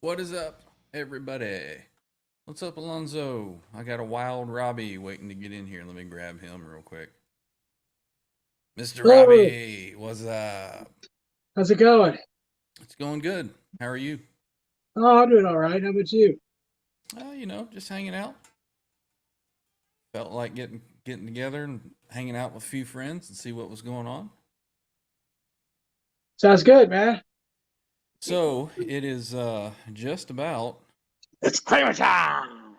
What is up, everybody? What's up, Alonzo? I got a wild Robbie waiting to get in here. Let me grab him real quick. Mr. Hello, Robbie, what's up? how's it going? It's going good. How are you? Oh, I'm doing all right. How about you? Just hanging out. Felt like getting together and hanging out with a few friends and see what was going on. Sounds good, man. So it is just about. It's Kramer time.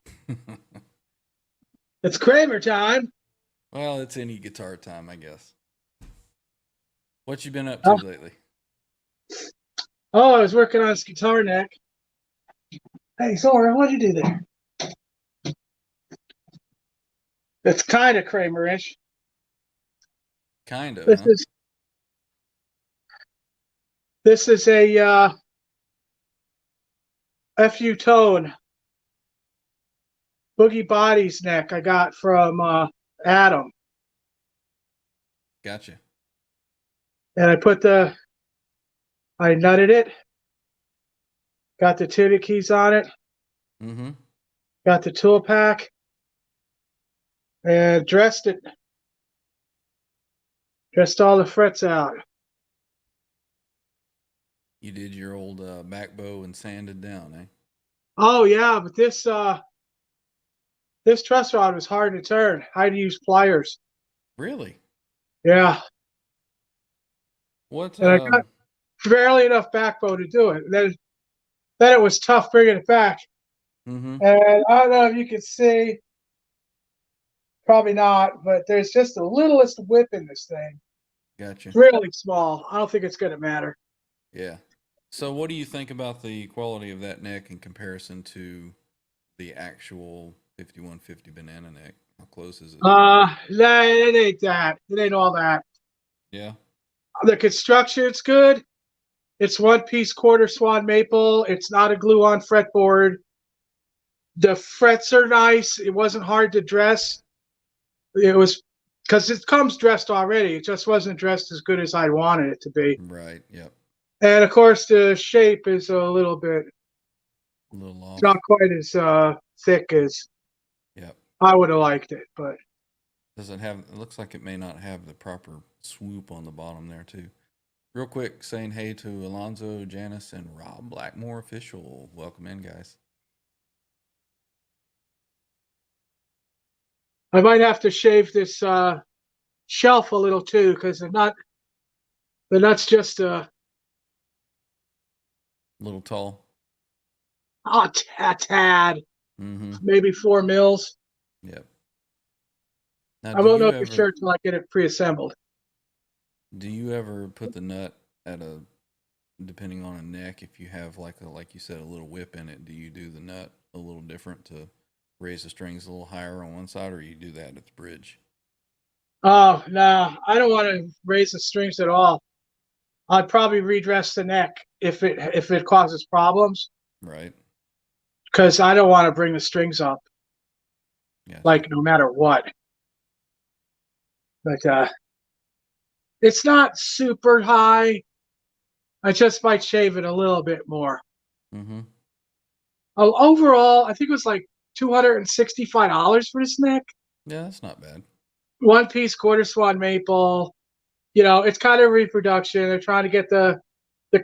It's Kramer time. Well, it's any guitar time, I guess. What you been up Oh, to lately? I was working on his guitar neck. Hey, sorry, what'd you do there? It's kind of Kramer-ish. Kind of, This huh? is this is a FU Tone Boogie Bodies neck I got from Adam, Gotcha. and I nutted it, got the tuning keys on it, Mm-hmm. got the tool pack, and dressed all the frets out. You did your old back bow and sanded down, eh? Oh yeah, but this truss rod was hard to turn. I had to use pliers. Really? Yeah, What? and I got barely enough backbone to do it. Then it was tough bringing it back. Mm-hmm. And I don't know if you can see, probably not, but there's just the littlest whip in this thing. Gotcha. It's really small. I don't think it's going to matter. Yeah. So, what do you think about the quality of that neck in comparison to the actual 5150 banana neck? How close is it? It ain't that. It ain't all that. Yeah. The construction's good. It's one piece quarter swan maple. It's not a glue on fretboard. The frets are nice. It wasn't hard to dress. It was because it comes dressed already. It just wasn't dressed as good as I wanted it to be. Right. Yep. And of course, the shape is a little bit A little not off. quite as thick as Yep. I would have liked it. But Does it have? It looks like it may not have the proper swoop on the bottom there too. Real quick, saying hey to Alonzo, Janice, and Rob Blackmore official. Welcome in, guys. I might have to shave this shelf a little too because the nut's just A little tall. a tad, Mm-hmm. maybe 4 mils. Yep. Now, I won't know for sure until I get it pre-assembled. do you ever put the nut at a depending on a neck, if you have like you said, a little whip in it, do you do the nut a little different to raise the strings a little higher on one side, or you do that at the bridge? Oh no, I don't want to raise the strings at all. I'd probably redress the neck if it causes problems Right. because I don't want to bring the strings up Gotcha. like no matter what. But it's not super high. I just might shave it a little bit more. Mm-hmm. Overall, I think it was like $265 for this neck. Yeah, that's not bad. One piece quarter swan maple. It's kind of reproduction. They're trying to get the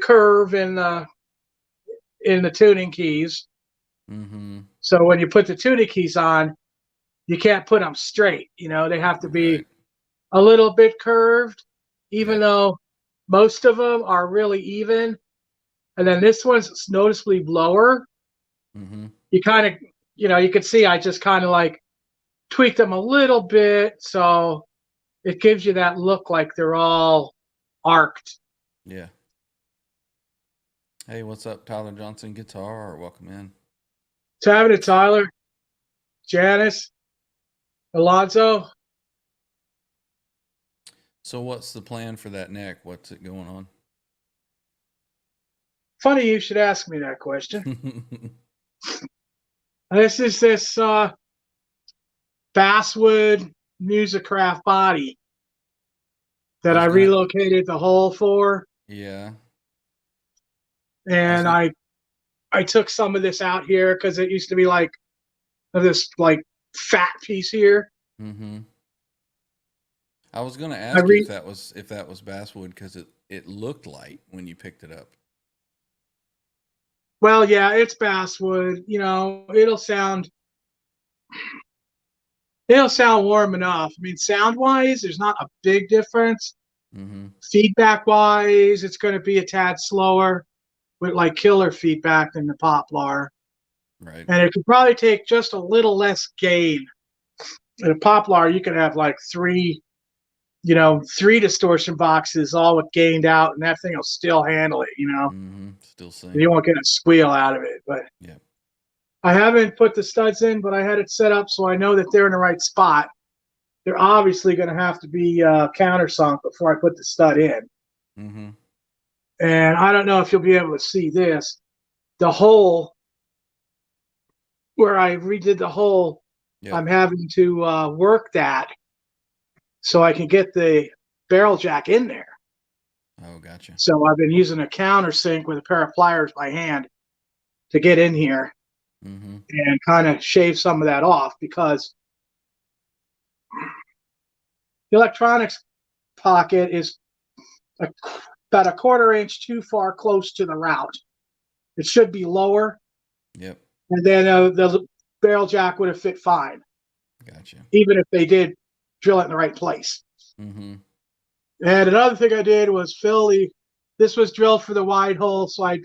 curve in the tuning keys. Mm-hmm. So when you put the tuning keys on, you can't put them straight. They have to be Right. a little bit curved, even Yep. though most of them are really even. And then this one's noticeably lower. Mm-hmm. You kind of, you can see I just kind of like tweaked them a little bit. So it gives you that look like they're all arced. Yeah. Hey, what's up, Tyler Johnson Guitar? Welcome in. So having it, Tyler, Janice, Alonzo. So, what's the plan for that neck? What's it going on? Funny you should ask me that question. This is this basswood Musicraft body I that I was gonna. relocated the hole for, Yeah. I was and gonna. I took some of this out here because it used to be like this like fat piece here. Mm-hmm. I was going to I ask you re if that was basswood because it looked light when you picked it up. Well, yeah, it's basswood. You know, it'll sound warm enough. I mean, sound wise, there's not a big difference. Mm-hmm. Feedback wise, it's going to be a tad slower with like killer feedback than the Poplar, Right. and it could probably take just a little less gain. In a Poplar, you could have like three distortion boxes all with gained out, and that thing will still handle it. Mm-hmm. Still You sing. won't get a squeal out of it. But Yeah. I haven't put the studs in, but I had it set up so I know that they're in the right spot. They're obviously going to have to be countersunk before I put the stud in. Mm-hmm. And I don't know if you'll be able to see this. The hole where I redid the hole, Yep. I'm having to work that so I can get the barrel jack in there. Oh, gotcha. So I've been using a countersink with a pair of pliers by hand to get in here Mm-hmm. and kind of shave some of that off because the electronics pocket is about a quarter inch too far close to the route. It should be lower, Yep. and then the barrel jack would have fit fine, Gotcha. even if they did drill it in the right place. Mm-hmm. And another thing I did was this was drilled for the wide hole, so I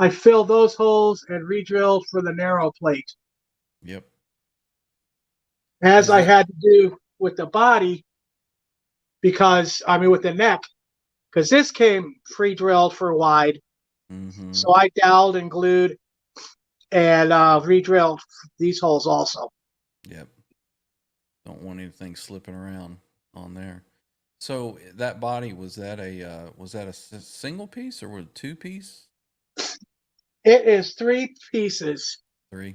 filled those holes and re-drilled for the narrow plate, Yep. as Is I that had to do with the body with the neck, because this came pre-drilled for wide. mm-hmm. So I doweled and glued and re-drilled these holes also. Yep. Don't want anything slipping around on there. So that body was that a single piece or was it two piece? It is three pieces. Three.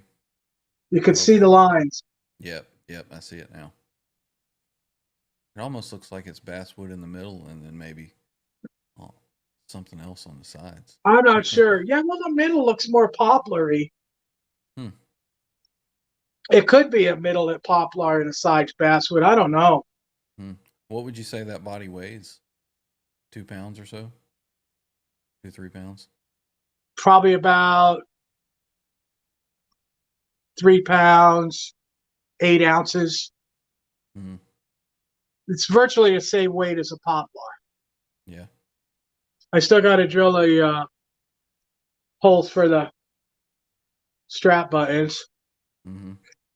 You can see Okay. the lines. Yep. Yep. I see it now. It almost looks like it's basswood in the middle and then maybe oh, something else on the sides. I'm not sure. Yeah, well, the middle looks more poplary. Hmm. It could be a middle at poplar and a sides basswood. I don't know. Hmm. What would you say that body weighs? 2 pounds or so? 2, 3 pounds? Probably about 3 pounds, 8 ounces. Mm-hmm. It's virtually the same weight as a poplar. Yeah. I still got to drill the holes for the strap buttons, Mm-hmm.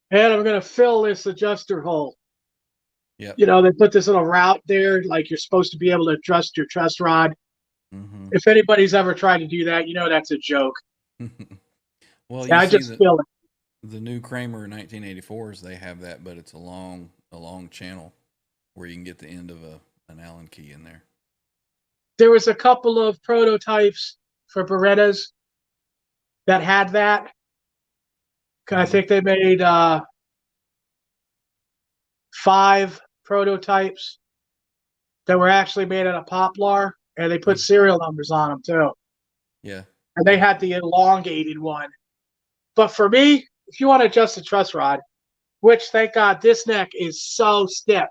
and I'm going to fill this adjuster hole. Yep. They put this little route there, like you're supposed to be able to adjust your truss rod. Mm-hmm. If anybody's ever tried to do that, that's a joke. Well, you I see just fill it. the new Kramer 1984s, they have that, but it's a long channel where you can get the end of an Allen key in there. There was a couple of prototypes for Berettas that had that. I think they made 5 prototypes that were actually made out of poplar, and they put serial numbers on them too. Yeah. And they had the elongated one. But for me, if you want to adjust the truss rod, which thank God this neck is so stiff,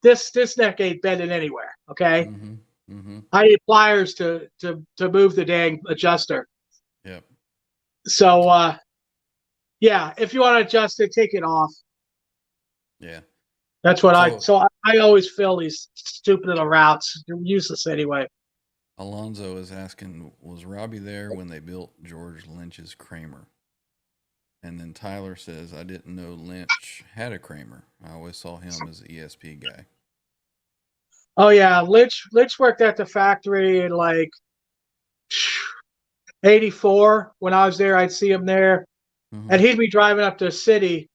this neck ain't bending anywhere. Okay, Mm-hmm. Mm-hmm. I need pliers to move the dang adjuster. Yep. So yeah, if you want to adjust it, take it off. Yeah. That's what So I always fill these stupid little routes. They're useless anyway. Alonzo is asking, was Robbie there when they built George Lynch's Kramer? And then Tyler says, I didn't know Lynch had a Kramer. I always saw him as an ESP guy. Oh yeah, Lynch worked at the factory in like '84. When I was there, I'd see him there, Mm-hmm. and he'd be driving up to the city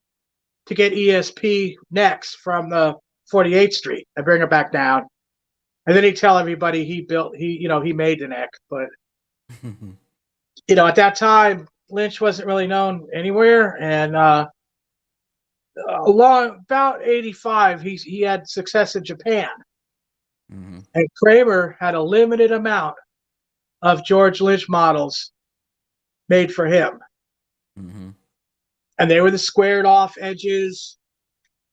to get ESP necks from the 48th Street and bring it back down. And then he'd tell everybody he made the neck. But at that time, Lynch wasn't really known anywhere, and along about '85, he had success in Japan. Mm-hmm. And Kramer had a limited amount of George Lynch models made for him. Mm-hmm. And they were the squared off edges,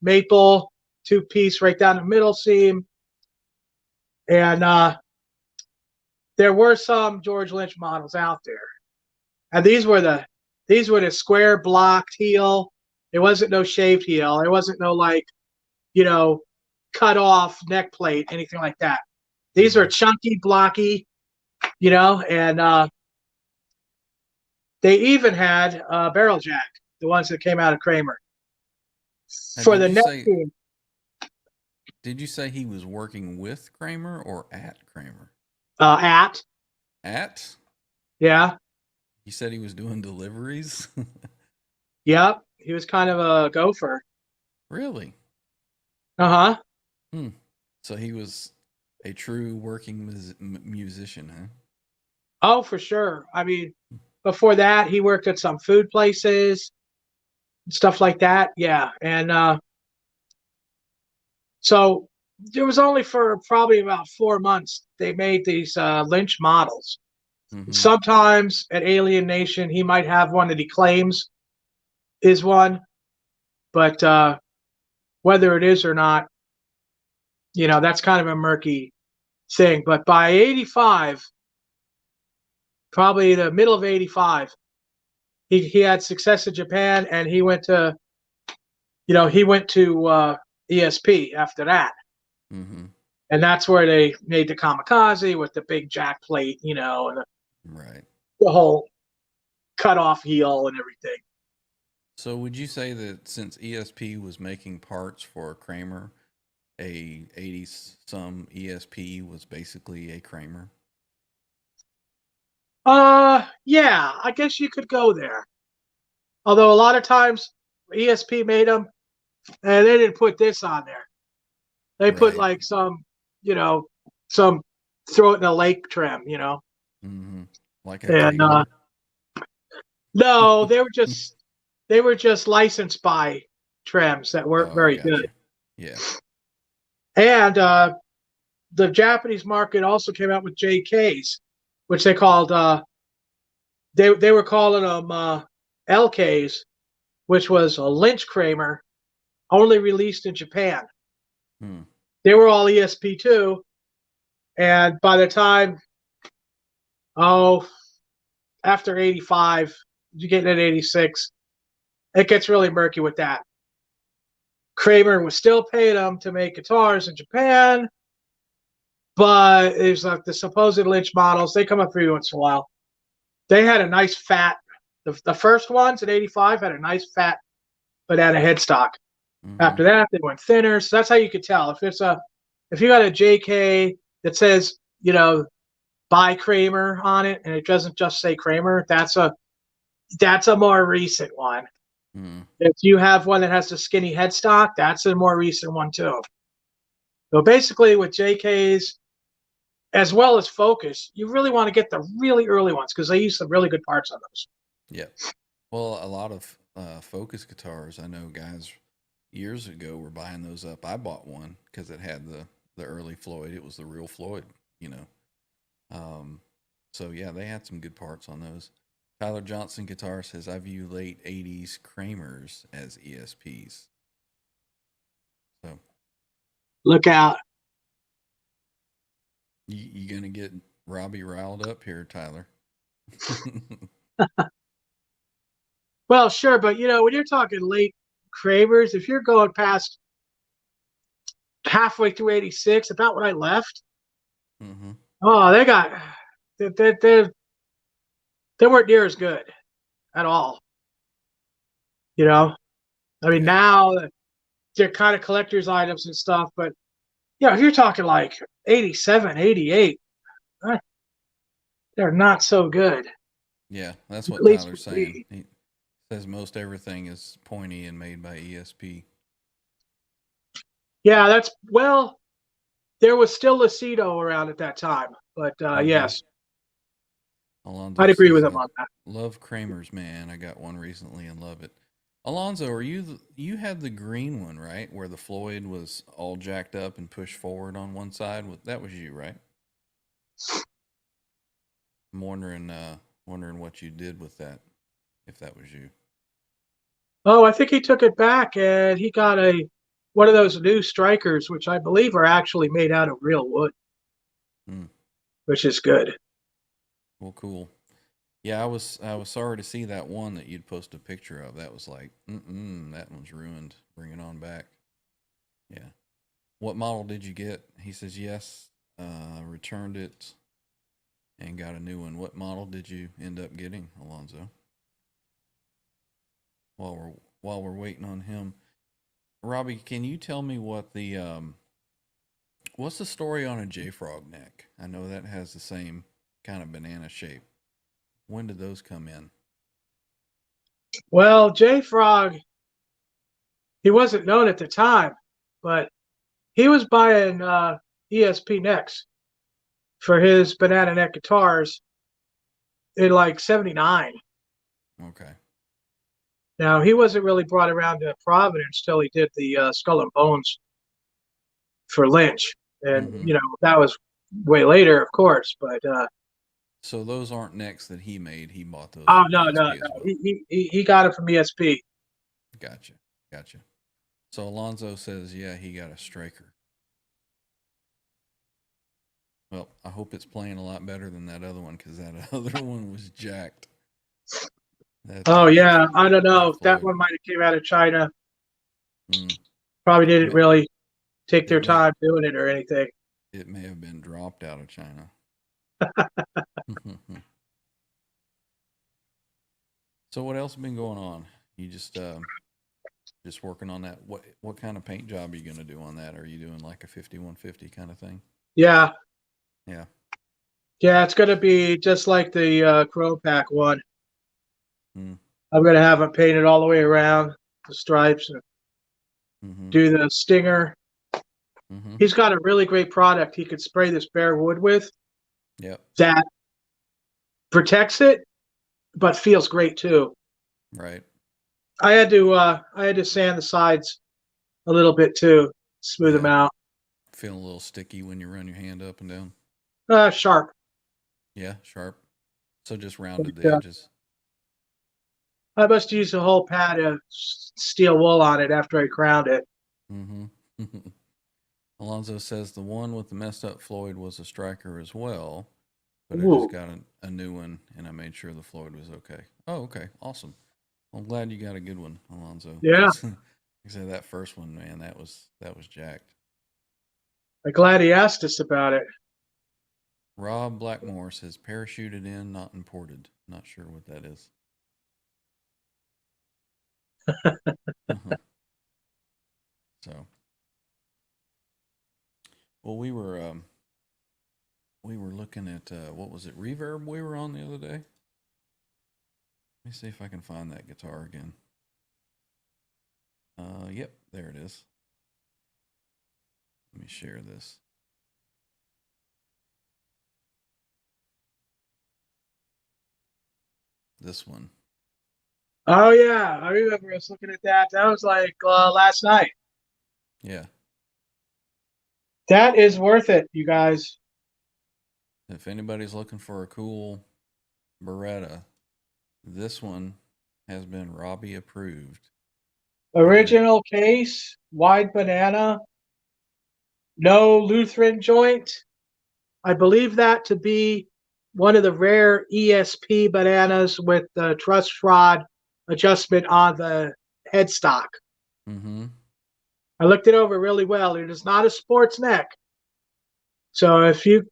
maple, 2-piece right down the middle seam. And there were some George Lynch models out there. And these were the square blocked heel. It wasn't no shaved heel. It wasn't no like, cut off neck plate, anything like that. These are chunky, blocky, and they even had barrel jack, the ones that came out of Kramer. Now, For the neck team. Did you say he was working with Kramer or at Kramer? At. At? Yeah. You said he was doing deliveries? Yep. He was kind of a gopher. Really? Uh-huh. So he was a true working musician, huh? Oh, for sure. I mean, before that, he worked at some food places, stuff like that. Yeah. And so it was only for probably about 4 months they made these Lynch models. Mm-hmm. Sometimes at Alien Nation, he might have one that he claims is one, but whether it is or not, that's kind of a murky thing. But by 85, probably the middle of 85, he had success in Japan, and he went to ESP after that. Mm-hmm. And that's where they made the Kamikaze with the big jack plate, and Right. the whole cut off heel and everything. So would you say that since ESP was making parts for Kramer, a 80s some ESP was basically a Kramer? Yeah, I guess you could go there. Although a lot of times ESP made them and they didn't put this on there. They put like some throw it in a lake trim, Mm-hmm. Like and no, they were just licensed by trims that weren't very good. Yeah. And the Japanese market also came out with JKs, which they called they were calling them LKs, which was a Lynch Kramer, only released in Japan. They were all ESP2, and by the time after 85, you get in 86, it gets really murky with that. Kramer was still paying them to make guitars in Japan, but it's like the supposed Lynch models, they come up every once in a while. They had a nice fat, the first ones in 85 had a nice fat banana headstock. Mm-hmm. After that, they went thinner. So that's how you could tell. If you got a JK that says, by Kramer on it, and it doesn't just say Kramer, that's a more recent one. Mm. If you have one that has a skinny headstock, that's a more recent one too. So basically with JKs, as well as Focus, you really want to get the really early ones because they use some really good parts on those. Yeah. Well, a lot of Focus guitars, I know guys years ago were buying those up. I bought one because it had the early Floyd. It was the real Floyd, So yeah, they had some good parts on those. Tyler Johnson Guitar says, I view late 80s Kramers as ESPs. So look out. You going to get Robbie riled up here, Tyler? Well, sure, but when you're talking late Kramers, if you're going past halfway through 86, about when I left, mm-hmm. Oh, they weren't near as good at all. I mean, now they're kind of collector's items and stuff, but if you're talking like 87, 88, they're not so good. Yeah, that's what Tyler's saying. He says most everything is pointy and made by ESP. Yeah, there was still Lucido around at that time, but yes. Alonzo I'd agree with him on that. Love Kramers, man. I got one recently and love it. Alonzo, are you had the green one, right? Where the Floyd was all jacked up and pushed forward on one side? That was you, right? I'm wondering Wondering what you did with that, if that was you. Oh, I think he took it back and he got one of those new strikers, which I believe are actually made out of real wood, Hmm. which is good. Well, cool. Yeah, I was sorry to see that one that you'd post a picture of. That was like, that one's ruined. Bring it on back. Yeah. What model did you get? He says yes. Returned it and got a new one. What model did you end up getting, Alonzo? While we're waiting on him, Robbie, can you tell me what's the story on a JFrog neck? I know that has the same kind of banana shape. When did those come in? Well, J Frog, he wasn't known at the time, but he was buying ESP necks for his banana neck guitars in like '79. Okay. Now, he wasn't really brought around to Providence till he did the Skull and Bones for Lynch. And, Mm-hmm. you know, that was way later, of course. But, So those aren't necks that he made. He bought those oh, from no, no, ESP as no. well. He got it from ESP. Gotcha. Gotcha. So Alonzo says, yeah, he got a striker. Well, I hope it's playing a lot better than that other one because that other one was jacked. Oh, yeah. I don't That know. That Floyd. one might have came out of China. Mm. Probably It didn't may, really take their it may time doing it or anything. it may have been dropped out of China. So what else has been going on? You just working on that. What kind of paint job are you gonna do on that? Are you doing like a 5150 kind of thing? Yeah. Yeah. Yeah, it's going to be just like the Crow Pack one. Mm. I'm going to have it painted all the way around the stripes and Mm-hmm. do the stinger. Mm-hmm. He's got a really great product he could spray this bare wood with Yep. that protects it, but feels great too. Right. I had to sand the sides a little bit too, smooth them Yeah. out. Feeling a little sticky when you run your hand up and down. Sharp. Yeah. Sharp. So just But, rounded the edges. I must use a whole pad of steel wool on it after I crowned it. Mm-hmm. Alonzo says the one with the messed up Floyd was a striker as well, but I just Ooh. got a new one and I made sure the Floyd was okay. Oh, okay. Awesome. I'm glad you got a good one, Alonzo. Yeah. Because like I said, that first one, man, that was jacked. I'm glad he asked us about it. Rob Blackmore says parachuted in, not imported. Not sure what that is. So, well, we were looking at what was it, Reverb we were on the other day. Let me see if I can find that guitar again. Yep, there it is. Let me share this. This one. Oh yeah, I remember us looking at that. That was like last night. Yeah. That is worth it, you guys. If anybody's looking for a cool Beretta, this one has been Robbie approved. Original case, wide banana, no Lutheran joint. I believe that to be one of the rare ESP bananas with the truss rod adjustment on the headstock. Mm-hmm. I looked it over really well. It is not a sports neck. So if you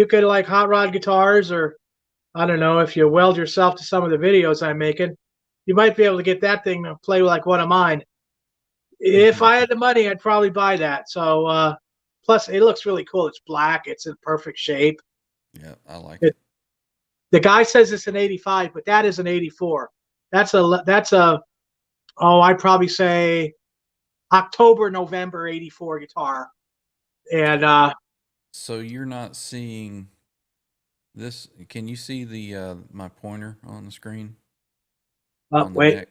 could like hot rod guitars, or I don't know, if you weld yourself to some of the videos I'm making, you might be able to get that thing to play like one of mine. If I had the money, I'd probably buy that. So plus it looks really cool. It's black. It's in perfect shape. Yeah, I like It, it. the guy says it's an 85, but that is an 84. That's a oh, I'd probably say October, November 84 guitar. And So you're not seeing this. Can you see the my pointer on the screen on the wait. neck?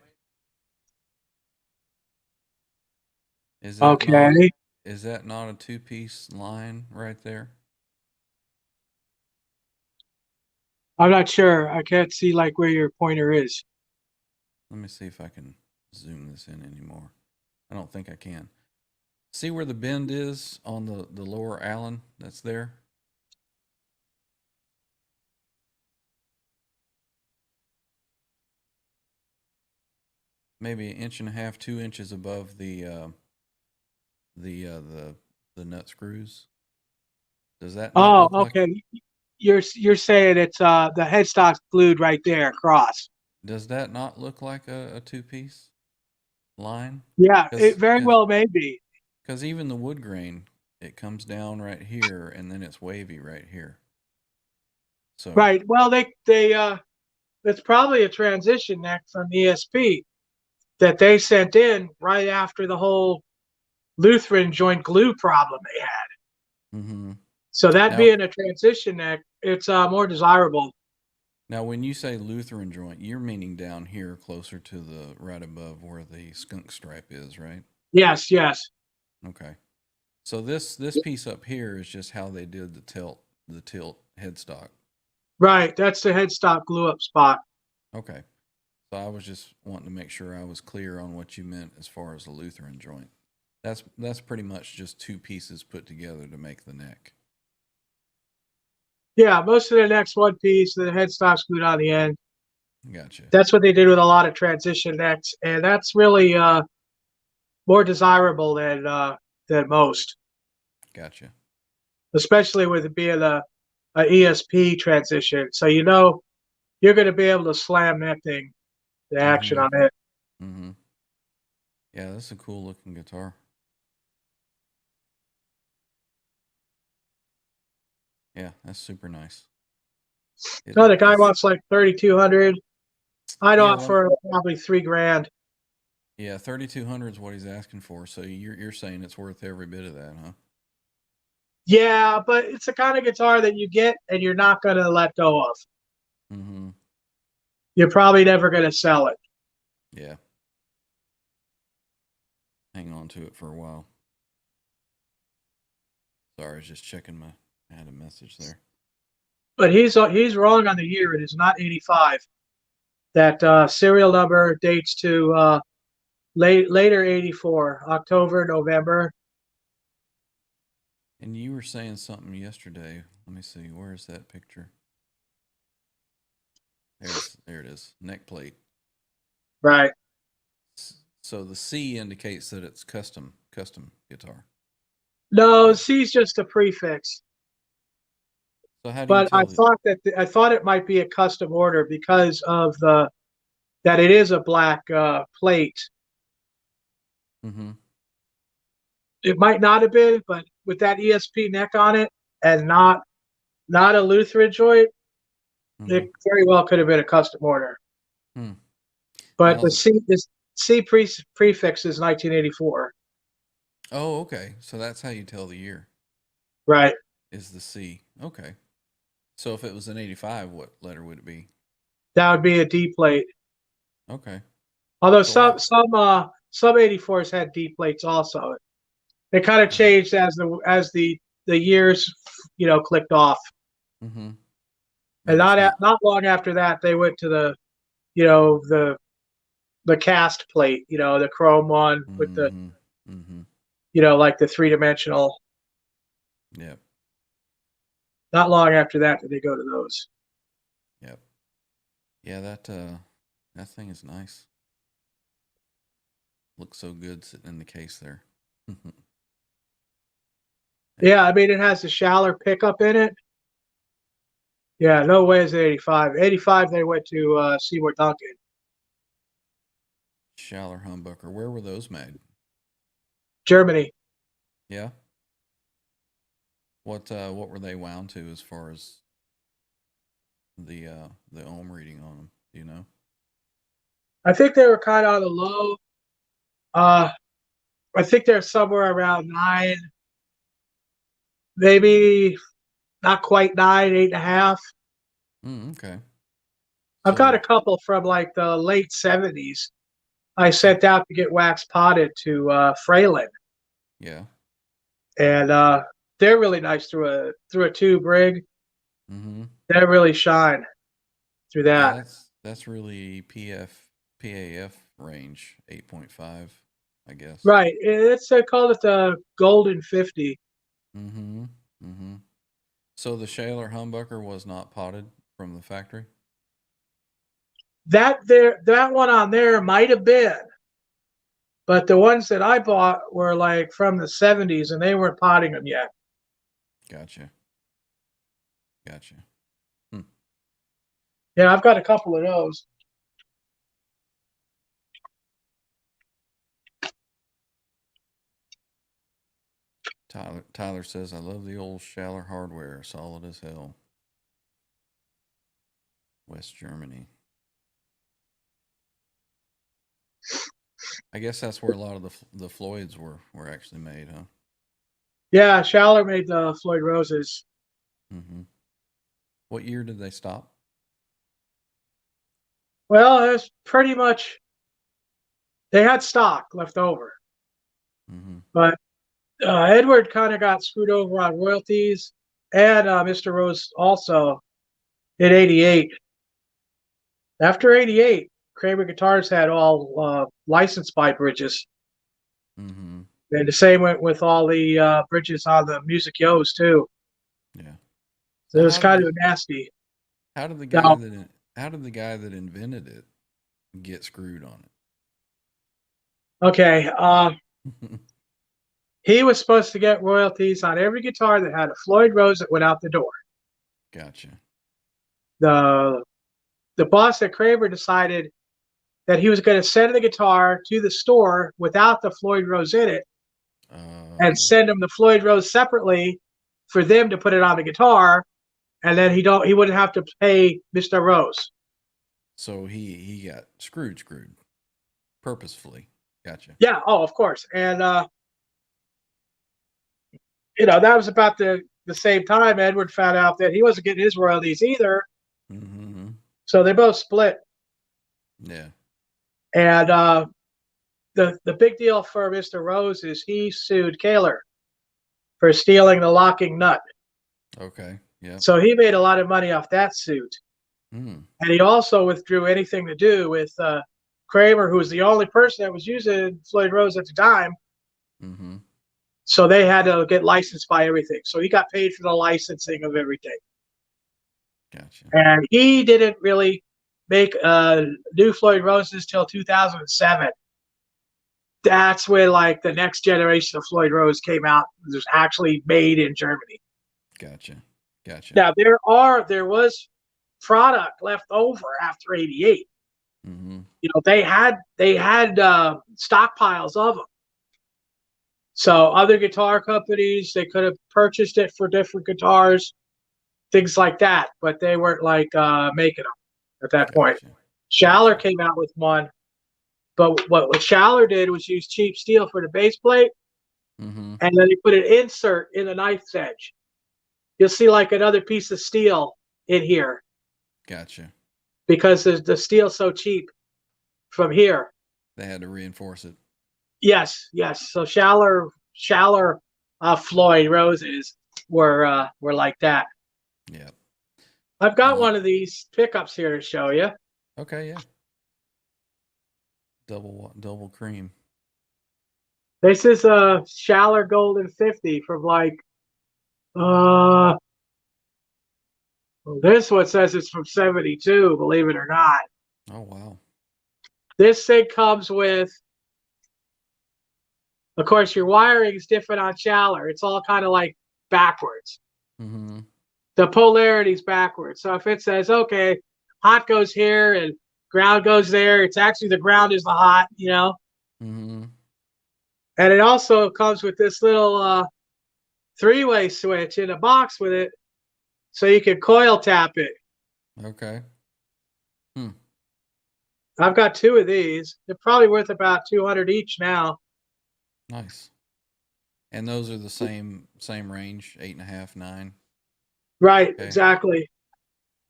Is that not Okay. is that not a two-piece line right there? I'm not sure. I can't see like where your pointer is. Let me see if I can zoom this in anymore. I don't think I can. See where the bend is on the lower Allen that's there? Maybe an inch and a half, 2 inches above the uh, the the nut screws. Does that not Oh, look like? okay. You're saying it's the headstock's glued right there across. Does that not look like a two piece line? Yeah, it Because very because well may be. because even the wood grain, it comes down right here and then it's wavy right here. So Right. Well, they it's probably a transition neck from ESP that they sent in right after the whole Lutheran joint glue problem they had. hmm So that now being a transition neck, it's more desirable. now when you say Lutheran joint, you're meaning down here closer to the right above where the skunk stripe is, right? Yes, yes. Okay. So this piece up here is just how they did the tilt headstock. Right. That's the headstock glue up spot. Okay. So I was just wanting to make sure I was clear on what you meant as far as the Lutheran joint. That's pretty much just two pieces put together to make the neck. Yeah, most of the neck's one piece, the headstock's glued on the end. Gotcha. That's what they did with a lot of transition necks, and that's really more desirable than most, Gotcha. especially with it being a ESP transition. So you know you're going to be able to slam that thing, the action Mm-hmm. on it. Mm-hmm. Yeah, that's a cool looking guitar. Yeah, that's super nice. No, the guy It's wants like 3,200. I'd yeah, one offer probably 3 grand. yeah, 3,200 is what he's asking for. So you're saying it's worth every bit of that, huh? Yeah, but it's the kind of guitar that you get and you're not going to let go of. Mm-hmm. You're probably never going to sell it. Yeah. Hang on to it for a while. Sorry, I was just checking I had a message there. But he's wrong on the year. It is not 85. That serial number dates to later 84, October, November. And you were saying something yesterday. Let me see. Where is that picture? There it is. Neck plate. Right. So the C indicates that it's custom guitar. No, Yeah. C's just a prefix. So how do you But I tell the? thought that I thought it might be a custom order because of the that it is a black plate. Mm-hmm. It might not have been, but with that ESP neck on it and not a Lutheran joint, Mm-hmm. it very well could have been a custom order. Hmm. But Now, the C prefix is 1984. oh, okay. So that's how you tell the year Right. is the C. Okay. So if it was an 85, what letter would it be? That would be a D plate. Okay. Although So I. some 84s had D plates also. It kind of changed as the years clicked off. Mm-hmm. And But it's not. not long after that they went to the you know the cast plate, the chrome one with the Mm-hmm. Mm-hmm. like the 3 dimensional. Yep. Not long after that did they go to those. Yep. Yeah, that thing is nice. Looks so good sitting in the case there. Yeah. Yeah, I mean it has the Schaller pickup in it. Yeah, no way is it 85. 85 they went to Seymour Duncan, Schaller humbucker. Where were those made? Germany. Yeah. What were they wound to as far as the ohm reading on them? Do you know? I think they were kind of on the low. Uh, I think they're somewhere around 9, maybe not quite 9, 8.5. Okay. I've got a So couple from like the late 70s. I sent out to get wax potted to Fralin, yeah. and they're really nice through a tube rig. Mm-hmm. They really shine. through Yeah, that. that's really PAF range 8.5, I guess. Right. It's they call it the Golden 50. Mm-hmm. Mm-hmm. So the Shaler humbucker was not potted from the factory? That one on there might have been, but the ones that I bought were like from the 70s and they weren't potting them yet. Gotcha. Gotcha. Hmm. Yeah, I've got a couple of those. Tyler says, I love the old Schaller hardware, solid as hell. West Germany. I guess that's where a lot of the Floyds were actually made, huh? Yeah, Schaller made the Floyd Roses. Mm-hmm. What year did they stop? Well, it's pretty much they had stock left over, Mm-hmm. but Edward kind of got screwed over on royalties, and Mr. Rose also in '88. After '88, Kramer Guitars had all licensed by Bridges, Mm-hmm. and the same went with all the Bridges on the Music Yo's too. Yeah. So So it was kind of nasty. how did the guy Now, that how did the guy that invented it get screwed on okay, it? he was supposed to get royalties on every guitar that had a Floyd Rose that went out the door. Gotcha. The the boss at Kramer decided that he was going to send the guitar to the store without the Floyd Rose in it and Oh, send them the Floyd Rose separately for them to put it on the guitar, and then he wouldn't have to pay Mr. Rose. so he got screwed purposefully. Gotcha. Yeah, oh, of course. And that was about the same time Edward found out that he wasn't getting his royalties either. Mm-hmm. So they both split. Yeah. And the big deal for Mr. Rose is he sued Kahler for stealing the locking nut. Okay. Yeah. So he made a lot of money off that suit. Mm. And he also withdrew anything to do with Kramer, who was the only person that was using Floyd Rose at the time. Mm-hmm. So they had to get licensed by everything. So he got paid for the licensing of everything. Gotcha. And he didn't really make new Floyd Roses till 2007. That's when like the next generation of Floyd Rose came out. It was actually made in Germany. Gotcha. Gotcha. Now there was product left over after '88. Mm-hmm. They had stockpiles of them. So other guitar companies they could have purchased it for different guitars, things like that, but they weren't like making them at that point. Gotcha. Schaller Gotcha. came out with one, but what Schaller did was use cheap steel for the base plate, Mm-hmm. and then he put an insert in the knife's edge. You'll see like another piece of steel in here Gotcha. because the steel's so cheap from here. They had to reinforce it. Yes, yes. So Schaller Floyd Roses were like that. Yeah. I've got one of these pickups here to show you. Okay. Yeah. Double cream. This is a Schaller Golden 50 from like well, this one says it's from 72, believe it or not. Oh wow. This thing comes with, of course, your wiring is different on Schaller. It's all kind of like backwards. Mm-hmm. The polarity's backwards. So if it says, okay, hot goes here and ground goes there, it's actually the ground is the hot, Mm-hmm. And it also comes with this little three-way switch in a box with it, so you can coil tap it. Okay. Hmm. I've got two of these. They're probably worth about 200 each now. Nice. And those are the same range, 8.5, 9. Right, Okay. exactly.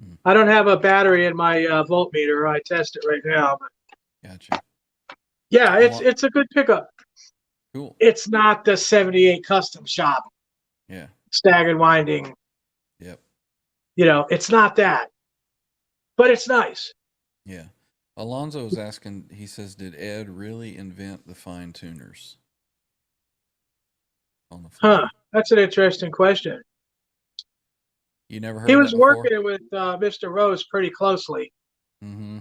Hmm. I don't have a battery in my voltmeter. I test it right now. But Gotcha. yeah, it's a good pickup. Cool. It's not the 78 custom shop Yeah. staggered winding. Yep. It's not that. but it's nice. Yeah. Alonzo was asking, he says, did Ed really invent the fine tuners on the Huh? phone? That's an interesting question. You never He heard was that before? working with Mr. Rose pretty closely. Mm-hmm.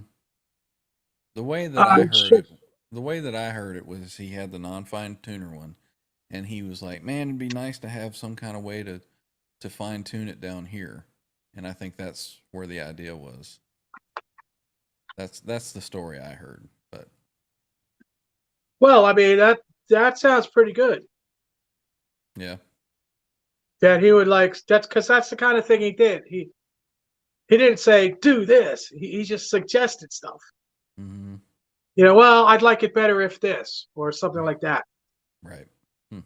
The way that I heard Sure. it, the way that I heard it was he had the non-fine tuner one, and he was like, "Man, it'd be nice to have some kind of way to fine tune it down here." And I think that's where the idea was. That's the story I heard. But Well, I mean that sounds pretty good. yeah, That he would like that's because that's the kind of thing he did. He didn't say do this. He just suggested stuff. mm-hmm. Well, I'd like it better if this or something like that. Right. Hmm.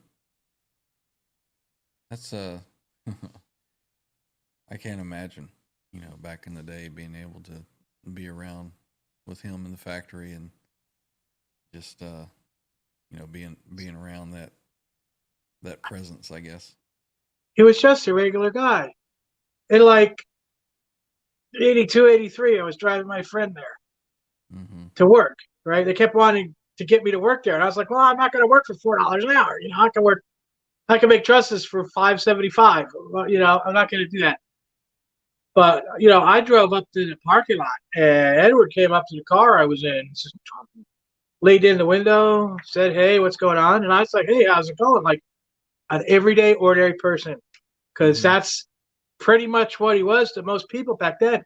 That's I can't imagine, back in the day being able to be around with him in the factory and just being around that presence, I guess. He was just a regular guy. In like 82, 83, I was driving my friend there Mm-hmm. to work, right? They kept wanting to get me to work there. And I was like, well, I'm not going to work for $4 an hour. I can make trusses for $5.75. Well, I'm not going to do that. But, I drove up to the parking lot and Edward came up to the car I was in, just laid in the window, said, hey, what's going on? And I was like, hey, how's it going? Like an everyday, ordinary person. Because Mm-hmm. that's pretty much what he was to most people back then.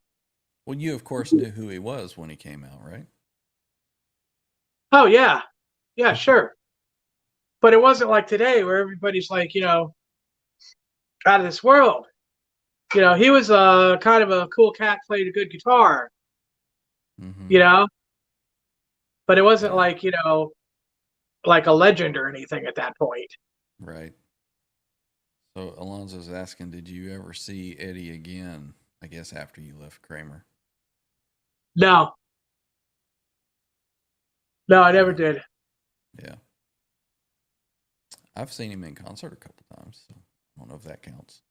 Well, you of course knew who he was when he came out, right? Oh, yeah. Yeah, sure. But it wasn't like today where everybody's like, out of this world. He was kind of a cool cat, played a good guitar, Mm-hmm. you know, but it wasn't Yeah. like, like a legend or anything at that point. Right. So Alonzo's asking, did you ever see Eddie again? I guess after you left Kramer. No, no, I never Yeah. did. Yeah. I've seen him in concert a couple times, so I don't know if that counts.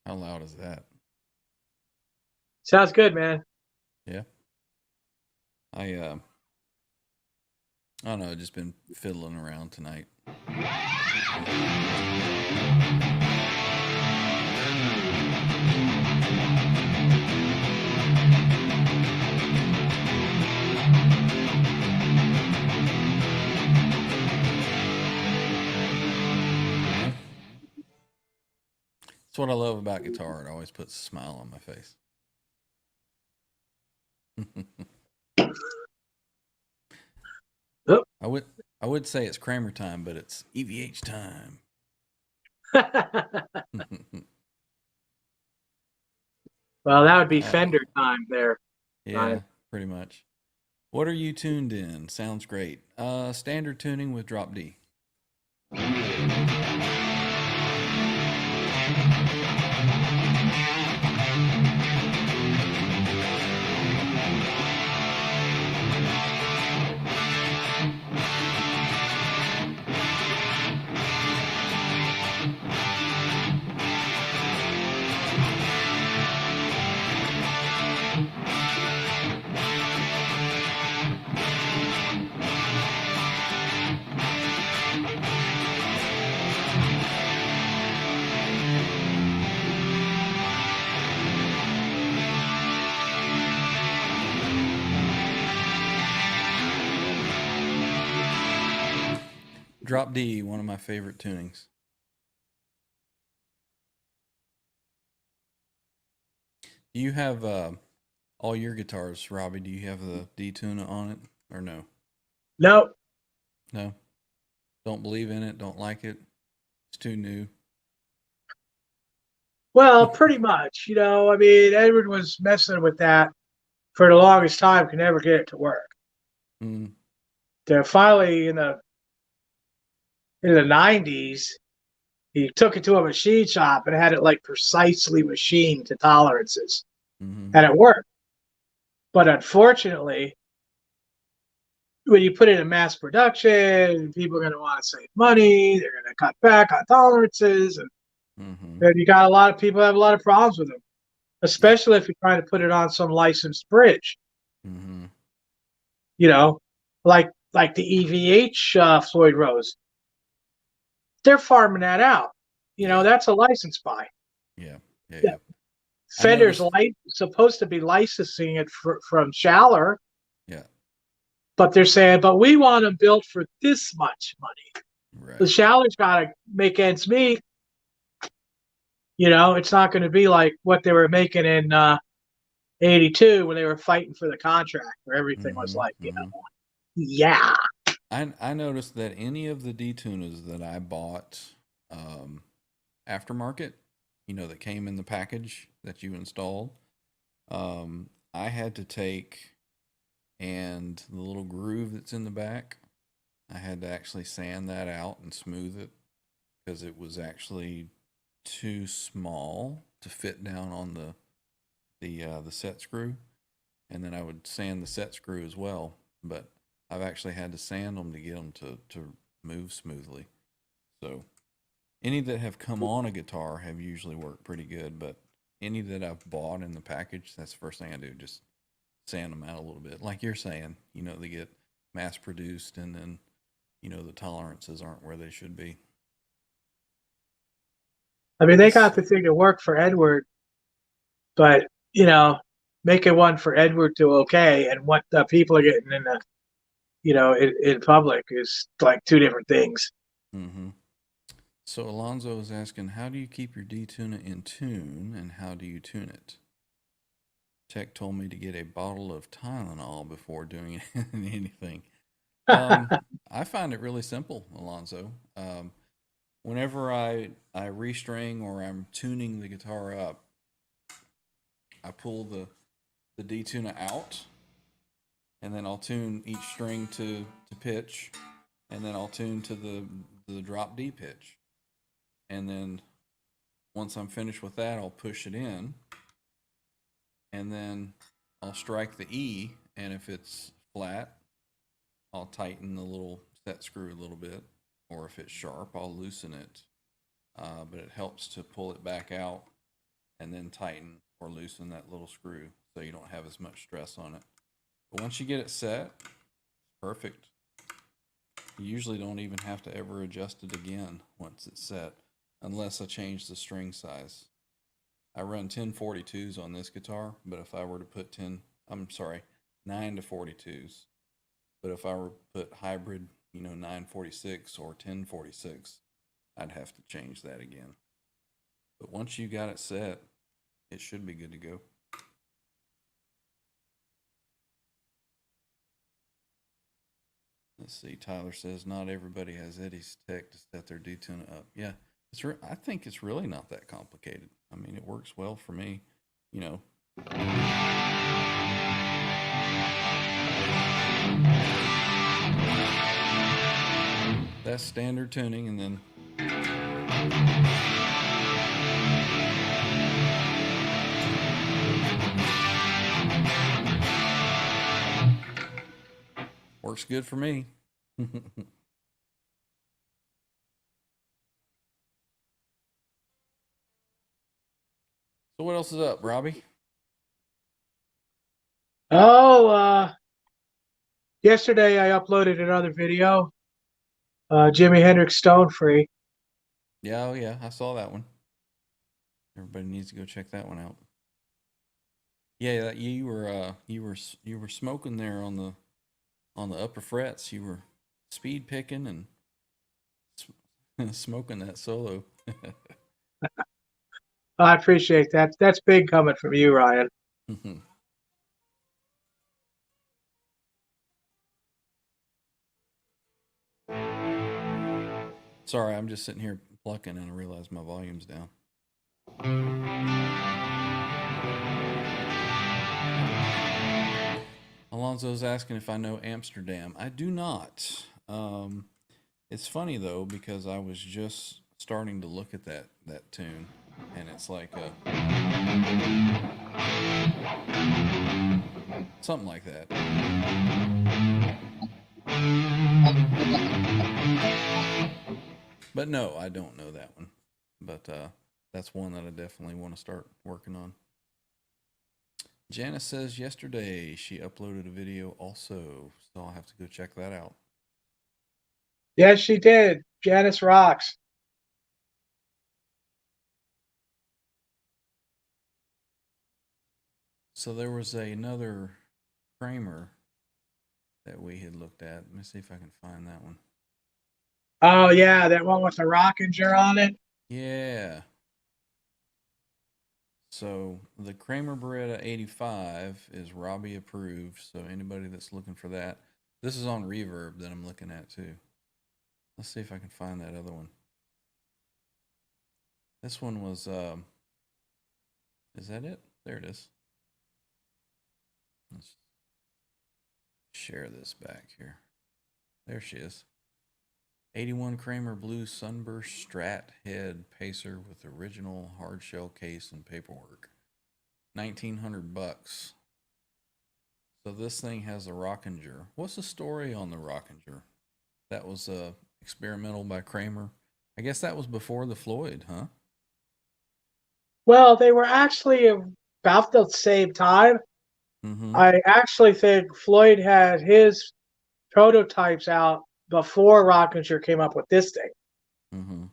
How loud is that? Sounds good, man. Yeah. I don't know, just been fiddling around tonight. That's what I love about guitar. It always puts a smile on my face. Oh. I would say it's Kramer time, but it's EVH time. Well, that would be Fender time there. Yeah, pretty much. What are you tuned in? Sounds great. Standard tuning with drop D. Drop D, one of my favorite tunings. Do you have all your guitars, Robbie? Do you have the D tune on it or no? No. No. Don't believe in it. Don't like it. It's too new. Well, pretty much. I mean, Edward was messing with that for the longest time, could never get it to work. Mm. Then finally, in the 90s, he took it to a machine shop and had it like precisely machined to tolerances, Mm-hmm. and it worked. But unfortunately, when you put it in mass production, people are going to want to save money. They're going to cut back on tolerances, and then you got a lot of people have a lot of problems with them, especially if you're trying to put it on some licensed bridge. You know, like the EVH Floyd Rose. They're farming that out. You know, that's a license buy. Yeah. Fender's supposed to be licensing it from Schaller. Yeah. But they're saying, but we want them built for this much money. Right. The Schaller's got to make ends meet. You know, it's not going to be like what they were making in '82 when they were fighting for the contract, where everything was like, you know, yeah. I noticed that any of the detunas that I bought aftermarket, you know, that came in the package that you installed, I had to take, and the little groove that's in the back, I had to actually sand that out and smooth it because it was actually too small to fit down on the set screw. And then I would sand the set screw as well, but I've actually had to sand them to get them to move smoothly. So any that have come on a guitar have usually worked pretty good, but any that I've bought in the package, that's the first thing I do, just sand them out a little bit. Like you're saying, you know, they get mass produced and then, you know, the tolerances aren't where they should be. I mean, they got the thing to work for Edward, but, you know, making one for Edward to okay and what the people are getting in the, you know, in public is like two different things. So Alonzo is asking, how do you keep your D-Tuna in tune and how do you tune it? Tech told me to get a bottle of Tylenol before doing anything. I find it really simple, Alonzo. Whenever I restring or I'm tuning the guitar up, I pull the D-Tuna out, and then I'll tune each string to pitch, and then I'll tune to the drop D pitch. And then once I'm finished with that, I'll push it in, and then I'll strike the E, and if it's flat, I'll tighten the little set screw a little bit, or if it's sharp, I'll loosen it. But it helps to pull it back out and then tighten or loosen that little screw so you don't have as much stress on it. But once you get it set, it's perfect. You usually don't even have to ever adjust it again once it's set, unless I change the string size. I run 1042s on this guitar, but if I were to put 9 to 42s. But if I were to put hybrid, you know, 946 or 1046, I'd have to change that again. But once you got it set, it should be good to go. Let's see. Tyler says not everybody has Eddie's Tech to set their D-Tuna up. Yeah, I think it's really not that complicated. I mean, it works well for me. You know. That's standard tuning, and then works good for me. So what else is up, Robbie? Oh, yesterday I uploaded another video. Jimi Hendrix Stone Free. Yeah, I saw that one. Everybody needs to go check that one out. Yeah, you were smoking there on the upper frets. You were speed picking and smoking that solo. I appreciate that. That's big coming from you, Ryan. Sorry, I'm just sitting here plucking and I realize my volume's down. Alonzo's asking if I know Amsterdam. I do not. It's funny though, because I was just starting to look at that tune, and it's like something like that. But no, I don't know that one. But that's one that I definitely want to start working on. Janice says yesterday she uploaded a video also, so I'll have to go check that out. Yes, she did. Janice rocks. So there was another Kramer that we had looked at. Let me see if I can find that one. Oh yeah, that one with the Rockinger on it. Yeah. So the Kramer Beretta 85 is Robbie approved. So anybody that's looking for that, this is on Reverb that I'm looking at too. Let's see if I can find that other one. This one was, is that it? There it is. Let's share this back here. There she is. 81 Kramer Blue Sunburst Strat Head Pacer with original hard shell case and paperwork. $1,900. So this thing has a Rockinger. What's the story on the Rockinger? That was experimental by Kramer. I guess that was before the Floyd, huh? Well, they were actually about the same time. Mm-hmm. I actually think Floyd had his prototypes out before Rockinger came up with this thing. Mm-hmm.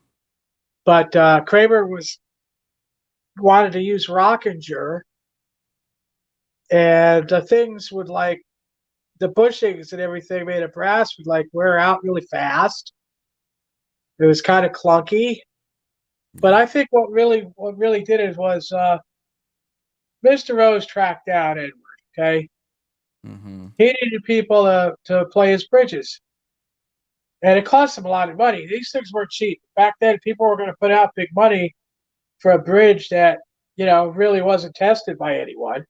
But Kramer wanted to use Rockinger, and the things would like the bushings and everything made of brass would like wear out really fast. It was kind of clunky. But I think what really did it was Mr. Rose tracked down Edward. Okay, Mm-hmm. he needed people to play his bridges, and it cost him a lot of money. These things weren't cheap back then. People were going to put out big money for a bridge that really wasn't tested by anyone.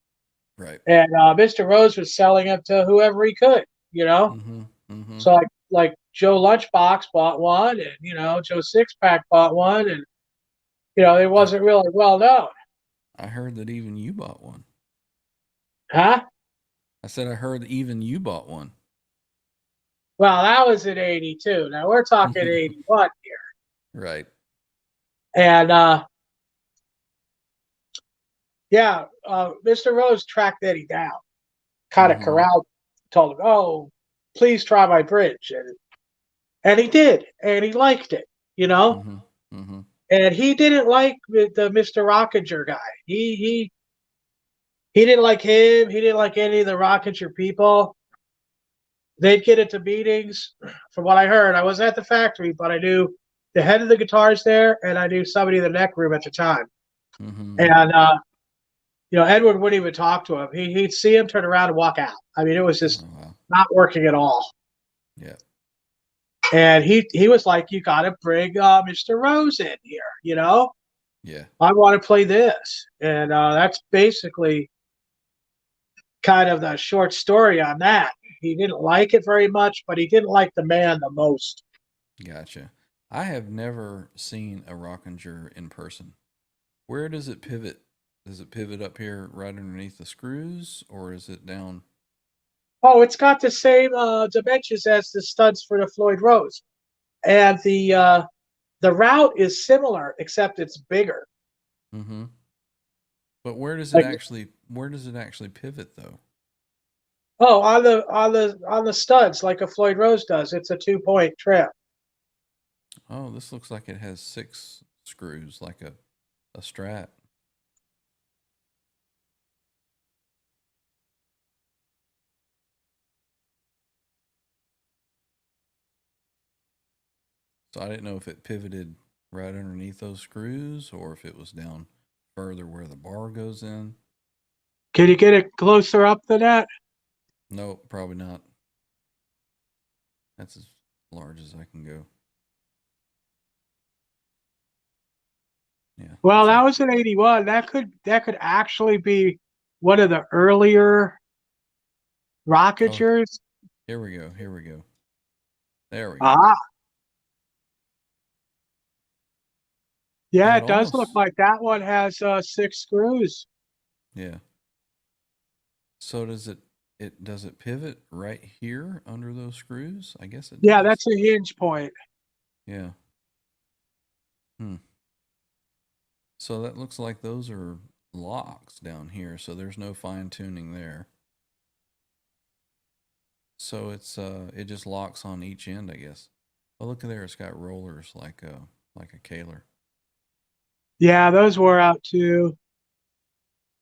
Right. And Mr. Rose was selling them to whoever he could. Mm-hmm. Mm-hmm. So like Joe Lunchbox bought one, and Joe Sixpack bought one, and it wasn't really well known. I heard that even you bought one. Huh? I said I heard even you bought one. Well, that was in '82. Now we're talking '81 here. Right. And yeah, Mr. Rose tracked Eddie down, kind of Mm-hmm. corralled, told him, "Oh, please try my bridge," and he did, and he liked it, Mm-hmm. Mm-hmm. And he didn't like the Mr. Rockinger guy. He didn't like him. He didn't like any of the Rockinger people. They'd get into meetings. From what I heard, I wasn't at the factory, but I knew the head of the guitars there, and I knew somebody in the neck room at the time. Mm-hmm. And Edward wouldn't even talk to him. He'd see him turn around and walk out. I mean, it was just Oh, wow. not working at all. Yeah. And he was like, "You got to bring Mr. Rose in here. Yeah. I want to play this." And that's basically kind of the short story on that. He didn't like it very much, but he didn't like the man the most. Gotcha. I have never seen a Rockinger in person. Where does it pivot? Does it pivot up here right underneath the screws, or is it down? Oh, it's got the same dimensions as the studs for the Floyd Rose, and the route is similar except it's bigger. Mm-hmm. But Like where does it actually pivot though? oh, on the studs like a Floyd Rose does. It's a 2-point trip. Oh, this looks like it has 6 screws, like a Strat. So I didn't know if it pivoted right underneath those screws or if it was down further where the bar goes in. Can you get it closer up than that? Nope, probably not. That's as large as I can go. Yeah. Well, that's that it. was in '81. That could actually be one of the earlier Oh, Rocketers. here we go. Here we go. There we go. Ah, yeah, Yeah, it it does look almost. like that one has 6 screws. Yeah. So does it? does it pivot right here under those screws? I guess it Yeah, does. that's a hinge point. Yeah. Hmm. So that looks like those are locks down here, so there's no fine tuning there. So it just locks on each end, I guess. Oh, look at there, it's got rollers like a Kaler. Yeah, those wore out too. Hmm.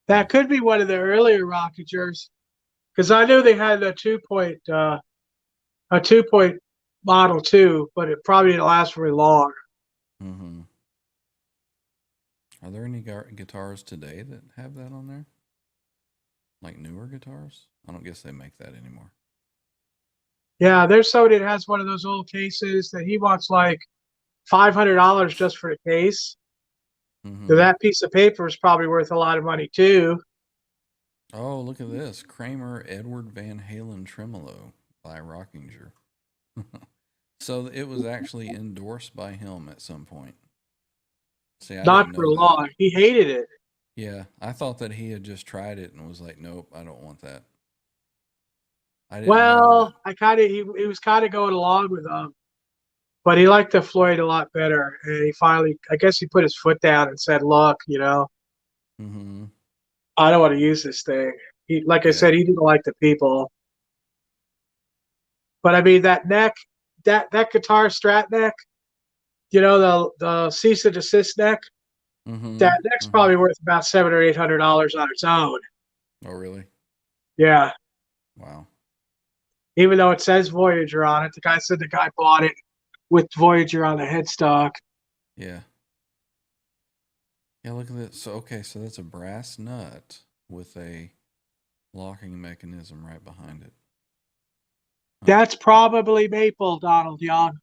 That could be one of the earlier Rockagers, because I knew they had a 2 point model too, but it probably didn't last very long. Mm-hmm. Are there any guitars today that have that on there? Like newer guitars? I don't guess they make that anymore. Yeah, there's somebody that has one of those old cases that he wants like $500 just for the case. So Mm-hmm. that piece of paper is probably worth a lot of money too. Oh, look at this. Kramer Edward Van Halen Tremolo by Rockinger. So it was actually endorsed by him at some point. See, I Not didn't for know that. long. He hated it. Yeah, I thought that he had just tried it and was like, nope, I don't want that. I didn't know that. Well, he was kind of going along with them, but he liked the Floyd a lot better. And he finally, I guess, he put his foot down and said, "Look, Mm-hmm. I don't want to use this thing." He, like I Yeah. said, he didn't like the people. But I mean, that neck, that guitar Strat neck, the cease and desist neck, Mm-hmm. that neck's Mm-hmm. probably worth about $700 or $800 on its own. Oh, really? Yeah, Wow. even though it says Voyager on it, the guy said the guy bought it with Voyager on the headstock. Yeah. Yeah, look at this. So, okay, so that's a brass nut with a locking mechanism right behind it. Huh. That's probably maple, Donald Young.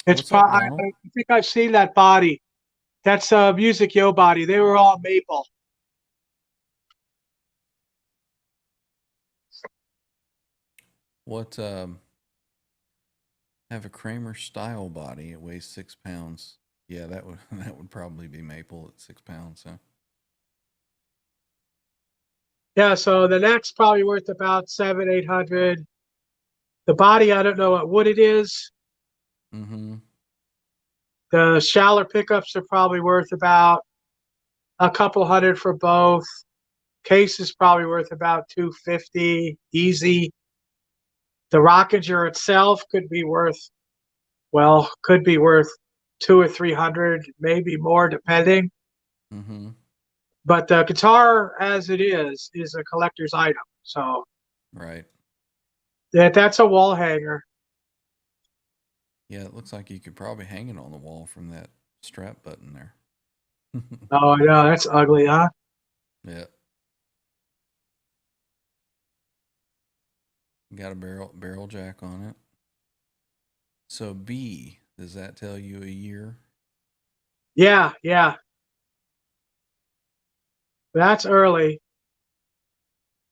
What's up, I Donald? think I've seen that body. That's Music Yo body. They were all maple. What have a Kramer style body. It weighs 6 pounds. Yeah, that would that would probably be maple at 6 pounds, huh? Yeah, so the neck's probably worth about 700, 800. The body, I don't know what wood it is. Mm-hmm. The Schaller pickups are probably worth about a couple hundred for both. Case is probably worth about 250 easy. The Rockager itself could be worth 2 or 300, maybe more, depending. Mm-hmm. But the guitar, as it is a collector's item. So Right. that's a wall hanger. Yeah, it looks like you could probably hang it on the wall from that strap button there. Oh, no, that's ugly, huh? Yeah. Got a barrel jack on it. So B, does that tell you a year? Yeah, yeah. That's early.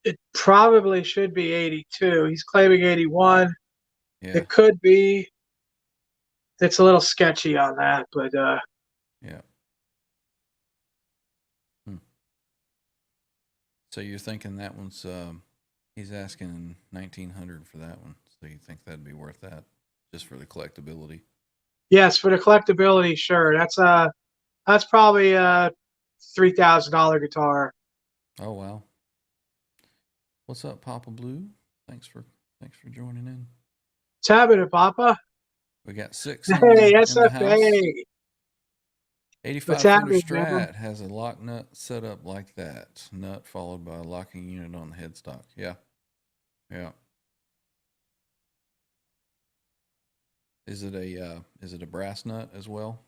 It probably should be 82. He's claiming 81. Yeah. It could be. It's a little sketchy on that, but Yeah. Hmm. So you're thinking that one's he's asking 1900 for that one. So you think that'd be worth that just for the collectability? yes, for the collectability, sure. That's probably a $3,000 guitar. Oh wow. What's up, Papa Blue? Thanks for joining in. What's happening, Papa? We got six Hey, in the house. SFA. What's 85 footer happening, man? Strat has a lock nut set up like that. Nut followed by a locking unit on the headstock. Yeah. Yeah. Is it a brass nut as well?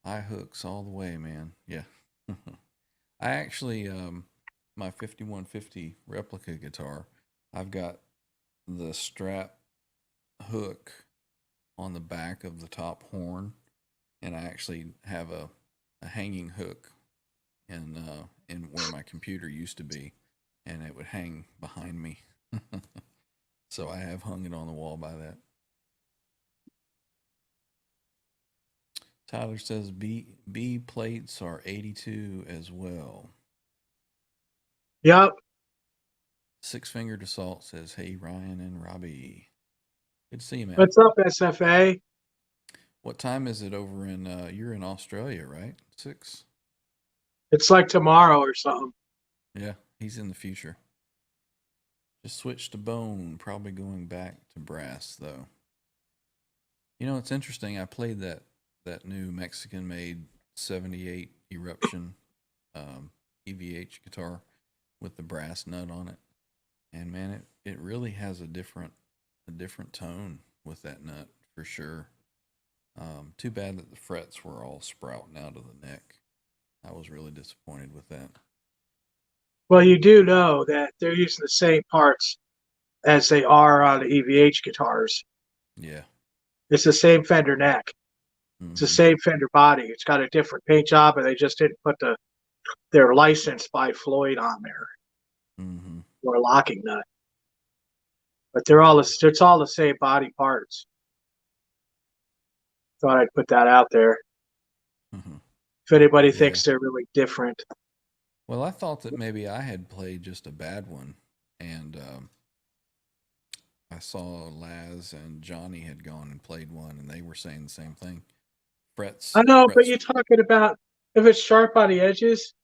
Eye hooks all the way, man. Yeah. I actually my 5150 replica guitar, I've got the strap hook on the back of the top horn, and I actually have a hanging hook in where my computer used to be, and it would hang behind me. So I have hung it on the wall by that. Tyler says B plates are 82 as well. Yep. Six Fingered Assault says, "Hey Ryan and Robbie, good to see you, man. What's up, SFA? What time is it over in? You're in Australia, right? 6. It's like tomorrow or something. Yeah, he's in the future. Just switched to bone. Probably going back to brass though. You know, it's interesting. I played that new Mexican-made '78 Eruption EVH guitar with the brass nut on it, and man, it really has a different tone with that nut for sure. Too bad that the frets were all sprouting out of the neck. I was really disappointed with that. Well, you do know that they're using the same parts as they are on the EVH guitars. Yeah. It's the same Fender neck. Mm-hmm. It's the same Fender body. It's got a different paint job, and they just didn't put their license by Floyd on there, Mm-hmm. or a locking nut. But it's all the same body parts. Thought I'd put that out there. Mm-hmm. If anybody thinks they're really different. Well, I thought that maybe I had played just a bad one, and I saw Laz and Johnny had gone and played one, and they were saying the same thing. Frets. I know, but you're talking about if it's sharp on the edges.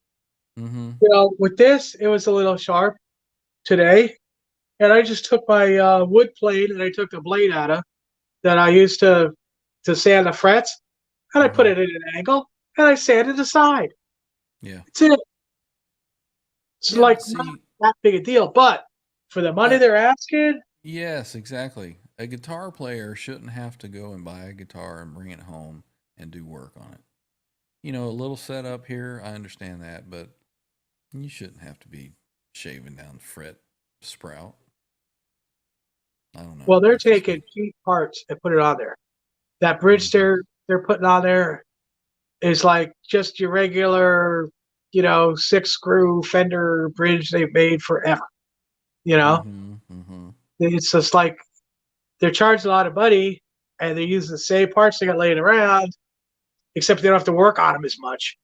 Mm-hmm. You know, with this, it was a little sharp today, and I just took my wood plate and I took the blade out of that I used to sand the frets, and I put it in an angle, and I sanded the side. Yeah. That's it. It's like not that big a deal, but for the money they're asking. Yes, exactly. A guitar player shouldn't have to go and buy a guitar and bring it home and do work on it. You know, a little setup here, I understand that, but you shouldn't have to be shaving down the fret sprout. I don't know. Well, they're taking cheap parts and put it on there. That bridge they're putting on there is like just your regular, 6-screw Fender bridge they've made forever. It's just like they're charging a lot of money, and they're using the same parts they got laying around, except they don't have to work on them as much.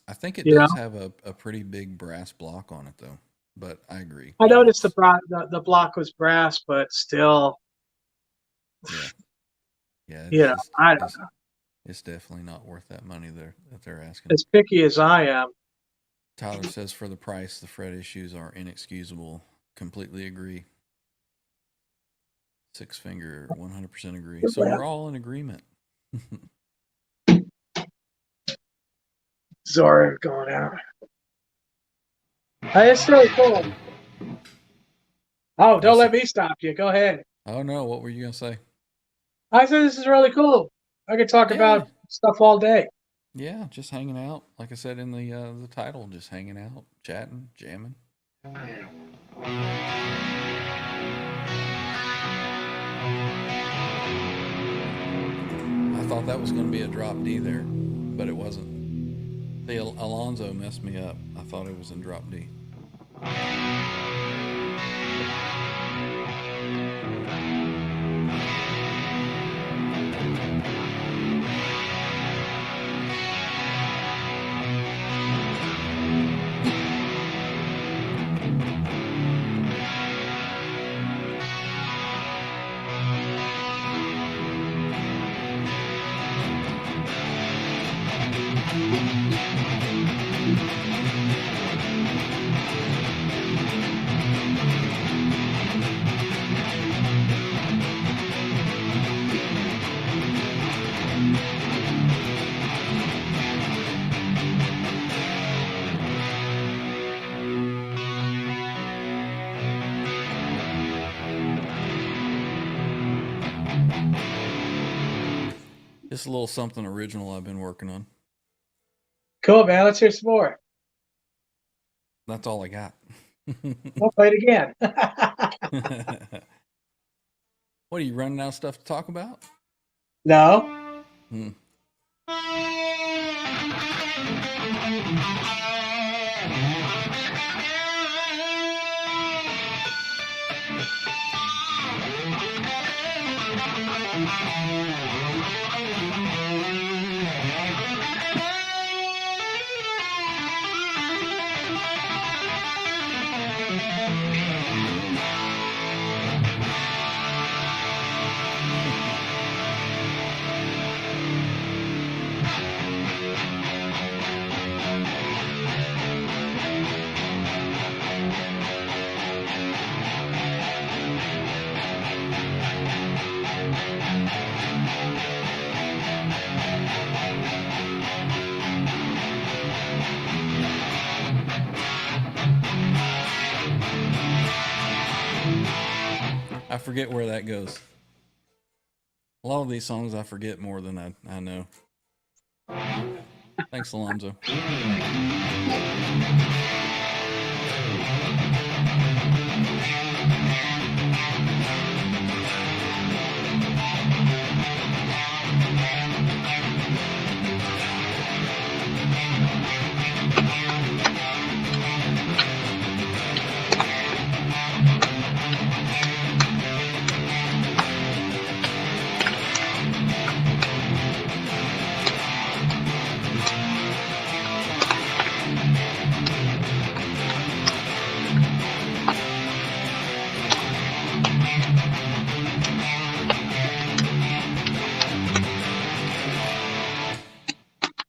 I think it does have a pretty big brass block on it, though. But I agree. I noticed the block was brass, but still. Yeah. I don't know. It's definitely not worth that money that they're asking. As picky as I am. Tyler says for the price, the fret issues are inexcusable. Completely agree. Six Finger, 100% agree. So we're all in agreement. Zora going out. It's really cool. Oh, don't let me stop you. Go ahead. Oh, no. What were you going to say? I said this is really cool. I could talk about stuff all day. Yeah, just hanging out. Like I said in the title, just hanging out, chatting, jamming. I thought that was going to be a drop D there, but it wasn't. The Alonzo messed me up. I thought it was in drop D. Just a little something original I've been working on. Cool, man. Let's hear some more. That's all I got. We'll play it again. What, are you running out of stuff to talk about? No. I forget where that goes. A lot of these songs I forget more than I know. Thanks, Alonzo.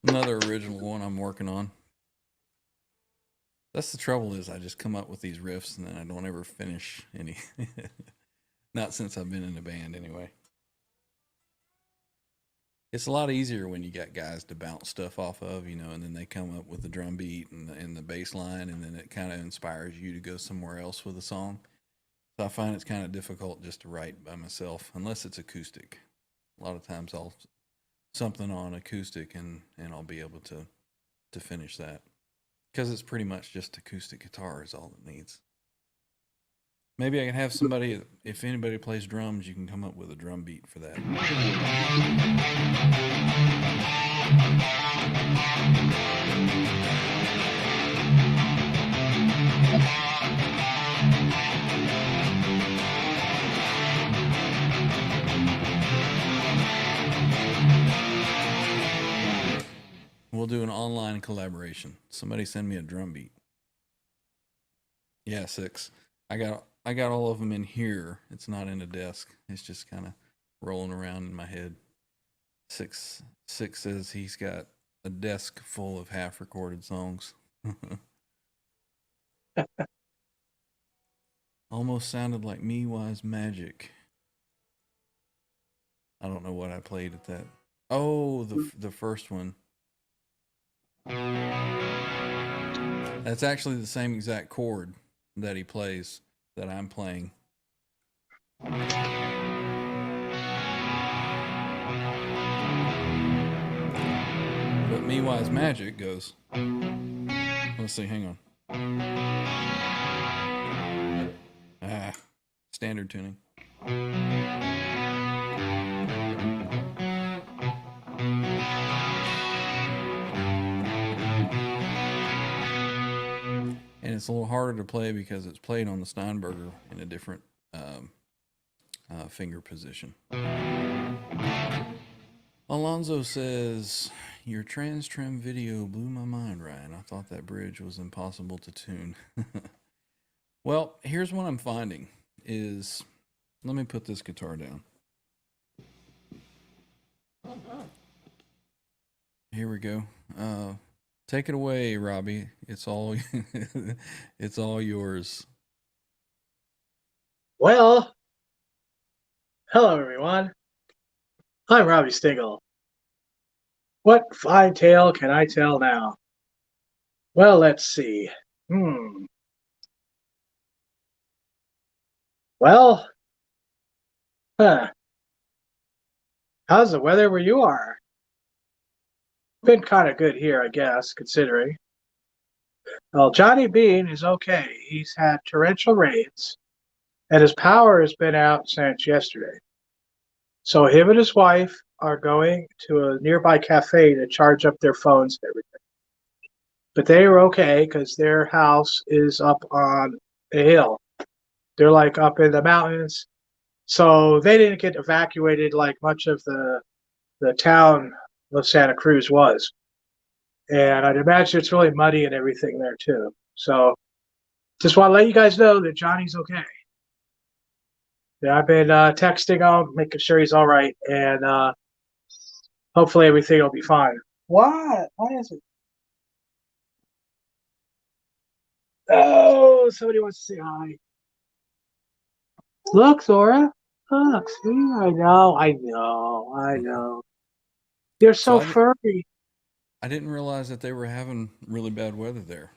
Another original one I'm working on. That's the trouble is I just come up with these riffs and then I don't ever finish any. Not since I've been in a band anyway. It's a lot easier when you got guys to bounce stuff off of, you know, and then they come up with the drum beat and the bass line, and then it kind of inspires you to go somewhere else with a song. So I find it's kind of difficult just to write by myself unless it's acoustic. A lot of times I'll something on acoustic and I'll be able to finish that because it's pretty much just acoustic guitar is all it needs. Maybe I can have somebody, if anybody plays drums, you can come up with a drum beat for that. We'll do an online collaboration. Somebody send me a drum beat. Yeah, 6. I got all of them in here. It's not in a desk. It's just kind of rolling around in my head. 6 says he's got a desk full of half recorded songs. Almost sounded like Me Wise Magic. I don't know what I played at that. Oh, the first one. That's actually the same exact chord that he plays that I'm playing. But Me Wise Magic goes. Let's see, hang on. Standard tuning. And it's a little harder to play because it's played on the Steinberger in a different finger position. Alonzo says, your trans-trim video blew my mind, Ryan. I thought that bridge was impossible to tune. Well, here's what I'm finding is, let me put this guitar down. Here we go. Take it away, Robbie. It's all it's all yours. Well, hello everyone. I'm Robbie Stigl. What fine tale can I tell now? Well, let's see. Well, how's the weather where you are? Been kind of good here, I guess, considering. Well, Johnny Bean is okay. He's had torrential rains, and his power has been out since yesterday. So him and his wife are going to a nearby cafe to charge up their phones and everything. But they were okay because their house is up on a hill. They're like up in the mountains. So they didn't get evacuated like much of the town of Santa Cruz was. And I'd imagine it's really muddy and everything there too. So just want to let you guys know that Johnny's okay. Yeah, I've been texting him, making sure he's all right, and hopefully everything will be fine. What? Why is it? Oh, somebody wants to say hi. Look, Zora. Look, see? I know. You're so furry. I didn't realize that they were having really bad weather there.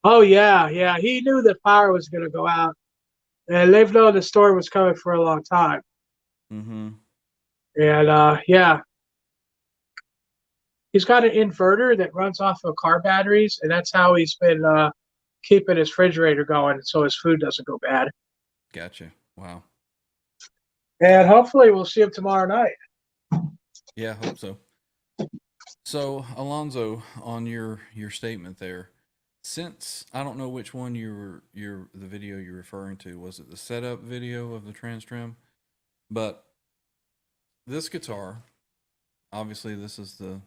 Oh, yeah. He knew that power was going to go out. and they've known the storm was coming for a long time. Mm-hmm. And yeah, he's got an inverter that runs off of car batteries, and that's how he's been keeping his refrigerator going, so his food doesn't go bad. Gotcha. Wow. And hopefully, we'll see him tomorrow night. Yeah, I hope so. So, Alonzo, on your statement there, since I don't know which one the video you're referring to, was it the setup video of the trans trim? But this guitar, obviously, this is the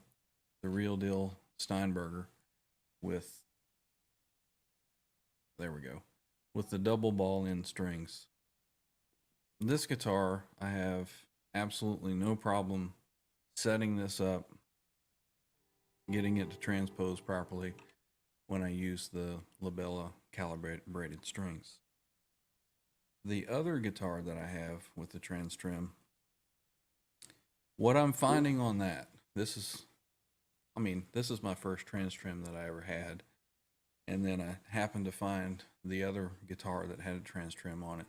real deal Steinberger with, there we go, with the double ball end strings. This guitar, I have absolutely no problem setting this up, getting it to transpose properly when I use the Labella calibrated strings. The other guitar that I have with the trans trim, what I'm finding on that, this is my first trans trim that I ever had. And then I happened to find the other guitar that had a trans trim on it.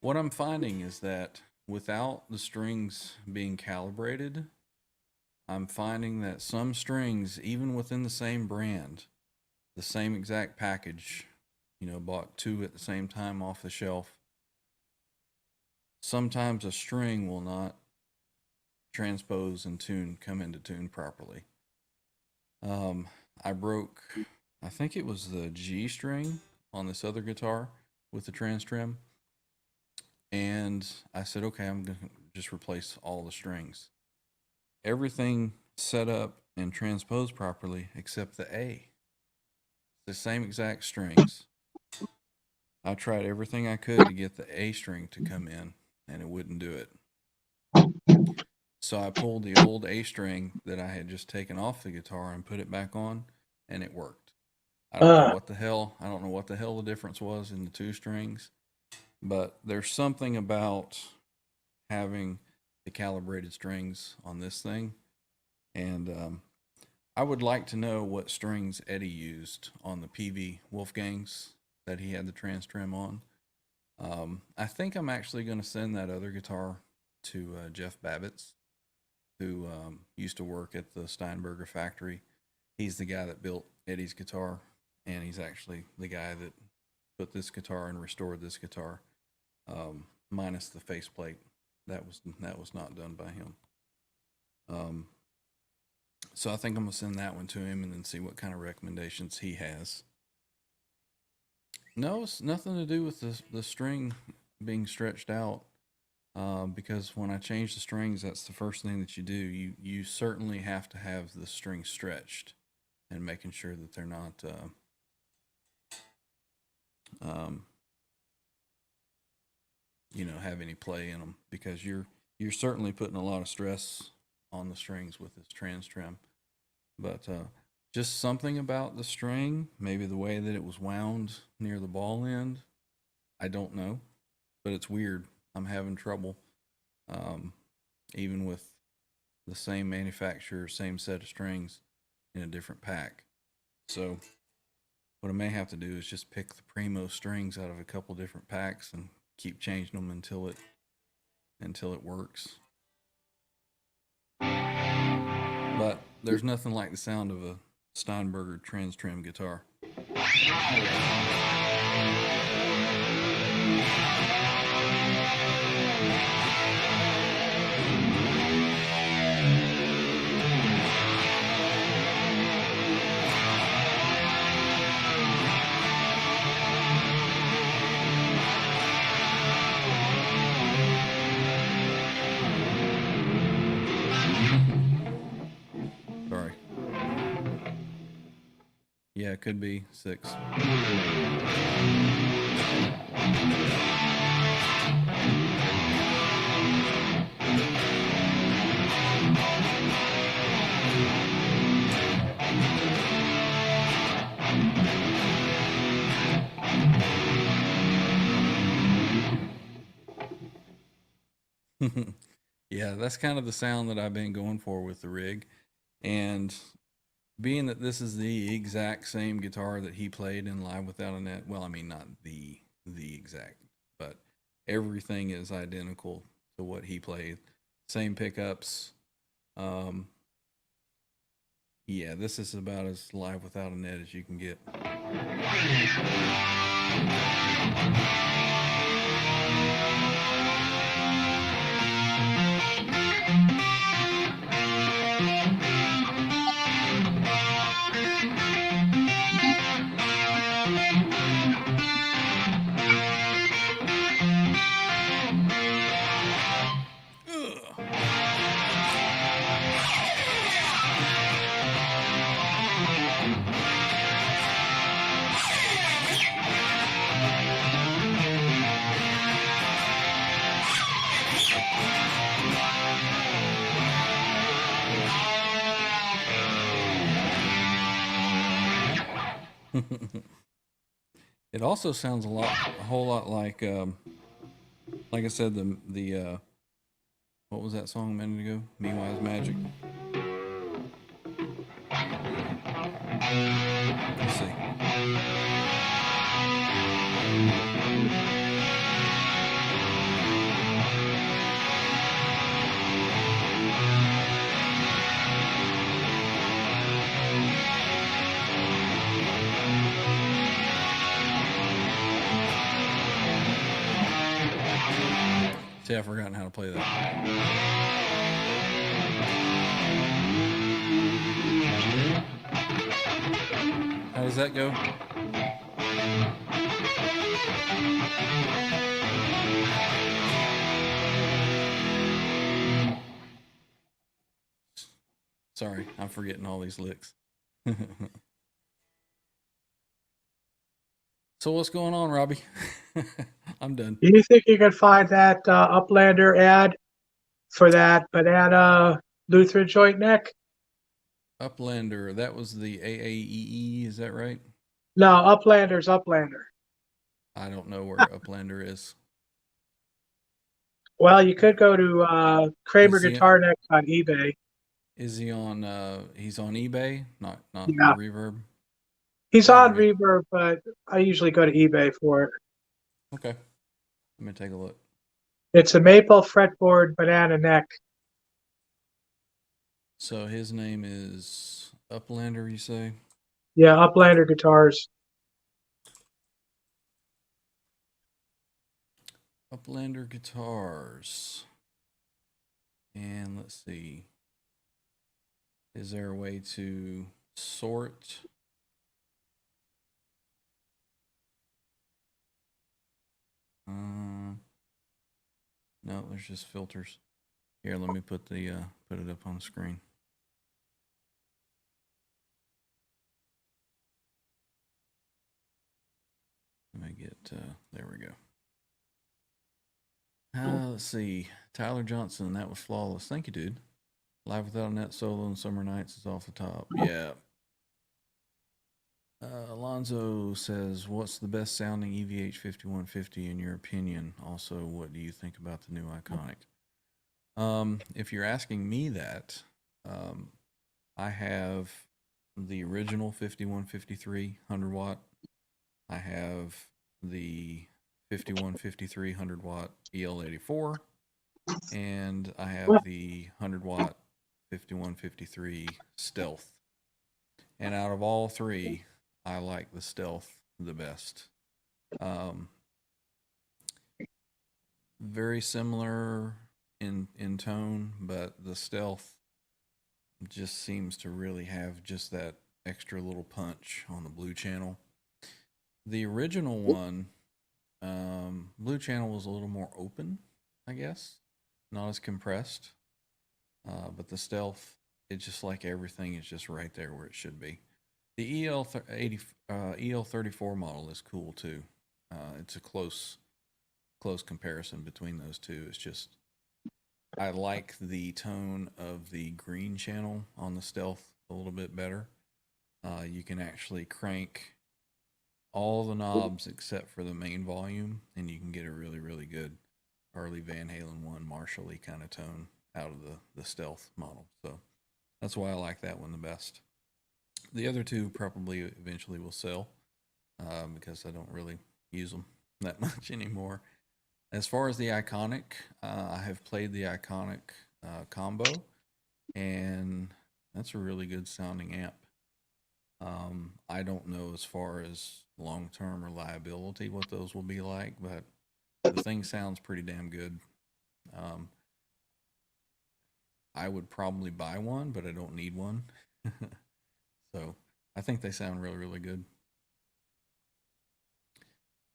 What I'm finding is that without the strings being calibrated, I'm finding that some strings, even within the same brand, the same exact package, bought two at the same time off the shelf, sometimes a string will not transpose and come into tune properly. I broke, I think it was the G string on this other guitar with the trans trim. And I said, okay, I'm going to just replace all the strings. Everything set up and transposed properly except the A. The same exact strings. I tried everything I could to get the A string to come in, and it wouldn't do it. So I pulled the old A string that I had just taken off the guitar and put it back on, and it worked. I don't know what the hell the difference was in the two strings, but there's something about having the calibrated strings on this thing. And I would like to know what strings Eddie used on the PV Wolfgangs that he had the trans trim on. I think I'm actually going to send that other guitar to Jeff Babbitts, who used to work at the Steinberger factory. He's the guy that built Eddie's guitar, and he's actually the guy that put this guitar and restored this guitar, minus the faceplate. That was not done by him. So I think I'm gonna send that one to him and then see what kind of recommendations he has. No, it's nothing to do with the string being stretched out. Because when I change the strings, that's the first thing that you do. You certainly have to have the strings stretched and making sure that they're not have any play in them, because you're certainly putting a lot of stress on the strings with this trans trim. But just something about the string, maybe the way that it was wound near the ball end, I don't know, but it's weird. I'm having trouble, even with the same manufacturer, same set of strings in a different pack. So what I may have to do is just pick the Primo strings out of a couple different packs and keep changing them until it works. But there's nothing like the sound of a Steinberger trans trim guitar. Sorry. Yeah, it could be 6. Yeah, that's kind of the sound that I've been going for with the rig. And being that this is the exact same guitar that he played in Live Without a Net, well, I mean, not the the exact, but everything is identical to what he played. Same pickups. Um, yeah, this is about as live without a net as you can get. It also sounds a whole lot like I said, the what was that song a minute ago? Me Wise Magic. Let's see. See, I've forgotten how to play that. How does that go? Sorry, I'm forgetting all these licks. So what's going on, Robbie? I'm done. Do you think you can find that Uplander ad for that banana Lutheran joint neck? Uplander, that was the AAEE, is that right? No, Uplander's Uplander. I don't know where Uplander is. Well, you could go to Kramer Is he Guitar Neck on eBay. is he on he's on eBay, not Yeah, Reverb? he's Oh, on okay. Reverb, but I usually go to eBay for it. Okay. Let me take a look. It's a maple fretboard banana neck. So his name is Uplander, you say? Yeah, Uplander guitars. Uplander guitars. And let's see. Is there a way to sort? No, there's just filters. Here, let me put it up on the screen. Let me get there we go. Let's see. Tyler Johnson, that was flawless. Thank you, dude. Live Without a Net solo on Summer Nights is off the top. Yeah. Alonzo says, "What's the best sounding EVH 5150 in your opinion? Also, what do you think about the new Iconic?" If you're asking me that, I have the original 5153 100 watt. I have the 5153 100 watt EL84, and I have the 100 watt 5153 Stealth. And out of all three, I like the Stealth the best. Very similar in tone, but the Stealth just seems to really have just that extra little punch on the Blue Channel. The original one, Blue Channel was a little more open, I guess, not as compressed. But the Stealth, it's just like everything is just right there where it should be. The EL34 model is cool too. It's a close comparison between those two. It's just I like the tone of the green channel on the Stealth a little bit better. You can actually crank all the knobs except for the main volume, and you can get a really, really good Harley Van Halen 1 Marshall-y kind of tone out of the Stealth model. So that's why I like that one the best. The other two probably eventually will sell because I don't really use them. that much anymore. As far as the Iconic, I have played the Iconic combo, and that's a really good sounding amp. I don't know as far as long term reliability what those will be like, but the thing sounds pretty damn good. Um, I would probably buy one, but I don't need one. So I think they sound really, really good.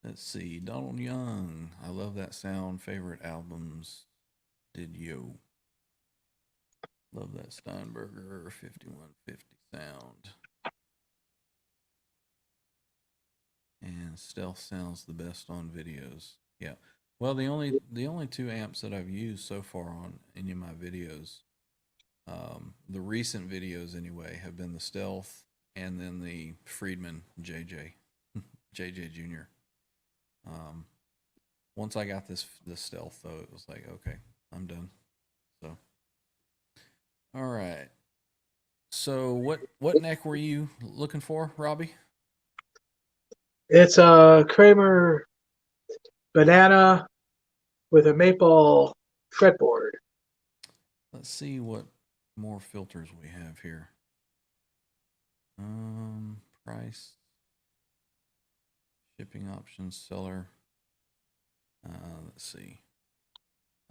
Let's see. Donald Young. I love that sound. Favorite albums. Did yo. Love that Steinberger 5150 sound. And stealth sounds the best on videos. Yeah. Well, the only two amps that I've used so far on any of my videos, the recent videos anyway, have been the stealth and then the Friedman JJ, JJ Jr. Once I got this stealth though, it was like, okay, I'm done. So, all right. So what neck were you looking for, Robbie? It's a Kramer banana with a maple fretboard. Let's see what more filters we have here. Price, shipping options, seller. Let's see.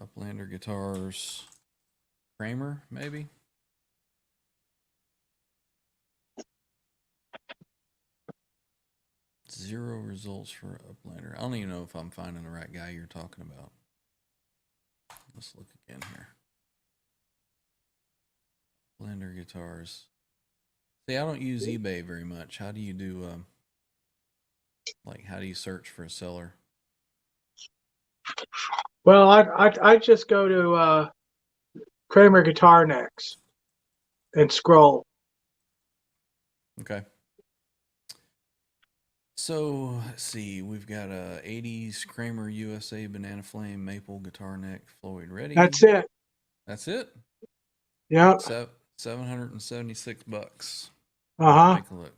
Uplander guitars, Kramer maybe. Zero results for Uplander. I don't even know if I'm finding the right guy you're talking about. Let's look again here. Uplander guitars. See, I don't use eBay very much. How do you do, how do you search for a seller? Well, I just go to Kramer Guitar Necks and scroll. Okay. So let's see. We've got a 80s Kramer USA Banana Flame Maple Guitar Neck Floyd Ready. That's it. That's it. Yep. $776. Uh-huh. Take a look.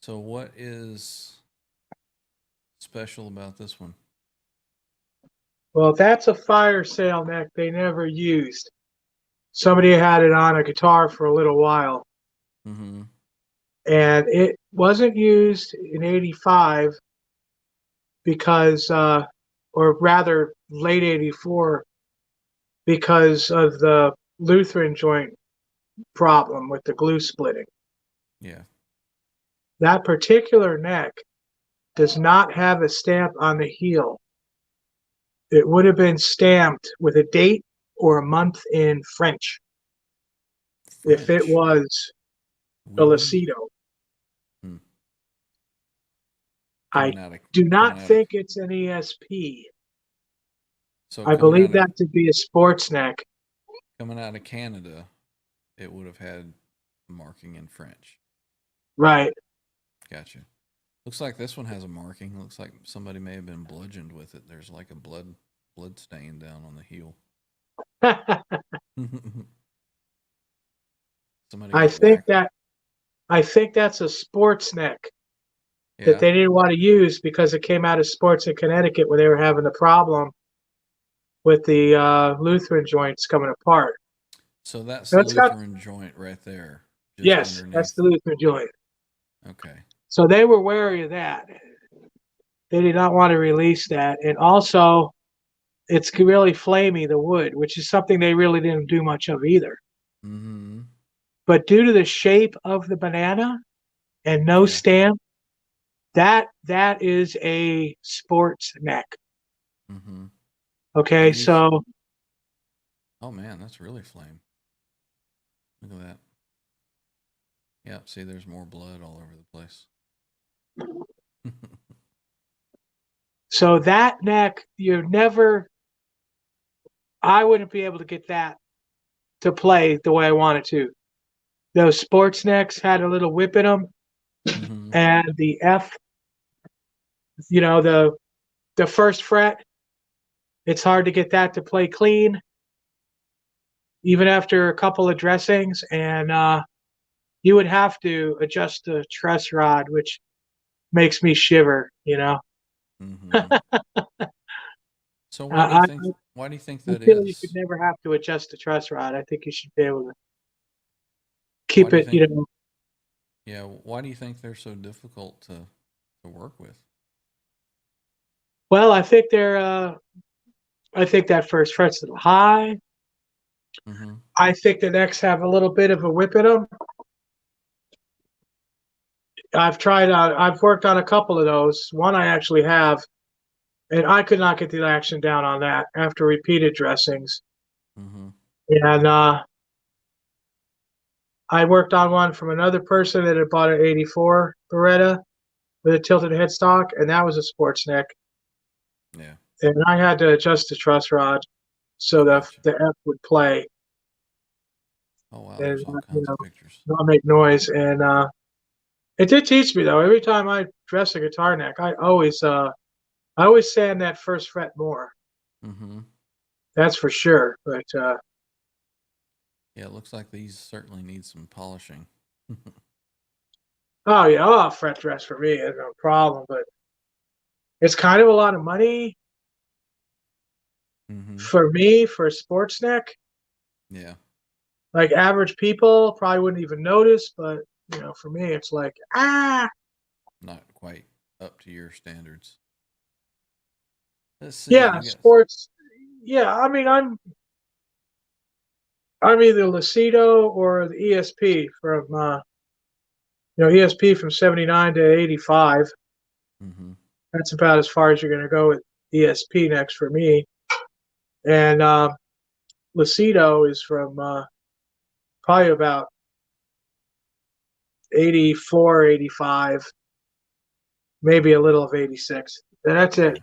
So what is special about this one? Well, that's a fire sale neck they never used. Somebody had it on a guitar for a little while. Mm-hmm. And it wasn't used in 85 because, or rather late 84, because of the Lutheran joint problem with the glue splitting. Yeah. That particular neck does not have a stamp on the heel. It would have been stamped with a date or a month in French if it was a Lucido. Hmm. I do not think it's an ESP. So I believe that to be a sports neck. Coming out of Canada, it would have had marking in French. Right. Gotcha. Looks like this one has a marking. Looks like somebody may have been bludgeoned with it. There's like a blood stain down on the heel. I think that's a sports neck that they didn't want to use because it came out of sports in Connecticut where they were having a problem with the Lutheran joints coming apart. So that's the Lutheran joint right there. Yes, underneath. That's the Lutheran joint. Okay. So they were wary of that. They did not want to release that. And also, it's really flamey, the wood, which is something they really didn't do much of either. Mm-hmm. But due to the shape of the banana and no stamp, that is a sports neck. Mm-hmm. Okay, so. Oh man, that's really flame. Look at that. Yeah, see, there's more blood all over the place. So that neck, I wouldn't be able to get that to play the way I wanted to. Those sports necks had a little whip in them, and the F, the first fret, it's hard to get that to play clean, even after a couple of dressings. And you would have to adjust the truss rod, which makes me shiver. Mm-hmm. So I, I why do you think I that feel you could is? never have to adjust the truss rod. I think you should be able to Why keep do you it. think Yeah, why do you think they're so difficult to work with? Well, I think they're. I think that first fret's a little high. Mm-hmm. I think the necks have a little bit of a whip in them. I've worked on a couple of those. One I actually have, and I could not get the action down on that after repeated dressings. Mm-hmm. And I worked on one from another person that had bought an '84 Beretta with a tilted headstock, and that was a sports neck. Yeah. And I had to adjust the truss rod so Gotcha. the F would play Oh wow, and there's all kinds of pictures. not make noise. And it did teach me though. Every time I dress a guitar neck, I always sand that first fret more. Mm-hmm. That's for sure. But Yeah, it looks like these certainly need some polishing. oh yeah, oh, fret dress for me is no problem. But it's kind of a lot of money Mm-hmm. for me for a sports neck. Yeah. Like average people probably wouldn't even notice, but for me, it's like Not quite up to your standards. Let's see. yeah, We got. sports. Yeah, I mean, I'm either Lucido or the ESP from ESP from '79 to '85. Mm-hmm. That's about as far as you're going to go with ESP next for me. And Lucido is from probably about '84, '85, maybe a little of '86. And that's it. Okay.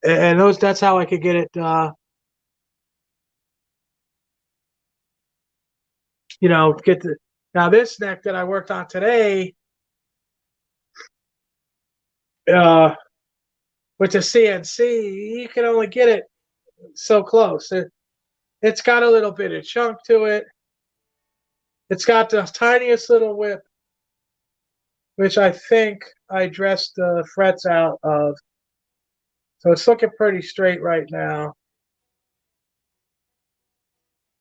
And that's how I could get it. Get the now this neck that I worked on today uh, with the CNC. You can only get it so close. It's got a little bit of chunk to it. It's got the tiniest little whip, which I think I dressed the frets out of. So it's looking pretty straight right now.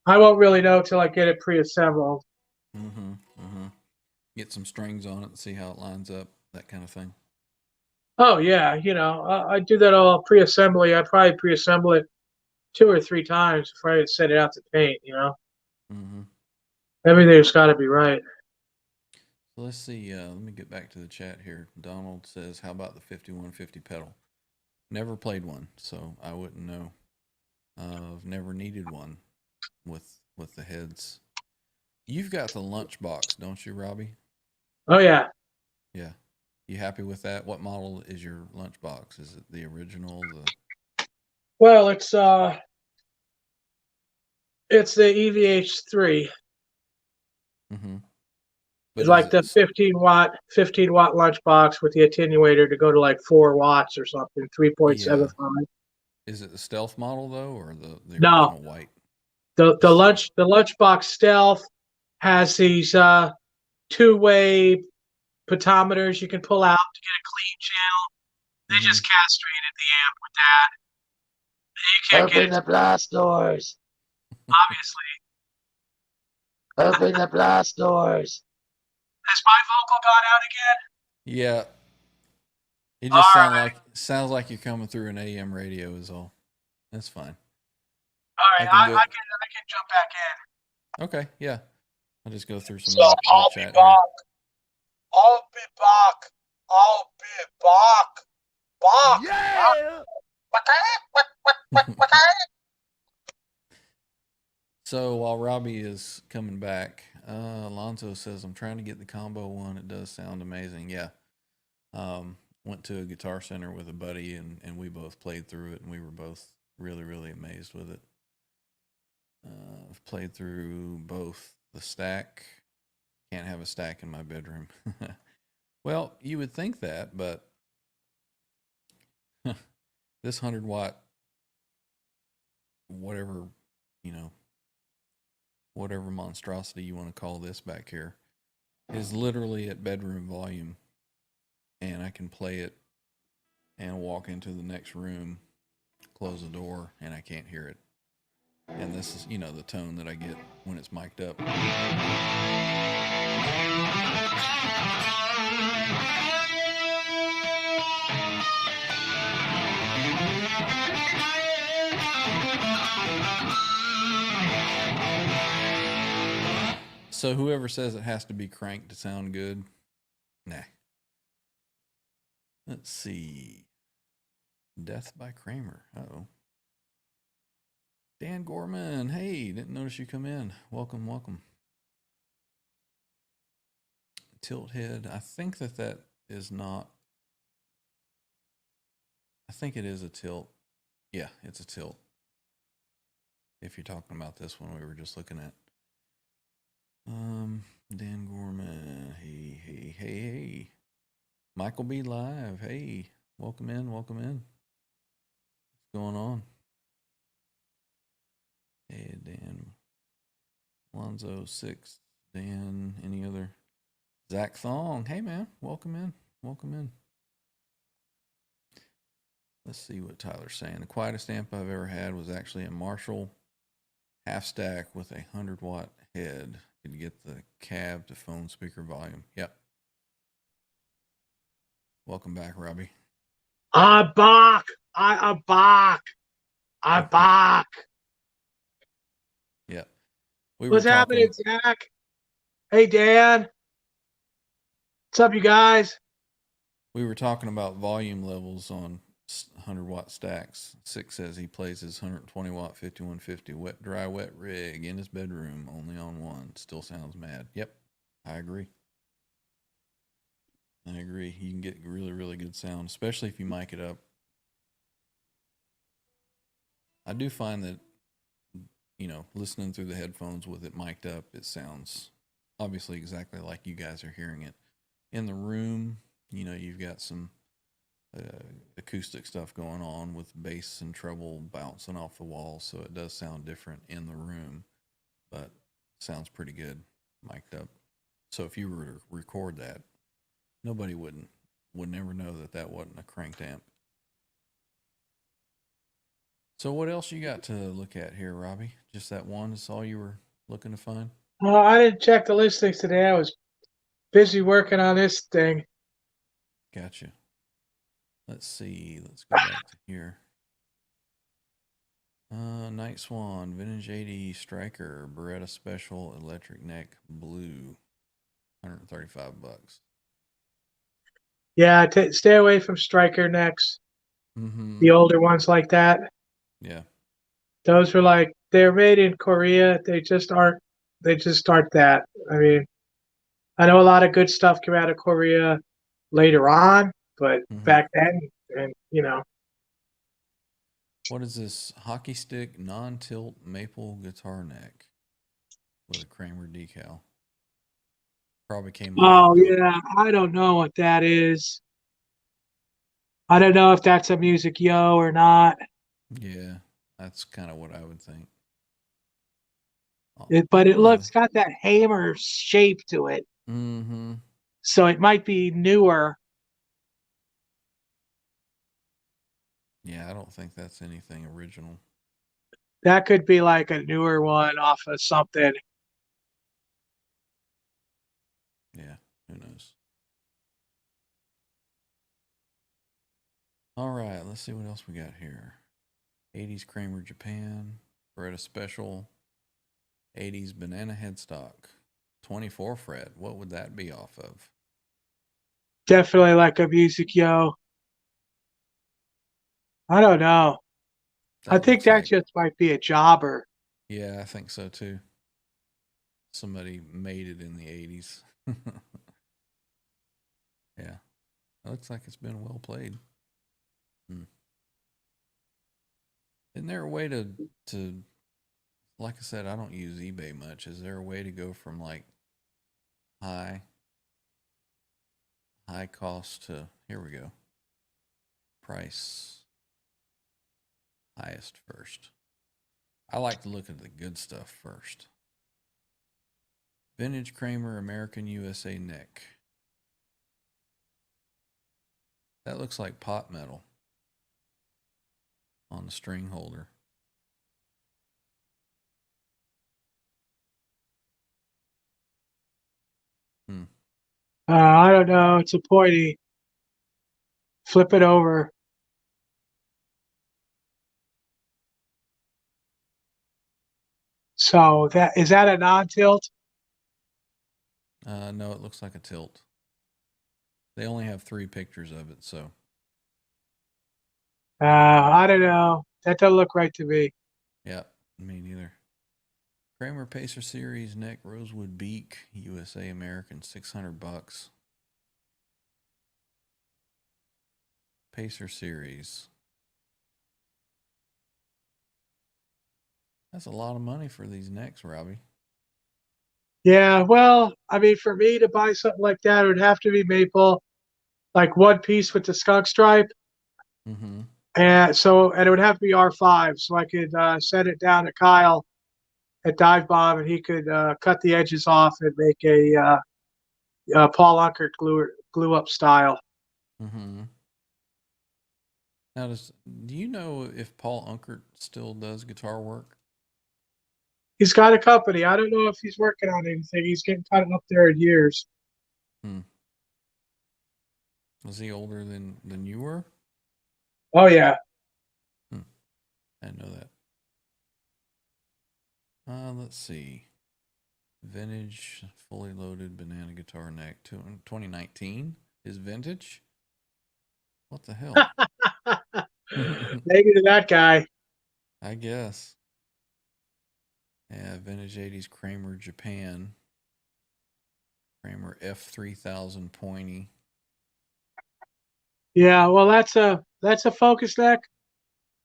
I won't really know till I get it pre-assembled. Mm-hmm. Mm-hmm. Get some strings on it and see how it lines up. That kind of thing. Oh yeah, I do that all pre-assembly. I probably pre-assemble it 2 or 3 times before I set it out to paint. Mm-hmm. Everything's got to be right. So let's see. Let me get back to the chat here. Donald says, "How about the 5150 pedal?" Never played one, so I wouldn't know. I've never needed one with the heads. You've got the lunchbox, don't you, Robbie? Oh yeah. Yeah. You happy with that? What model is your lunchbox? Is it the original? Well, it's the EVH3. Mm-hmm. It's But is like it? the 15 watt lunchbox with the attenuator to go to like 4 watts or something, Yeah. 3.75. Is it the stealth model though, or the No, original white? the The the stealth. lunchbox Stealth has these two-way potometers you can pull out to get a clean channel. They Mm-hmm. just castrated the amp with that. You can't get Open it, the blast doors. obviously. Open the blast doors. Has my vocal gone out again? Yeah. It All just right, sounds like you're coming through an AM radio is all. That's fine. all I right. can go. I can jump back in. Okay, yeah. I'll just go through some So of the I'll be chat here. back. I'll be back. I'll be back. Back. Yeah. So while Robbie is coming back, Alonso says, "I'm trying to get the combo one. It does sound amazing." Yeah. Went to a guitar center with a buddy, and we both played through it, and we were both really, really amazed with it. I've played through both the stack. Can't have a stack in my bedroom. Well, you would think that, but this 100 watt, whatever, you know, whatever monstrosity you want to call this back here, is literally at bedroom volume, and I can play it and walk into the next room, close the door, and I can't hear it. And this is, the tone that I get when it's mic'd up. So whoever says it has to be cranked to sound good, nah. Let's see. Death by Kramer. Uh-oh. Dan Gorman. Hey, didn't notice you come in. Welcome, welcome. Tilt head. I think that is not. I think it is a tilt. Yeah, it's a tilt. If you're talking about this one we were just looking at. Dan Gorman. Hey. Michael B. Live. Hey, welcome in. What's going on? Hey, Dan. Alonzo 6. Dan, any other? Zach Thong. Hey, man. Welcome in. Let's see what Tyler's saying. The quietest amp I've ever had was actually a Marshall half stack with a 100-watt head. Could get the cab to phone speaker volume. Yep. Welcome back, Robbie. I'm back. I'm back. Yep. What's happening, Zach? Hey, Dan. What's up, you guys? We were talking about volume levels on 100-watt stacks. Six says he plays his 120-watt 5150 wet rig in his bedroom, only on one. Still sounds mad. Yep, I agree. You can get really, really good sound, especially if you mic it up. I do find that, listening through the headphones with it mic'd up, it sounds obviously exactly like you guys are hearing it. In the room, you've got some acoustic stuff going on with bass and treble bouncing off the walls, so it does sound different in the room, but sounds pretty good mic'd up. So if you were to record that, nobody would never know that wasn't a cranked amp. So what else you got to look at here, Robbie? Just that one? That's all you were looking to find? Oh, I didn't check the listings today. I was busy working on this thing. Gotcha. Let's see. Let's go back to here. Night Swan, Vintage 80 Striker, Beretta Special, Electric Neck Blue, $135. Yeah, stay away from Striker necks. Mm-hmm. The older ones like that. Yeah. Those were they're made in Korea. They just aren't that. I mean, I know a lot of good stuff came out of Korea later on, but back then, and What is this? Hockey stick non-tilt maple guitar neck with a Kramer decal. Probably came off. Oh, yeah. I don't know what that is. I don't know if that's a Music Yo or not. Yeah, that's kind of what I would think. But it looks got that hammer shape to it. Mm-hmm. So it might be newer. Yeah, I don't think that's anything original. That could be like a newer one off of something. Yeah, who knows? All right, let's see what else we got here. 80s Kramer Japan, Beretta Special, 80s Banana Headstock, 24 fret. What would that be off of? Definitely like a Music Yo. I don't know. I think that just might be a jobber. Yeah, I think so too. Somebody made it in the 80s. Yeah. It looks like it's been well played. Isn't there a way to like I said, I don't use eBay much. Is there a way to go from like high cost to, here we go, price highest first? I like to look at the good stuff first. Vintage Kramer American USA neck. That looks like pot metal on the string holder. I don't know. It's a pointy. Flip it over. So is that a non-tilt? No, it looks like a tilt. They only have 3 pictures of it, so. I don't know. That doesn't look right to me. Yeah, me neither. Kramer Pacer Series neck rosewood beak USA American $600. Pacer Series. That's a lot of money for these necks, Robbie. Yeah, well, I mean, for me to buy something like that, it would have to be maple, like one piece with the skunk stripe. Mm-hmm. And it would have to be R5, so I could send it down to Kyle at Dive Bomb, and he could cut the edges off and make a Paul Unkert glue up style. Mm-hmm. Now, do you know if Paul Unkert still does guitar work? He's got a company. I don't know if he's working on anything. He's getting kind of up there in years. Was he older than you were? Oh yeah. I didn't know that. Let's see. Vintage, fully loaded banana guitar neck. 2019 is vintage? What the hell? Maybe to that guy. I guess. Yeah, vintage 80s Kramer Japan. Kramer F3000 pointy. Yeah, well, that's a focus neck,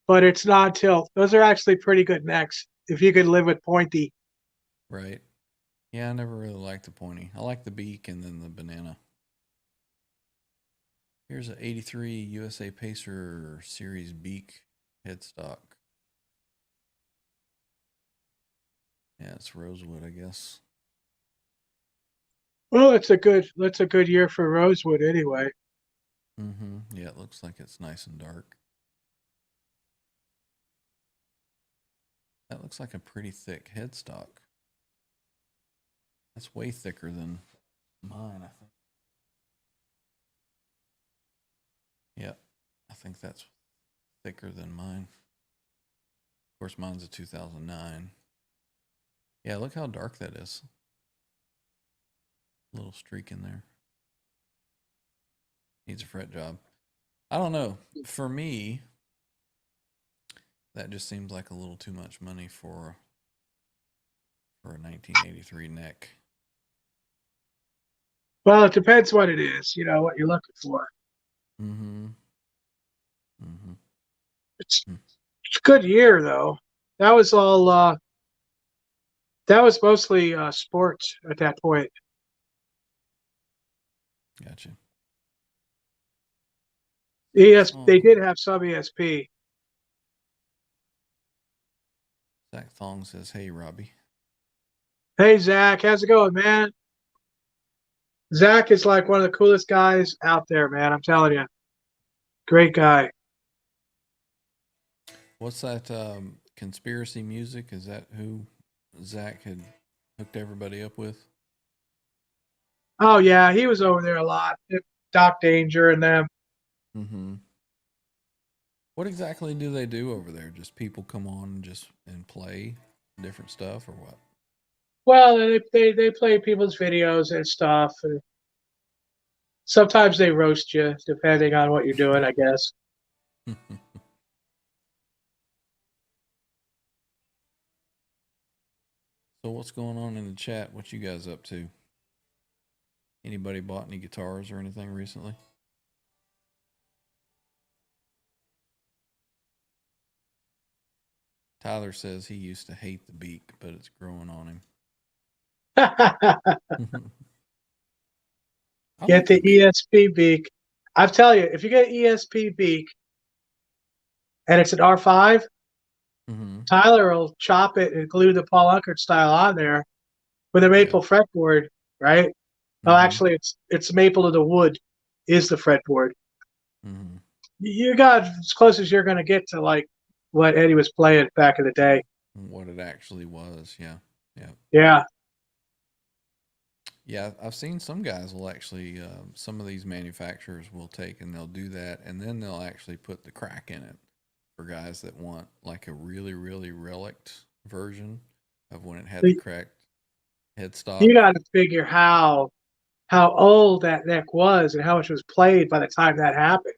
but it's non-tilt. Those are actually pretty good necks if you could live with pointy. Right. Yeah, I never really liked the pointy. I like the beak and then the banana. Here's an 83 USA Pacer Series beak headstock. Yeah, it's rosewood, I guess. Well, it's a good year for rosewood anyway. Mm-hmm. Yeah, it looks like it's nice and dark. That looks like a pretty thick headstock. That's way thicker than mine, I think. Yep, I think that's thicker than mine. Of course, mine's a 2009. Yeah, look how dark that is. Little streak in there. Needs a fret job. I don't know. For me, that just seems like a little too much money for a 1983 neck. Well, it depends what it is. You know what you're looking for. Mm-hmm. Mm-hmm. It's a good year though. That was all. That was mostly sports at that point. Gotcha. They did have some ESP. Zach Thong says, "Hey, Robbie." Hey Zach, how's it going, man? Zach is like one of the coolest guys out there, man. I'm telling you, great guy. What's that conspiracy music? Is that who Zach had hooked everybody up with? Oh yeah, he was over there a lot. Doc Danger and them. Mm-hmm. What exactly do they do over there? Just people come on and play different stuff, or what? Well, they play people's videos and stuff. And sometimes they roast you, depending on what you're doing, I guess. So what's going on in the chat? What you guys up to? Anybody bought any guitars or anything recently? Tyler says he used to hate the beak, but it's growing on him. Get the ESP beak. I tell you, if you get ESP beak and it's an R5, Mm-hmm. Tyler will chop it and glue the Paul Unkert style on there, with a maple fretboard, right? Oh, Mhm. actually, it's maple to the wood is the fretboard. Mhm. You got as close as you're going to get to like what Eddie was playing back in the day. What it actually was, yeah. Yeah. Yeah, I've seen some guys will actually, some of these manufacturers will take and they'll do that, and then they'll actually put the crack in it for guys that want like a really, really relict version of when it had the You cracked headstock. got to figure how old that neck was and how much was played by the time that happened.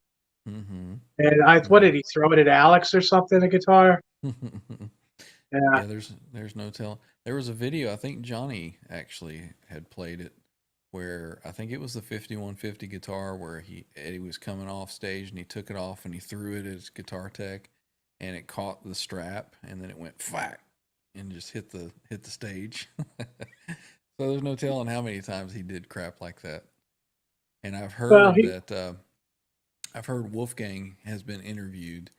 Mm-hmm. And what did he throw it at Alex or something? The guitar. Yeah. Yeah, there's no telling. There was a video, I think Johnny actually had played it, where I think it was the 5150 guitar where Eddie was coming off stage and he took it off and he threw it at his guitar tech and it caught the strap and then it went flat and just hit the stage. So there's no telling how many times he did crap like that. And Well, I've heard Wolfgang has been interviewed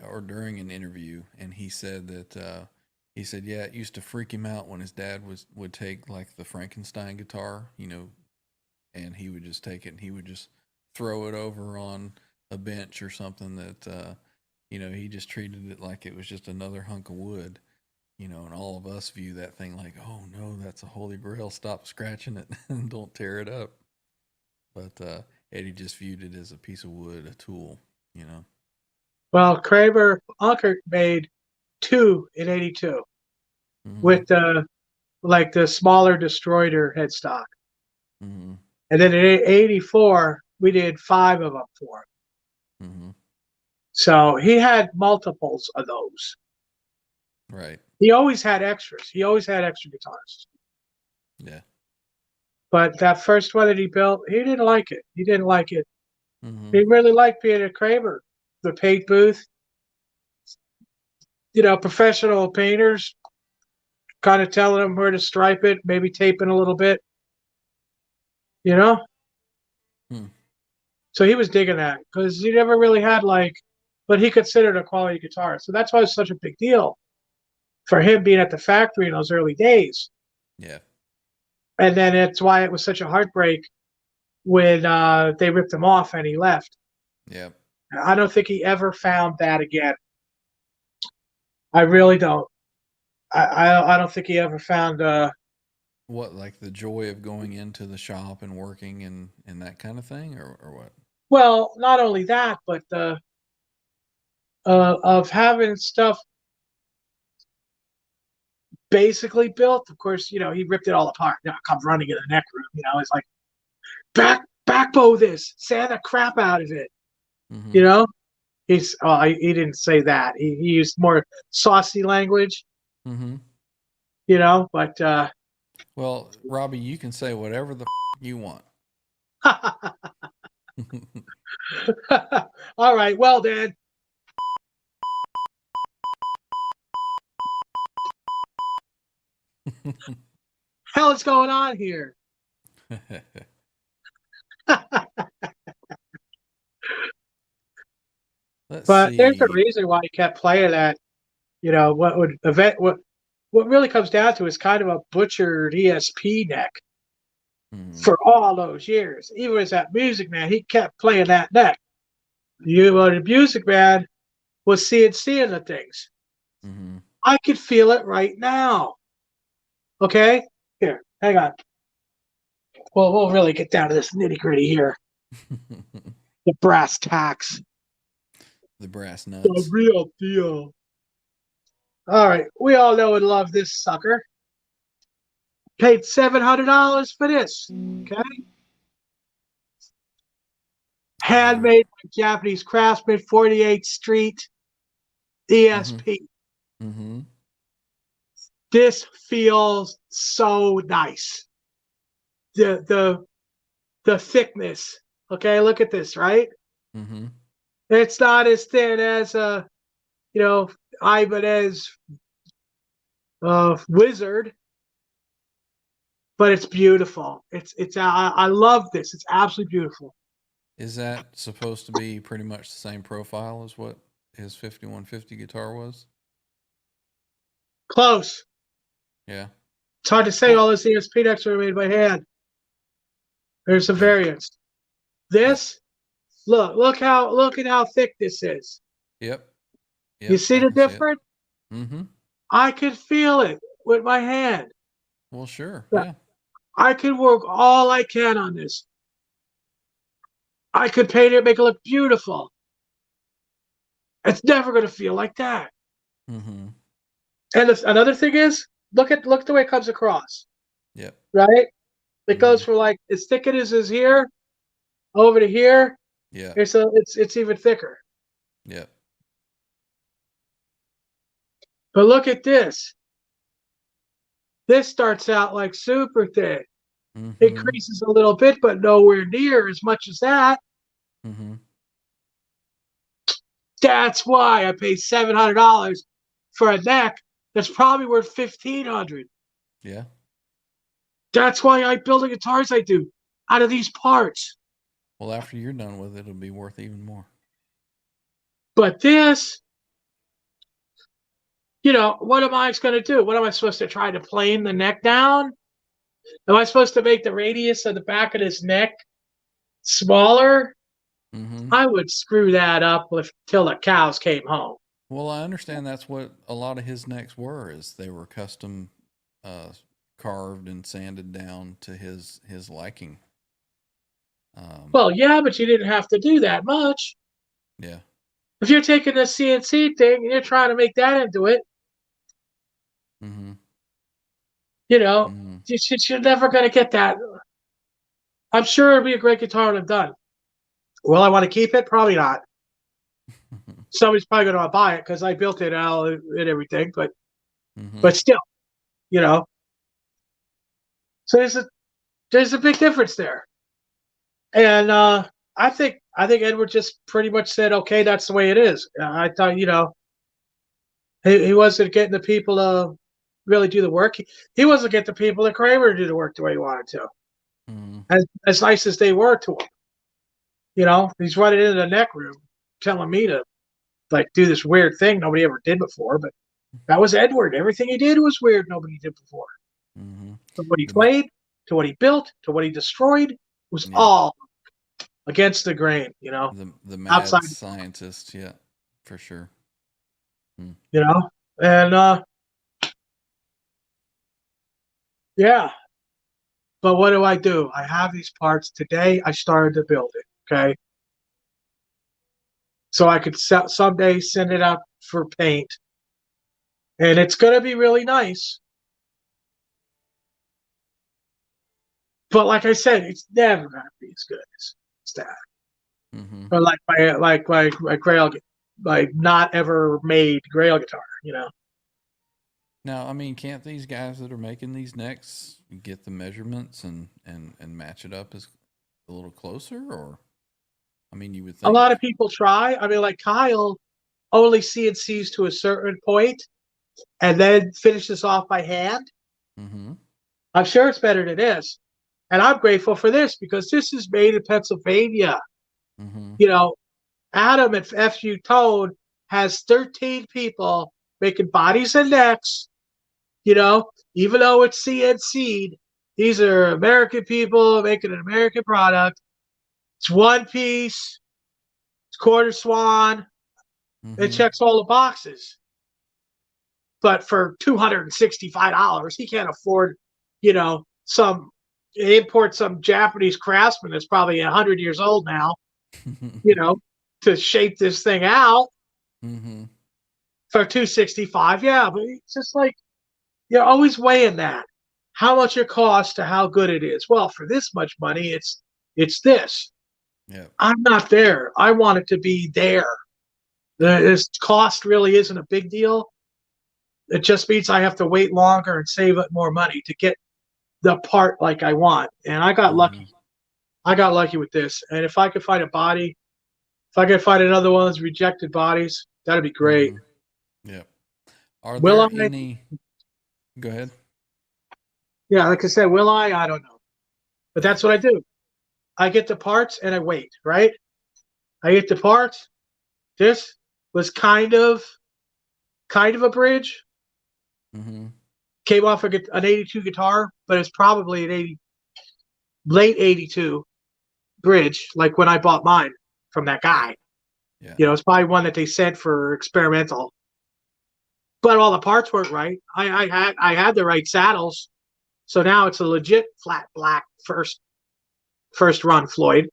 or during an interview, and he said that he said, yeah, it used to freak him out when his dad would take like the Frankenstein guitar, and he would just take it and he would just throw it over on a bench or something that he just treated it like it was just another hunk of wood, and all of us view that thing like, oh no, that's a holy grail, stop scratching it and don't tear it up. But Eddie just viewed it as a piece of wood, a tool. well, Kramer Unkert made two in '82 Mm-hmm. with the smaller Destroyer headstock, Mm-hmm. and then in '84 we did 5 of them for him. Mm-hmm. So he had multiples of those. Right. He always had extras. He always had extra guitars. Yeah. But that first one that he built, he didn't like it. He didn't like it. Mm-hmm. He really liked being at Kramer, the paint booth. Professional painters kind of telling him where to stripe it, maybe taping a little bit. Hmm. So he was digging that because he never really had but he considered a quality guitar. So that's why it's such a big deal for him being at the factory in those early days. Yeah. And then it's why it was such a heartbreak when they ripped him off and he left. Yeah. I don't think he ever found that again. I really don't. I don't think he ever found. What, like the joy of going into the shop and working and that kind of thing, or what? Well, not only that, but of having stuff basically built. Of course, he ripped it all apart. Comes running in the neck room. It's like back bow this, sand the crap out of it. Mm-hmm. He didn't say that. He used more saucy language. Mm-hmm. But Well, Robbie, you can say whatever the you want. all right. Well, then. Hell is going on here? But there's a reason why he kept playing that. What really comes down to is kind of a butchered ESP neck for all those years. Even as that Music Man, he kept playing that neck. The Music Man was CNCing the things. Mm-hmm. I could feel it right now. Okay? Here, hang on. Well, we'll really get down to this nitty-gritty here. The brass tacks. The brass nuts. The real deal. All right. We all know and love this sucker. Paid $700 for this. Okay? Handmade by Japanese craftsman, 48th Street, ESP. Mm-hmm. This feels so nice. The thickness. Okay, look at this, right? Mm-hmm. It's not as thin as Ibanez Wizard, but it's beautiful. I love this. It's absolutely beautiful. Is that supposed to be pretty much the same profile as what his 5150 guitar was? Close. Yeah. It's hard to say all those ESP necks are made by hand. There's a variance. This, look at how thick this is. Yep. You see the difference? Mm-hmm. I could feel it with my hand. Well, sure. Yeah. Yeah. I could work all I can on this. I could paint it, make it look beautiful. It's never going to feel like that. Mm-hmm. And another thing is, look at the way it comes across. Yep. Right? It goes from like as thick as it is here over to here. Yeah. It's even thicker. Yep. But look at this. This starts out like super thin. Mm-hmm. It creases a little bit, but nowhere near as much as that. Mm-hmm. That's why I paid $700 for a neck that's probably worth $1,500. Yeah. That's why I build the guitars I do out of these parts. Well, after you're done with it, it'll be worth even more. But this, what am I going to do? What am I supposed to try to plane the neck down? Am I supposed to make the radius of the back of his neck smaller? Mm-hmm. I would screw that up till the cows came home. Well, I understand that's what a lot of his necks were, is they were custom carved and sanded down to his liking. Well, yeah, but you didn't have to do that much. Yeah. If you're taking the CNC thing and you're trying to make that into it, Mm-hmm. you're never going to get that. I'm sure it'll be a great guitar when I'm done. Will I want to keep it? Probably not. Somebody's probably going to buy it because I built it out and everything, but still, So there's a big difference there, and I think Edward just pretty much said, okay, that's the way it is. I thought he wasn't getting the people to really do the work. He wasn't getting the people at Kramer to do the work the way he wanted to. Mm-hmm. As nice as they were to him, he's running into the neck room telling me to do this weird thing nobody ever did before. But that was Edward. Everything he did was weird nobody did before. Mm-hmm. From what he played to what he built to what he destroyed was all against the grain. The mad outside scientist, yeah, for sure. And yeah. But what do? I have these parts today. I started to build it. Okay. So I could someday send it out for paint. And it's going to be really nice. But like I said, it's never going to be as good as that. Mm-hmm. Or like my Grail, not ever made Grail guitar, Now, I mean, can't these guys that are making these necks get the measurements and match it up as a little closer? Or, I mean, you would think. A lot of people try. I mean, like Kyle only CNCs to a certain point and then finishes off by hand. Mm-hmm. I'm sure it's better than this. And I'm grateful for this because this is made in Pennsylvania. Mm-hmm. Adam at FU Tone has 13 people making bodies and necks. Even though it's CNC'd, these are American people making an American product. It's one piece. It's quarter swan. Mm-hmm. It checks all the boxes. But for $265, he can't afford, import some Japanese craftsman that's probably 100 years old now, to shape this thing out. Mm-hmm. For $265. Yeah, but it's just like, you're always weighing that. How much it costs to how good it is. Well, for this much money, it's this. Yeah. I'm not there. I want it to be there. This cost really isn't a big deal. It just means I have to wait longer and save up more money to get the part like I want. And I got lucky. I got lucky with this. And if I could find a body, if I could find another one of those rejected bodies, that'd be great. Mm-hmm. Yeah. Are Will there any? Go ahead. Yeah, like I said, will I? I don't know. But that's what I do. I get the parts and I wait, right? I get the parts. This was kind of a bridge. Mm-hmm. came off an 82 guitar, but it's probably late 82 bridge, like when I bought mine from that guy. Yeah. It's probably one that they sent for experimental. But all the parts weren't right. I had the right saddles, so now it's a legit flat black first run Floyd.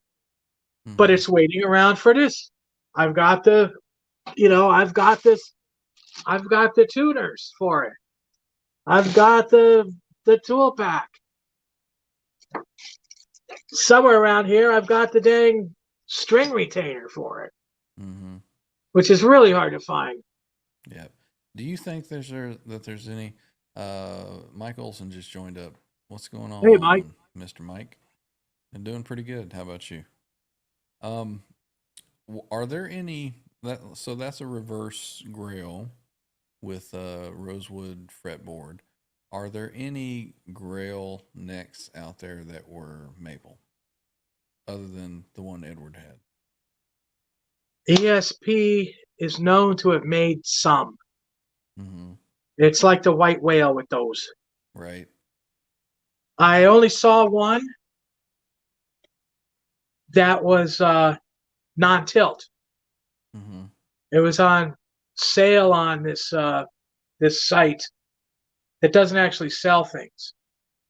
But it's waiting around for this. I've got the tuners for it. I've got the tool pack. Somewhere around here, I've got the dang string retainer for it, which is really hard to find. Yeah. Do you think there's any? Mike Olson just joined up. What's going on, Hey, Mike. Mr. Mike? I'm doing pretty good. How about you? Are there any so that's a reverse Grail with rosewood fretboard. Are there any Grail necks out there that were maple, other than the one Edward had? ESP is known to have made some. Mm-hmm. It's like the white whale with those. Right. I only saw one that was non-tilt. Mm-hmm. It was on sale on this site that doesn't actually sell things.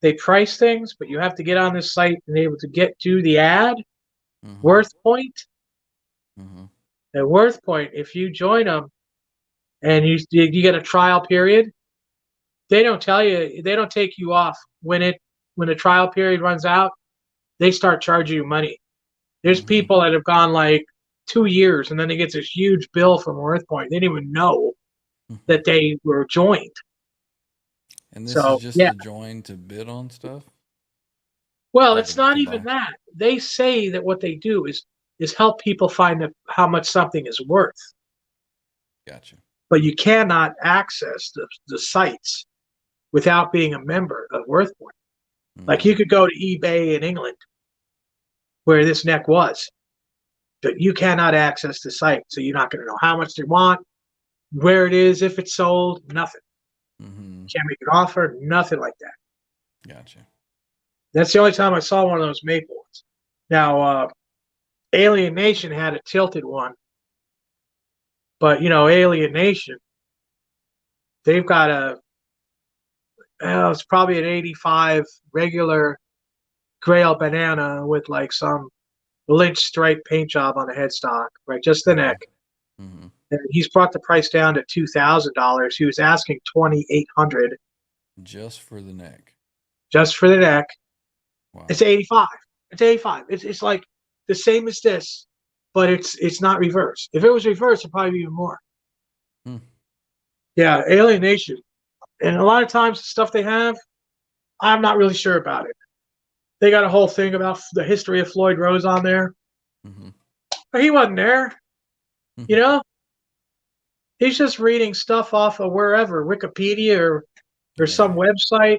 They price things, but you have to get on this site and be able to get to the ad. Worth Point. At Worth Point, if you join them and you get a trial period, they don't tell you, they don't take you off when the trial period runs out. They start charging you money. There's people that have gone like 2 years and then they get this huge bill from Worth Point. They didn't even know that they were joined. And this is just to join to bid on stuff? Well, it's not even that. They say that what they do is help people find how much something is worth. Gotcha. But you cannot access the sites without being a member of Worth Point. Like you could go to eBay in England, where this neck was, but you cannot access the site, so you're not going to know how much they want, where it is, if it's sold, nothing. Can't make an offer, nothing like that. Gotcha. That's the only time I saw one of those maple ones. Now, Alien Nation had a tilted one, but Alien Nation, they've got it's probably an 85 regular Grail banana with like some lynch stripe paint job on the headstock, right? Just the neck. And he's brought the price down to $2,000. He was asking $2,800 just for the neck. Just for the neck. Wow. It's 85. It's 85. It's like the same as this, but it's not reverse. If it was reverse, it'd probably be even more. Yeah, Alien Nation. And a lot of times the stuff they have, I'm not really sure about it. They got a whole thing about the history of Floyd Rose on there. But he wasn't there. He's just reading stuff off of wherever, Wikipedia or some website.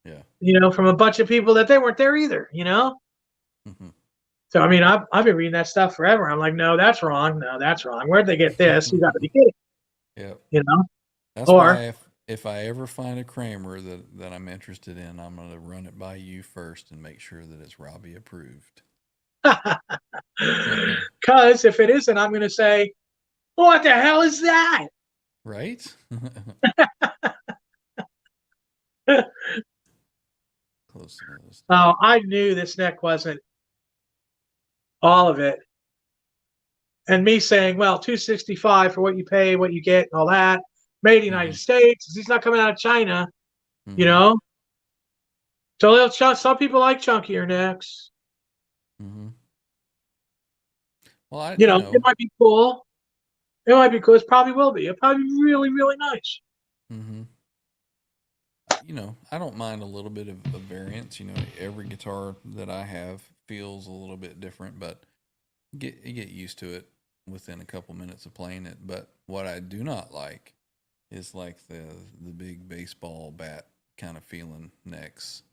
Yeah. From a bunch of people that they weren't there either, So, I mean, I've been reading that stuff forever. I'm like, no, that's wrong. No, that's wrong. Where'd they get this? You got to be kidding. Yeah. That's why if I ever find a Kramer that I'm interested in, I'm going to run it by you first and make sure that it's Robbie approved. Because if it isn't, I'm going to say, what the hell is that? Right? Close to those. Oh, I knew this neck wasn't all of it. And me saying, well, $265 for what you pay, what you get, and all that. Made in the United States. He's not coming out of China, So some people like chunkier necks. Well, it might be cool. It might be cool. It probably will be. It'll probably be really, really nice. I don't mind a little bit of variance. Every guitar that I have feels a little bit different, but you get used to it within a couple minutes of playing it. But what I do not like is like the big baseball bat kind of feeling necks.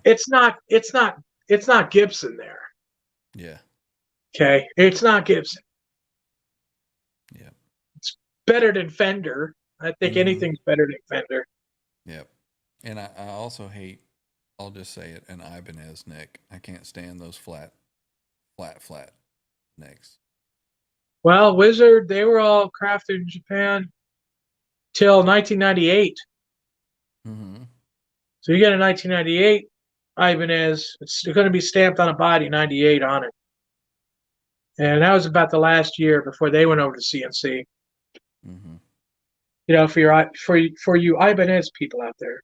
It's not Gibson there. Yeah. Okay, it's not Gibson. Yeah. It's better than Fender. I think anything's better than Fender. Yep. And I also hate, I'll just say it, an Ibanez neck. I can't stand those flat necks. Well, Wizard, they were all crafted in Japan till 1998. Mm-hmm. So you get a 1998 Ibanez. It's going to be stamped on a body 98 on it. And that was about the last year before they went over to CNC. Mm-hmm. You know, for you Ibanez people out there.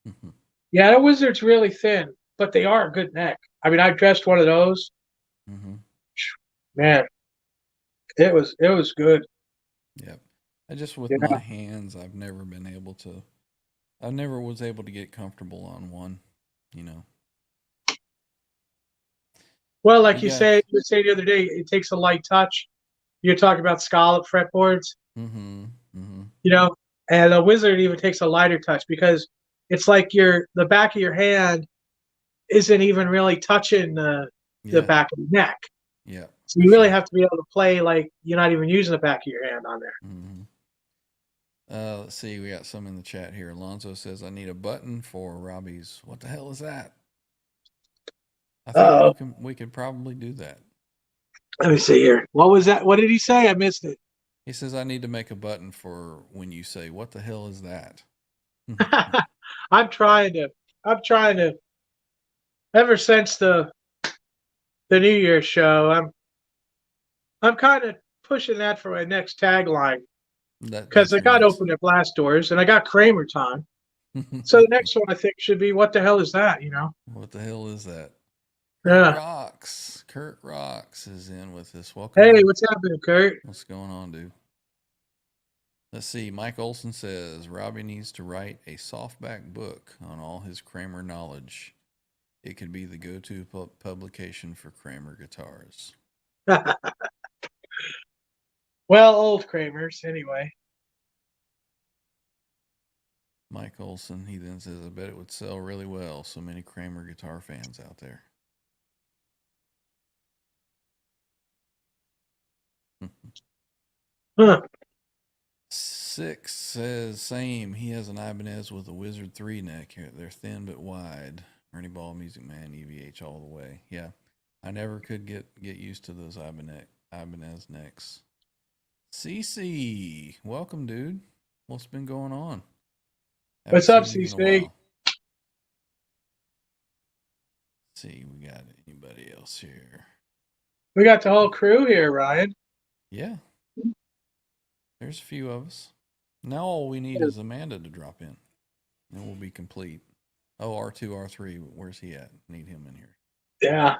Mm-hmm. Yeah, the Wizard's really thin, but they are a good neck. I mean, I dressed one of those. Mm-hmm. Man, it was good. Yep. I just, with Yeah. my hands, I've never been able to, I never was able to get comfortable on one, you know. Well, like You guys, you say the other day, it takes a light touch. You're talking about scallop fretboards, mm-hmm. Mm-hmm. you know, and a Wizard even takes a lighter touch because it's like the back of your hand isn't even really touching the Yeah. back of the neck. Yeah. So For you really sure. have to be able to play like you're not even using the back of your hand on there. Mm-hmm. Let's see. We got some in the chat here. Alonzo says, I need a button for Robbie's. What the hell is that? I think Oh, we could probably do that. let me see here. What was that? What did he say? I missed it. He says, I need to make a button for when you say, what the hell is that? I'm trying to. I'm trying to. Ever since the New Year's show, I'm kind of pushing that for my next tagline because That's I got nice. open at Blast Doors and I got Kramer time. So the next one I think should be what the hell is that? You know? What the hell is that? Yeah. Kurt Rocks is in with us. Hey, Welcome. what's happening, Kurt? What's going on, dude? Let's see. Mike Olson says Robbie needs to write a softback book on all his Kramer knowledge. It could be the go-to publication for Kramer guitars. Well, old Kramers, anyway. Mike Olson, he then says, I bet it would sell really well. So many Kramer guitar fans out there. Huh. Six says, same. He has an Ibanez with a Wizard 3 neck. They're thin but wide. Ernie Ball, Music Man, EVH all the way. Yeah. I never could get used to those Ibanez necks. CC, welcome, dude. What's been going on? Haven't What's up, seen you in a CC? while. Let's see, we got anybody else here? We got the whole crew here, Ryan. Yeah. There's a few of us. Now all we need is Amanda to drop in. And we'll be complete. Oh, R2, R3, where's he at? Need him in here. Yeah.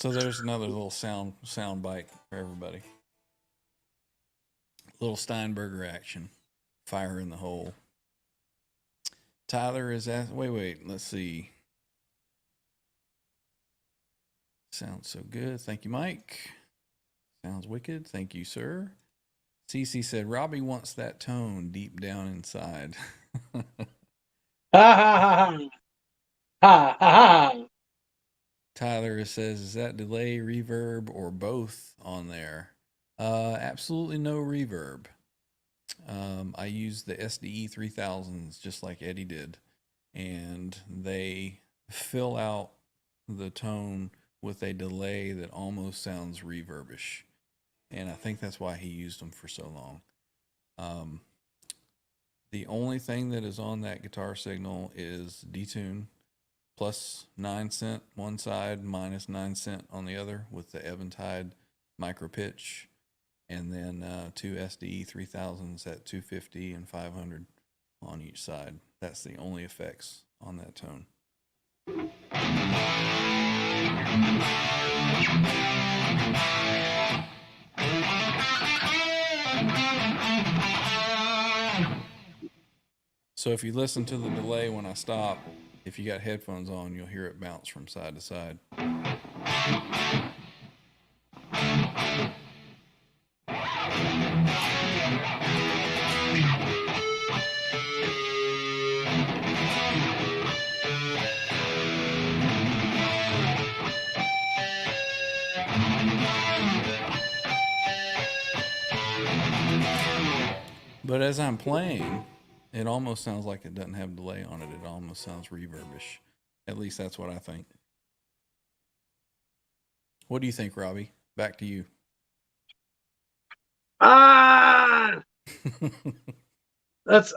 So there's another little sound bite for everybody. Little Steinberger action. Fire in the hole. Tyler is at. Wait. Let's see. Sounds so good. Thank you, Mike. Sounds wicked. Thank you, sir. Cece said Robbie wants that tone deep down inside. Ha ha ha ha ha ha. Tyler says, is that delay, reverb, or both on there? Absolutely no reverb. I use the SDE 3000s just like Eddie did, and they fill out the tone with a delay that almost sounds reverbish. and I think that's why he used them for so long. The only thing that is on that guitar signal is detune, plus 9 cent one side, minus 9 cent on the other, with the Eventide micro pitch, and then two SDE 3000s at 250 and 500 on each side. That's the only effects on that tone. So if you listen to the delay when I stop, if you got headphones on, you'll hear it bounce from side to side. But as I'm playing, it almost sounds like it doesn't have delay on it. It almost sounds reverbish. At least that's what I think. What do you think, Robbie? Back to you. Ah, that's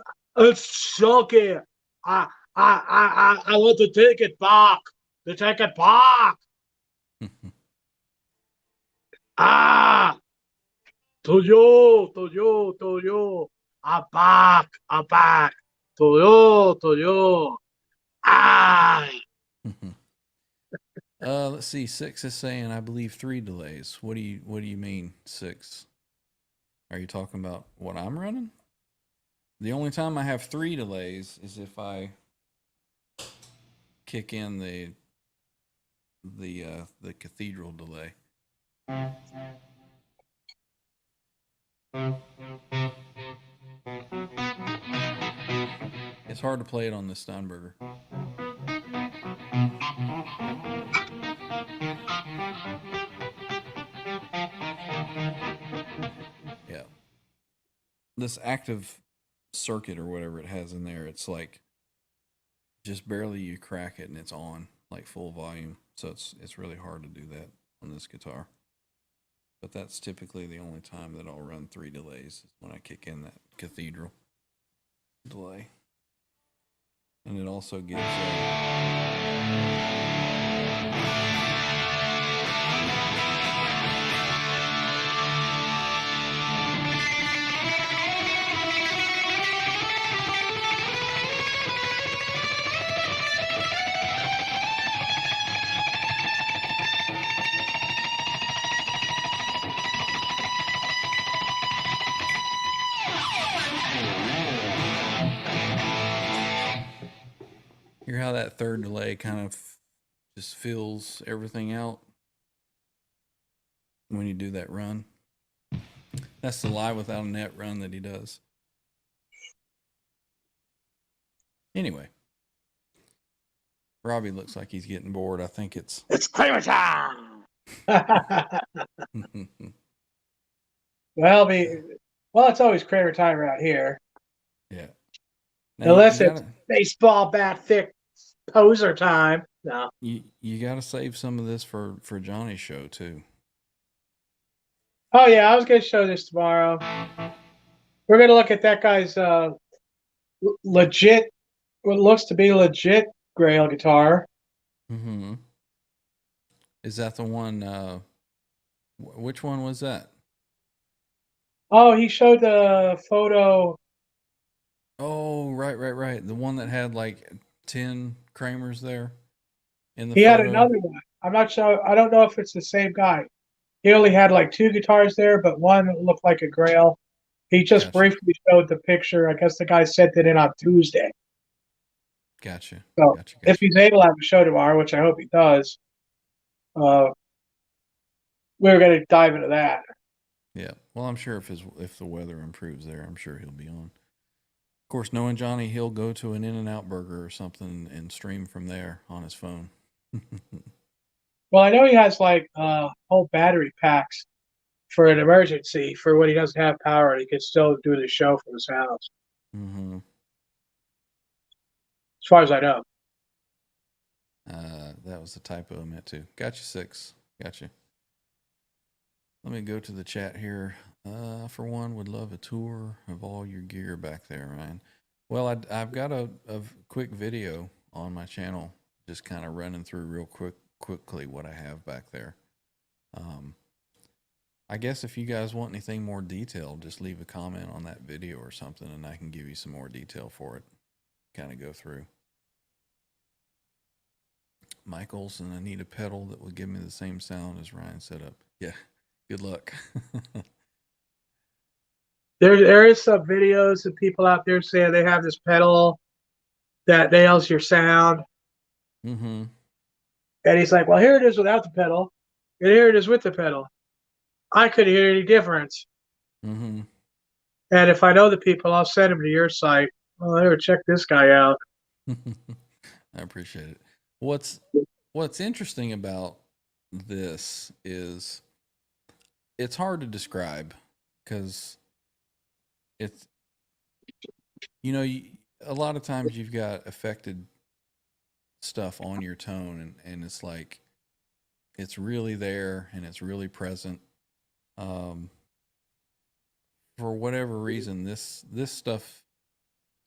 shocking. I want to take it back. To take it back. Ah, to you. I'm back. To you. Ah. Let's see. 6 is saying, I believe 3 delays. What do you mean 6? Are you talking about what I'm running? The only time I have 3 delays is if I kick in the cathedral delay. It's hard to play it on the Steinberger. Yeah. This active circuit or whatever it has in there, it's like just barely you crack it and it's on like full volume. So it's really hard to do that on this guitar. But that's typically the only time that I'll run 3 delays is when I kick in that cathedral delay. And it also gives hear how that third delay kind of just fills everything out when you do that run. That's the live without a net run that he does. Anyway, Robbie looks like he's getting bored. I think it's Kramer time. Well, it's always Kramer time around here. Yeah. Unless it's baseball bat thick poser time. No. You got to save some of this for Johnny's show too. Oh yeah, I was going to show this tomorrow. We're going to look at that guy's legit, what looks to be legit Grail guitar. Mm-hmm. Is that the one? Which one was that? Oh, he showed the photo. Oh, right. The one that had like 10 Kramers there in the He photo. had another one. I'm not sure. I don't know if it's the same guy. He only had like 2 guitars there, but one looked like a Grail. He just briefly showed the picture. I guess the guy sent it in on Tuesday. Gotcha. So if he's able to have a show tomorrow, which I hope he does, we're going to dive into that. Yeah. Well, I'm sure if the weather improves there, I'm sure he'll be on. Of course, knowing Johnny, he'll go to an In-N-Out Burger or something and stream from there on his phone. Well, I know he has like whole battery packs for an emergency for when he doesn't have power. He can still do the show from his house. Mm-hmm. As far as I know. That was the typo I meant to. Gotcha 6. Gotcha. Let me go to the chat here. For one, would love a tour of all your gear back there, Ryan. Well, I've got a quick video on my channel, just kind of running through real quickly what I have back there. I guess if you guys want anything more detailed, just leave a comment on that video or something, and I can give you some more detail for it. Kind of go through. Mike Olson, I need a pedal that will give me the same sound as Ryan set up. Yeah, good luck. There is some videos of people out there saying they have this pedal that nails your sound. Mm-hmm. And he's like, well, here it is without the pedal, and here it is with the pedal. I couldn't hear any difference. Mm-hmm. And if I know the people, I'll send them to your site. Well, here, check this guy out. I appreciate it. What's interesting about this is it's hard to describe because it's, a lot of times you've got affected stuff on your tone, and it's like it's really there and it's really present. For whatever reason, this stuff,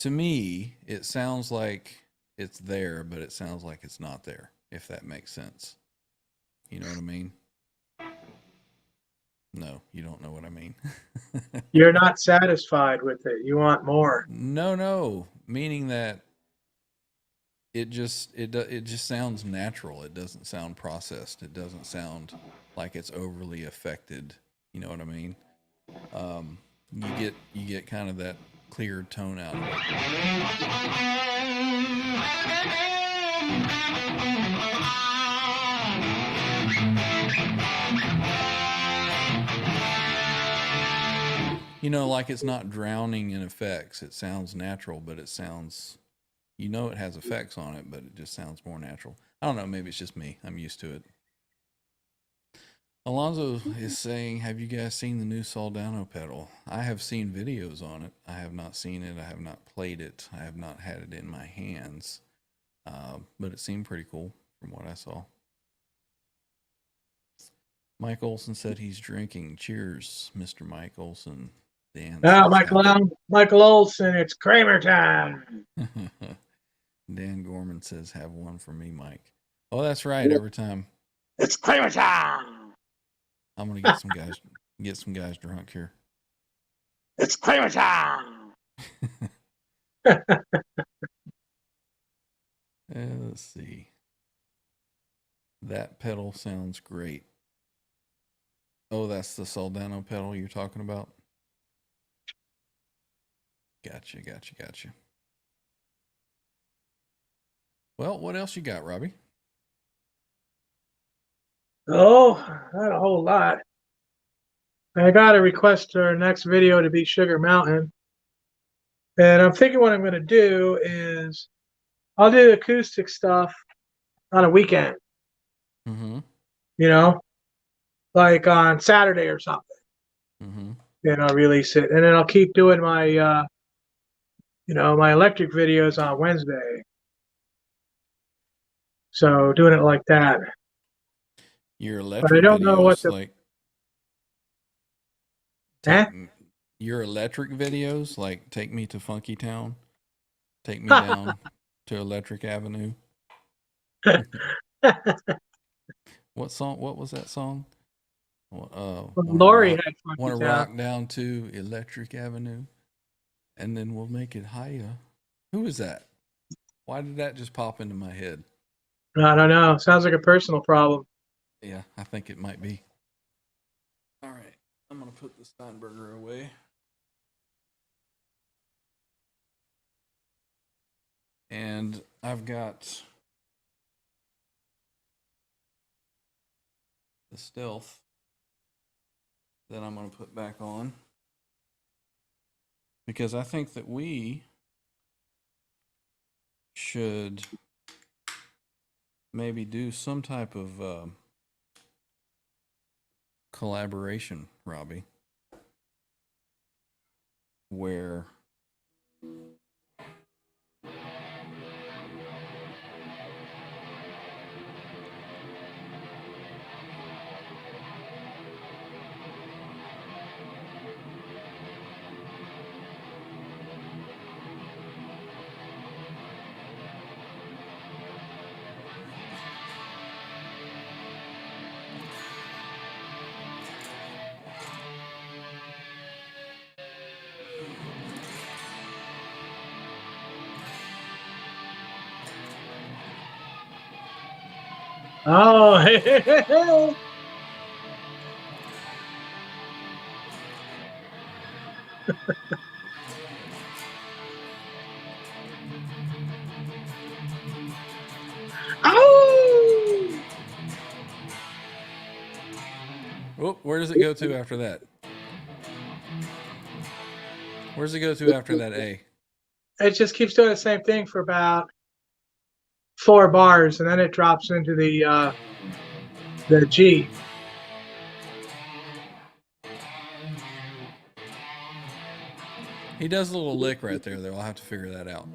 to me, it sounds like it's there, but it sounds like it's not there, if that makes sense. You know what I mean? No, you don't know what I mean. You're not satisfied with it. You want more. No, meaning that it just sounds natural. It doesn't sound processed. It doesn't sound like it's overly affected. You know what I mean? You get kind of that clear tone out of it. Like it's not drowning in effects. It sounds natural, but it sounds, it has effects on it, but it just sounds more natural. I don't know. Maybe it's just me. I'm used to it. Alonzo is saying, have you guys seen the new Soldano pedal? I have seen videos on it. I have not seen it. I have not played it. I have not had it in my hands. But it seemed pretty cool from what I saw. Mike Olson said he's drinking. Cheers, Mr. Mike Olson. Dan. Michael Olson, it's Kramer time. Dan Gorman says, have one for me, Mike. Oh, that's right. Every time. It's Kramer time. I'm going to get some guys drunk here. It's Kramer time. Let's see. That pedal sounds great. Oh, that's the Soldano pedal you're talking about? Gotcha. Well, what else you got, Robbie? Oh, not a whole lot. I got a request for our next video to be Sugar Mountain. And I'm thinking what I'm going to do is I'll do acoustic stuff on a weekend. Mm-hmm. Like on Saturday or something. Mm-hmm. And I'll release it. And then I'll keep doing my, my electric videos on Wednesday. So doing it like that. Your electric but I don't videos, know what the... like... Your electric videos, like Take Me to Funky Town, Take Me Down to Electric Avenue. What song? What was that song? Lori had Funky Want to Town. rock down to Electric Avenue, and then we'll make it higher. Who is that? Why did that just pop into my head? I don't know. Sounds like a personal problem. Yeah, I think it might be. All right, I'm gonna put the Steinberger away. And I've got the Stealth that I'm going to put back on, because I think that we should maybe do some type of collaboration, Robbie, where Oh, oh! Oh, where does it go to after that? Where does it go to after that A? It just keeps doing the same thing for about 4 bars, and then it drops into the G. He does a little lick right there, though. I'll have to figure that out.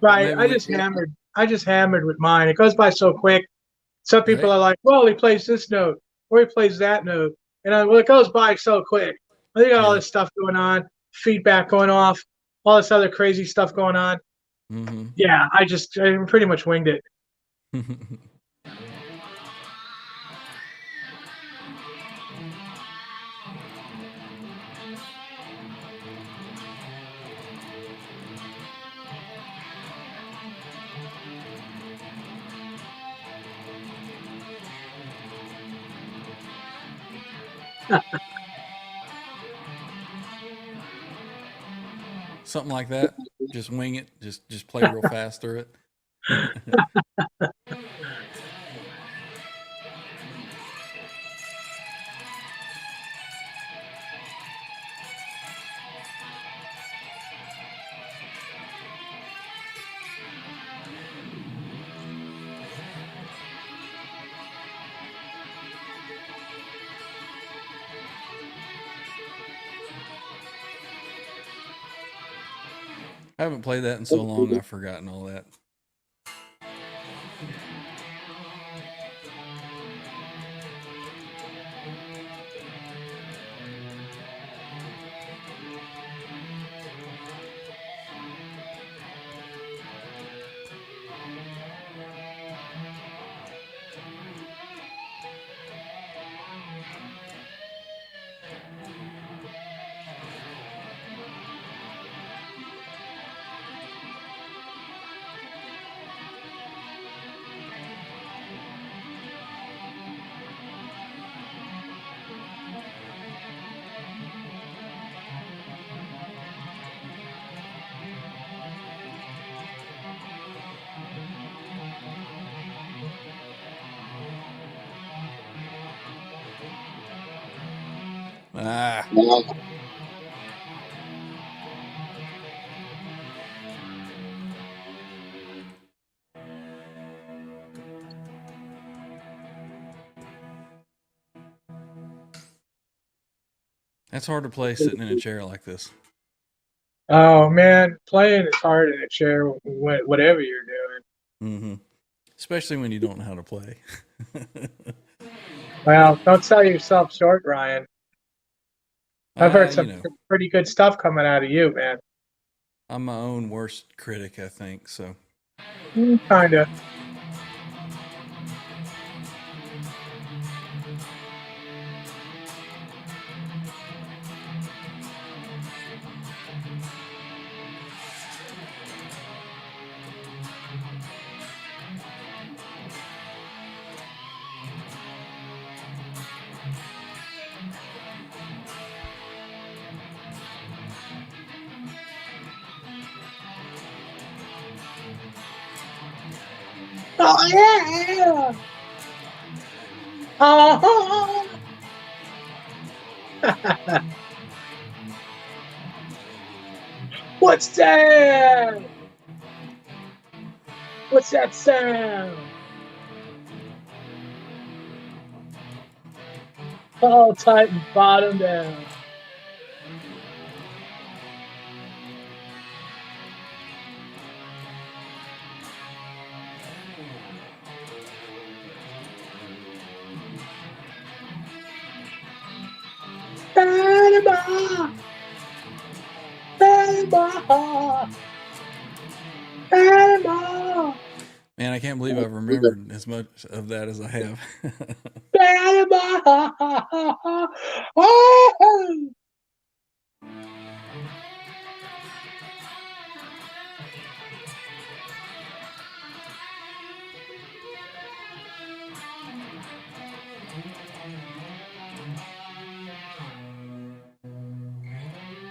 Right. maybe I we- just hammered. I just hammered with mine. It goes by so quick. Some people Right. are like, "Well, he plays this note or he plays that note," and well, it goes by so quick. They got all Yeah. this stuff going on, feedback going off, all this other crazy stuff going on. Mm-hmm. Yeah, I pretty much winged it. Something like that. Just wing it. Just play real fast through it. I haven't played that in so long. I've forgotten all that. Ah. That's hard to play sitting in a chair like this. Oh man, playing is hard in a chair, whatever you're doing. Mm-hmm. Especially when you don't know how to play. Well, don't sell yourself short, Ryan. I've heard some You know, pretty good stuff coming out of you, man. I'm my own worst critic, I think. So Kinda. Oh yeah. Oh. What's that? What's that sound? All tight and bottom down. Panama! Panama! Panama! man, I can't believe I've remembered as much of that as I have. Panama! Oh!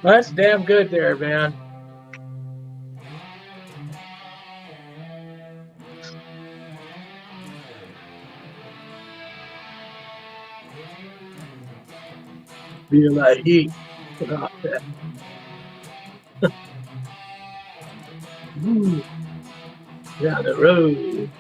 Well, that's damn good there, man. Feel like heat. Oh, ooh, down the road.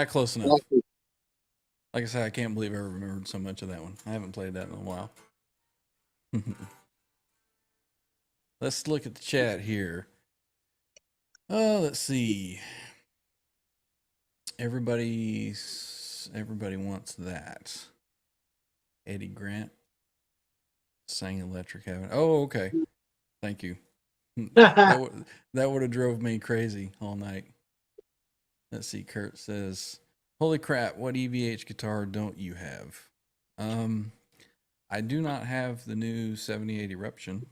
Close enough. Like I said, I can't believe I remembered so much of that one. I haven't played that in a while. Let's look at the chat here. Let's see. Everybody wants that. Eddie Grant sang Electric Heaven. Oh, okay. Thank you. that would have drove me crazy all night. Let's see. Kurt says, "Holy crap! What EVH guitar don't you have?" I do not have the new 78 Eruption,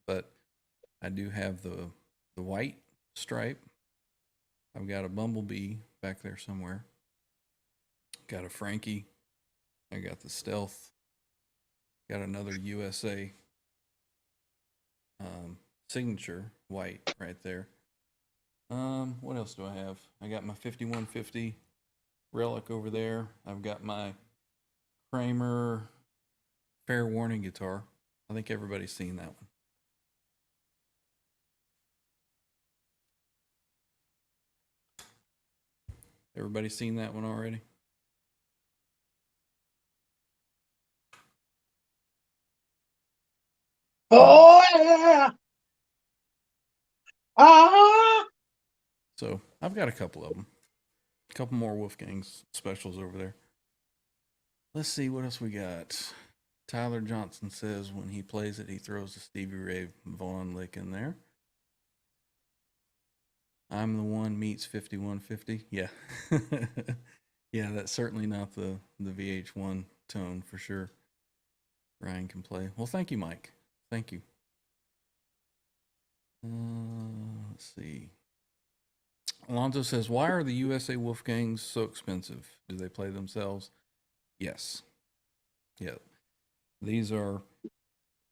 but I do have the white stripe. I've got a Bumblebee back there somewhere. Got a Frankie. I got the Stealth. Got another USA signature white right there. What else do I have? I got my 5150 Relic over there. I've got my Kramer Fair Warning guitar. I think everybody's seen that one. Everybody seen that one already? Oh yeah. Ah. So I've got a couple of them. A couple more Wolfgang's specials over there. Let's see what else we got. Tyler Johnson says when he plays it, he throws a Stevie Ray Vaughan lick in there. I'm the one meets 5150. Yeah. Yeah, that's certainly not the VH1 tone for sure. Ryan can play. Well, thank you, Mike. Thank you. Let's see. Alonzo says, why are the USA Wolfgangs so expensive? Do they play themselves? Yes. Yeah. These are,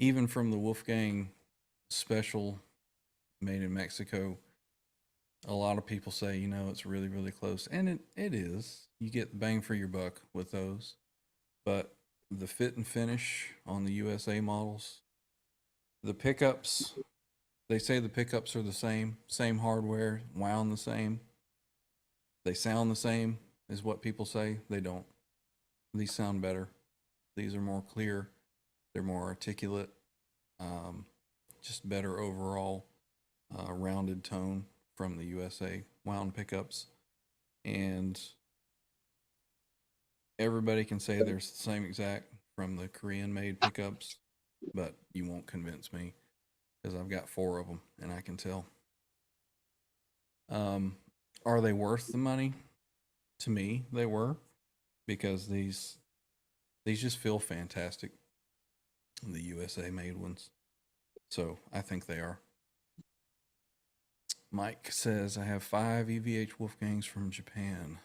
even from the Wolfgang special made in Mexico, a lot of people say, you know, it's really, really close. And it is. You get bang for your buck with those. But the fit and finish on the USA models, the pickups, they say the pickups are the same hardware, wound the same. They sound the same, is what people say. They don't. These sound better. These are more clear. They're more articulate. Just better overall rounded tone from the USA wound pickups. And everybody can say they're the same exact from the Korean made pickups, but you won't convince me because I've got 4 of them and I can tell. Are they worth the money? To me, they were, because these just feel fantastic. The USA made ones. So I think they are. Mike says, I have 5 EVH Wolfgangs from Japan.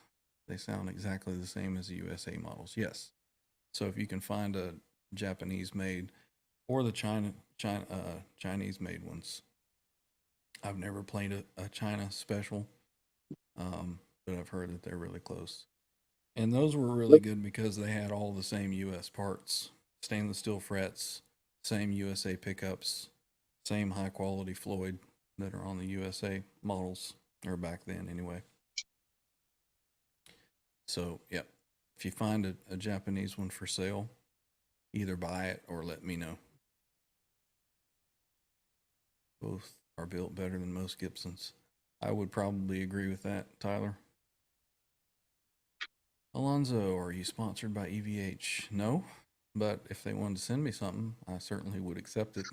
They sound exactly the same as the USA models. Yes. So if you can find a Japanese made or the Chinese made ones. I've never played a China special, but I've heard that they're really close. And those were really good because they had all the same US parts, stainless steel frets, same USA pickups, same high quality Floyd that are on the USA models, or back then anyway. So, yeah, if you find a Japanese one for sale, either buy it or let me know. Both are built better than most Gibsons. I would probably agree with that, Tyler. Alonzo, are you sponsored by EVH? No, but if they wanted to send me something, I certainly would accept it.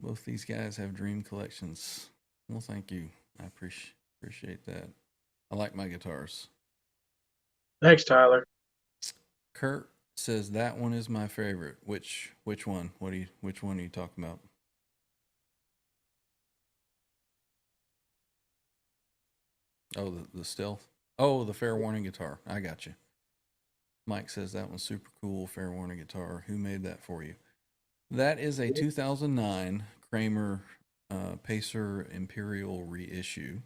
Both these guys have dream collections. Well, thank you. I appreciate that. I like my guitars. Thanks, Tyler. Kurt says that one is my favorite. Which one? Which one are you talking about? Oh, the stealth. Oh, the Fair Warning guitar. I got you. Mike says that one's super cool. Fair Warning guitar. Who made that for you? That is a 2009 Kramer Pacer Imperial reissue.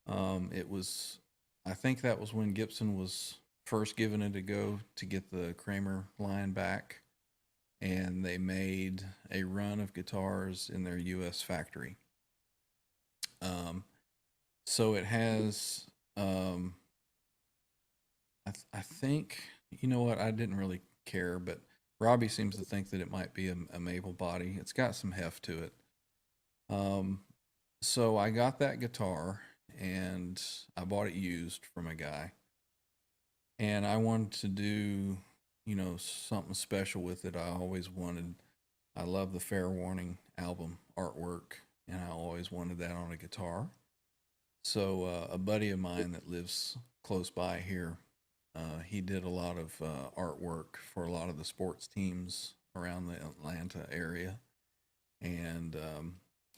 It was, I think that was when Gibson was first giving it a go to get the Kramer line back, and they made a run of guitars in their U.S. factory. So it has, I think, you know what? I didn't really care, but Robbie seems to think that it might be a maple body. It's got some heft to it. So I got that guitar and I bought it used from a guy. And I wanted to do, something special with it. I love the Fair Warning album artwork, and I always wanted that on a guitar. So a buddy of mine that lives close by here, he did a lot of artwork for a lot of the sports teams around the Atlanta area. And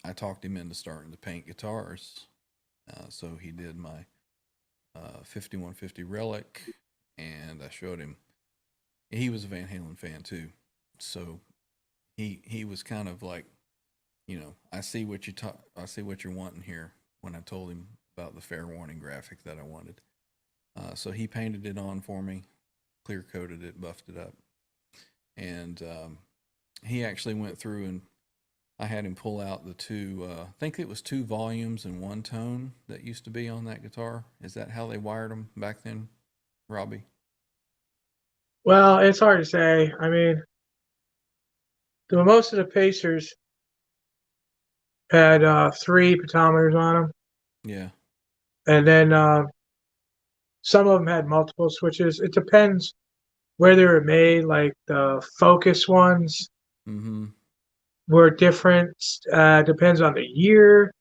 I talked him into starting to paint guitars. So he did my 5150 Relic, and I showed him. He was a Van Halen fan too. So he was kind of like, I see what you're wanting here, when I told him about the Fair Warning graphic that I wanted. So he painted it on for me, clear coated it, buffed it up. And he actually went through, and I had him pull out the two, I think it was 2 volumes and 1 tone that used to be on that guitar. Is that how they wired them back then, Robbie? Well, it's hard to say. I mean, most of the Pacers had 3 pentameters on them, Yeah. and then some of them had multiple switches. It depends where they were made. Like the Focus ones Mm-hmm. were different. Depends on the year.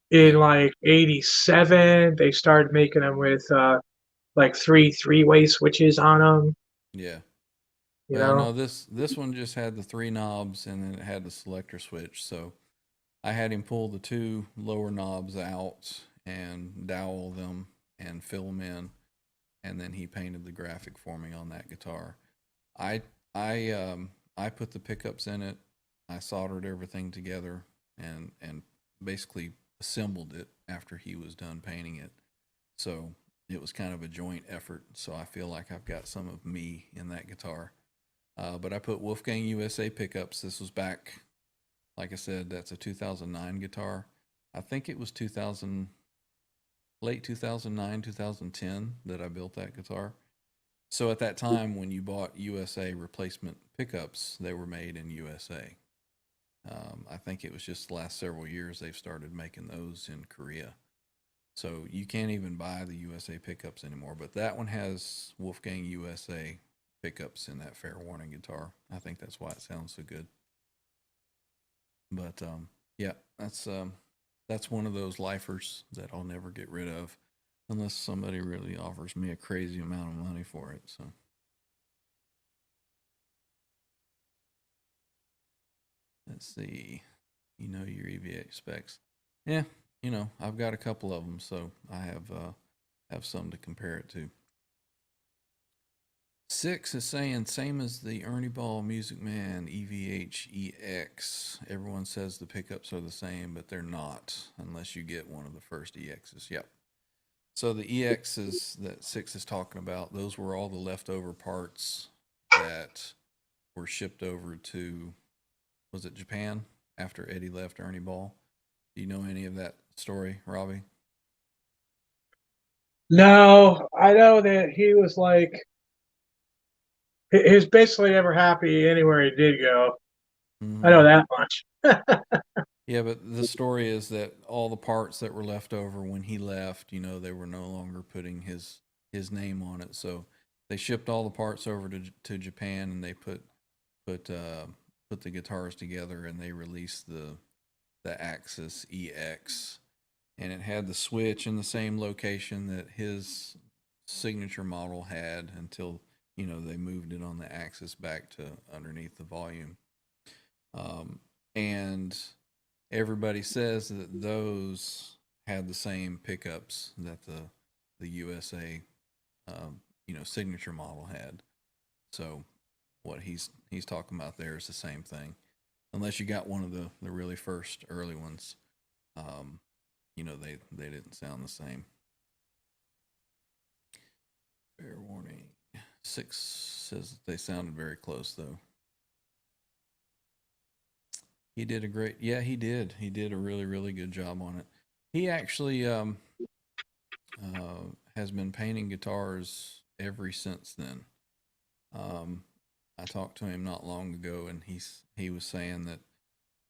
In Yeah. like '87, they started making them with like 3-way switches on them. Yeah. You Well, know, no, this one just had the 3 knobs, and then it had the selector switch. So I had him pull the 2 lower knobs out and dowel them and fill them in, and then he painted the graphic for me on that guitar. I I put the pickups in it. I soldered everything together and basically assembled it after he was done painting it. So it was kind of a joint effort. So I feel like I've got some of me in that guitar. But I put Wolfgang USA pickups. This was back, like I said, that's a 2009 guitar. I think it was late 2009, 2010 that I built that guitar. So at that time, when you bought USA replacement pickups, they were made in USA. I think it was just the last several years they've started making those in Korea. So you can't even buy the USA pickups anymore. But that one has Wolfgang USA pickups in that Fair Warning guitar. I think that's why it sounds so good. But yeah, that's one of those lifers that I'll never get rid of unless somebody really offers me a crazy amount of money for it. So let's see. Your EVA specs. Yeah, I've got a couple of them, so I have some to compare it to. 6 is saying same as the Ernie Ball Music Man EVH EX. Everyone says the pickups are the same, but they're not unless you get one of the first EXs. Yep. So the EXs that 6 is talking about, those were all the leftover parts that were shipped over to, was it Japan after Eddie left Ernie Ball? Do you know any of that story, Robbie? no, I know that he was like, he was basically never happy anywhere he did go. Mm-hmm. I know that much. Yeah, but the story is that all the parts that were left over when he left, they were no longer putting his name on it. So they shipped all the parts over to Japan, and they put put the guitars together, and they released the Axis EX, and it had the switch in the same location that his signature model had until they moved it on the Axis back to underneath the volume. And everybody says that those had the same pickups that the USA signature model had. So what he's talking about there is the same thing, unless you got one of the really first early ones. They didn't sound the same. Fair warning. 6 says they sounded very close though. He did he did a really, really good job on it. He actually has been painting guitars ever since then. I talked to him not long ago, and he was saying that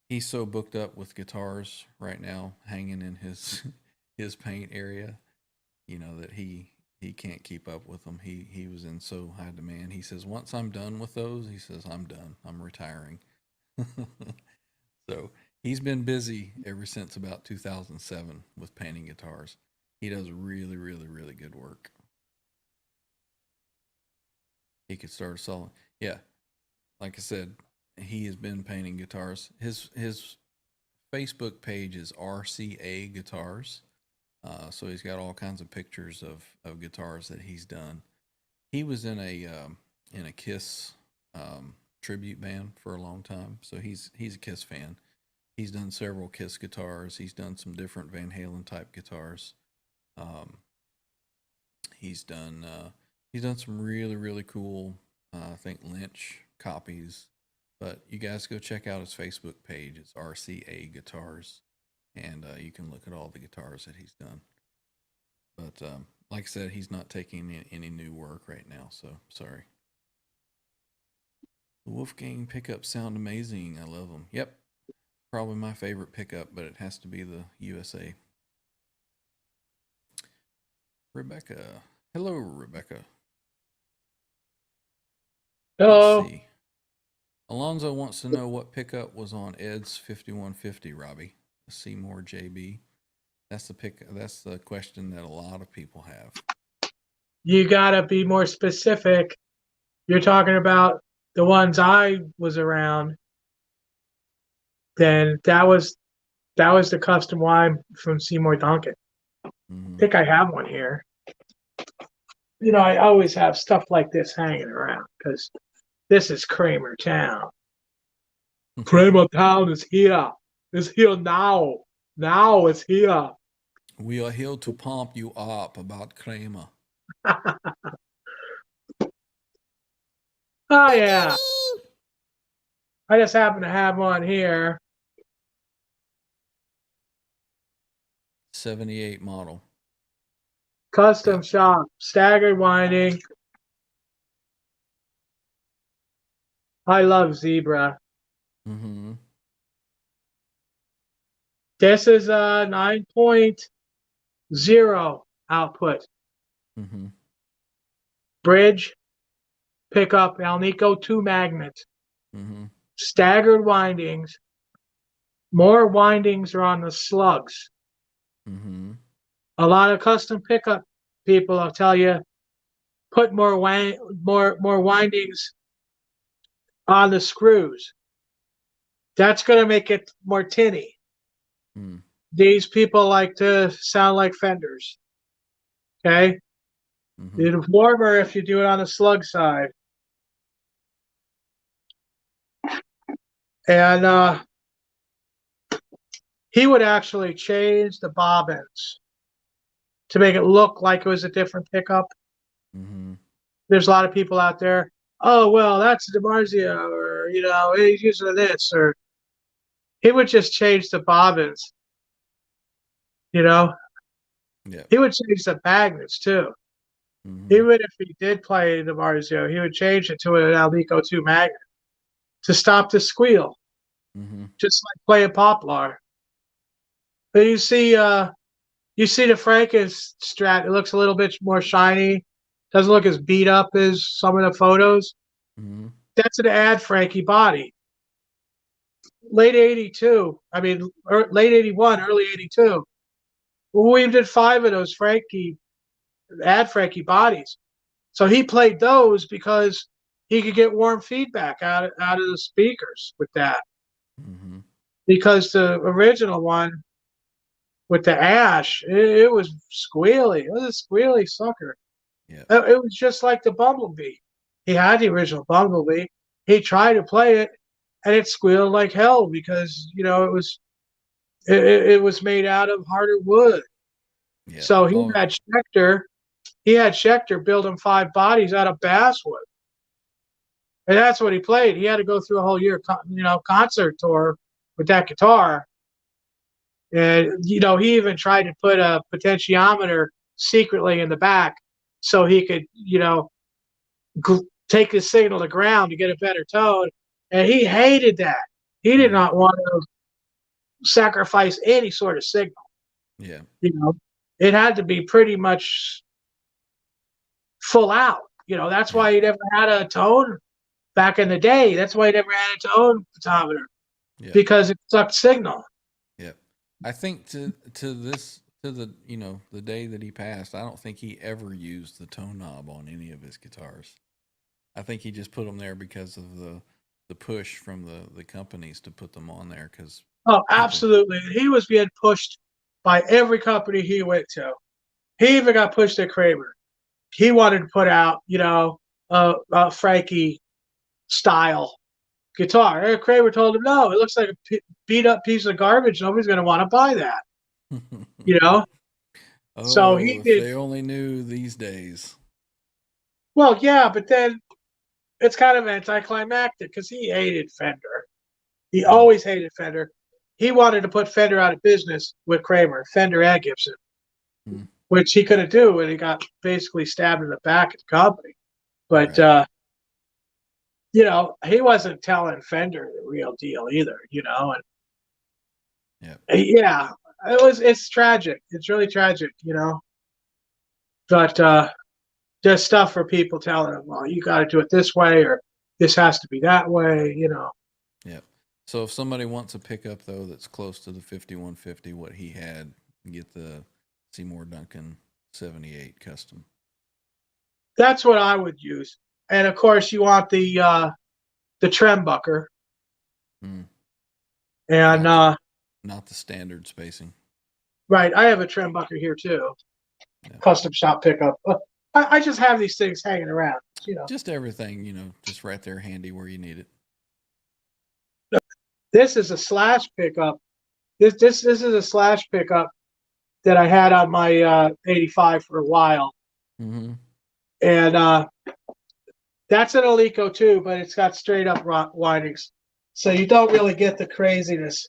he's so booked up with guitars right now, hanging in his paint area, that he can't keep up with them. He was in so high demand. He says, once I'm done with those, he says, I'm done. I'm retiring. So he's been busy ever since about 2007 with painting guitars. He does really, really, really good work. He could start selling. Yeah, like I said, he has been painting guitars. His Facebook page is RCA Guitars. So he's got all kinds of pictures of guitars that he's done. He was in a Kiss tribute band for a long time, so he's a Kiss fan. He's done several Kiss guitars. He's done some different Van Halen type guitars. He's done some really, really cool, I think Lynch copies. But you guys go check out his Facebook page. It's RCA Guitars, and you can look at all the guitars that he's done. But like I said, he's not taking any new work right now, so sorry. The Wolfgang pickups sound amazing. I love them. Yep, probably my favorite pickup, but it has to be the USA. Rebecca. Hello, Rebecca. Hello. Let's see. Alonzo wants to know what pickup was on Ed's 5150, Robbie. Seymour JB. That's the question that a lot of people have. You gotta be more specific. You're talking about the ones I was around. Then that was the custom wine from Seymour Duncan. Mm-hmm. I think I have one here. I always have stuff like this hanging around because this is Kramer Town. Kramer Town is here. It's here now. Now it's here. We are here to pump you up about Kramer. Oh, yeah. I just happen to have one here. 78 model. Custom shop. Staggered winding. I love Zebra. Mm-hmm. This is a 9.0 output. Mm-hmm. Bridge. Pickup Alnico 2 magnet. Mm-hmm. Staggered windings. More windings are on the slugs. Mm-hmm. A lot of custom pickup people will tell you put more windings on the screws. That's going to make it more tinny. Mm. These people like to sound like Fenders. Okay? Mm-hmm. It's warmer if you do it on the slug side. And he would actually change the bobbins to make it look like it was a different pickup. Mm-hmm. There's a lot of people out there, oh, well, that's DiMarzio, or, he's using this, or he would just change the bobbins, Yeah. He would change the magnets, too. Mm-hmm. Even if he did play DiMarzio, he would change it to an Alnico 2 magnet to stop the squeal, Mm-hmm. just like playing Poplar. But you see the Franken Strat, it looks a little bit more shiny. Doesn't look as beat up as some of the photos. Mm-hmm. That's an Ad Frankie body. late 82. I mean, late 81, early 82. We did 5 of those Frankie bodies. So he played those because he could get warm feedback out of the speakers with that. Mm-hmm. Because the original one with the ash, it was squealy. It was a squealy sucker. Yeah. It was just like the Bumblebee. He had the original Bumblebee. He tried to play it, and it squealed like hell because it was made out of harder wood. Yeah. So he Oh, had Schecter build him 5 bodies out of basswood, and that's what he played. He had to go through a whole year, concert tour with that guitar, and he even tried to put a potentiometer secretly in the back so he could, take his signal to ground to get a better tone, and he hated that. He did not want to sacrifice any sort of signal. yeah. It had to be pretty much full out. That's why he never had a tone back in the day. That's why he never had a tone photometer Yeah. because it sucked signal. Yeah. I think to the the day that he passed, I don't think he ever used the tone knob on any of his guitars. I think he just put them there because of the push from the companies to put them on there because Oh, absolutely. He was being pushed by every company he went to. He even got pushed at Kramer. He wanted to put out, a Frankie style guitar. Eric Kramer told him, no, it looks like a beat up piece of garbage. Nobody's going to want to buy that, Oh, So he if did. they only knew these days. Well, yeah, but then it's kind of anticlimactic because he hated Fender. He always hated Fender. He wanted to put Fender out of business with Kramer, Fender and Gibson, Hmm. which he couldn't do, and he got basically stabbed in the back at the company. But Right. he wasn't telling Fender the real deal either. And Yeah. yeah, it's tragic. It's really tragic. But there's stuff for people telling him, well, you got to do it this way, or this has to be that way. Yeah. So if somebody wants a pickup though that's close to the 5150, what he had, get the Seymour Duncan 78 custom. That's what I would use. And of course, you want the Trembucker, Mm. and Not the standard spacing. right. I have a Trembucker here too, Yeah. custom shop pickup. I just have these things hanging around. Just everything, just right there handy where you need it. This is a Slash pickup. This is a Slash pickup that I had on my 85 for a while, Mm-hmm. and that's an Alico too, but it's got straight up windings, so you don't really get the craziness.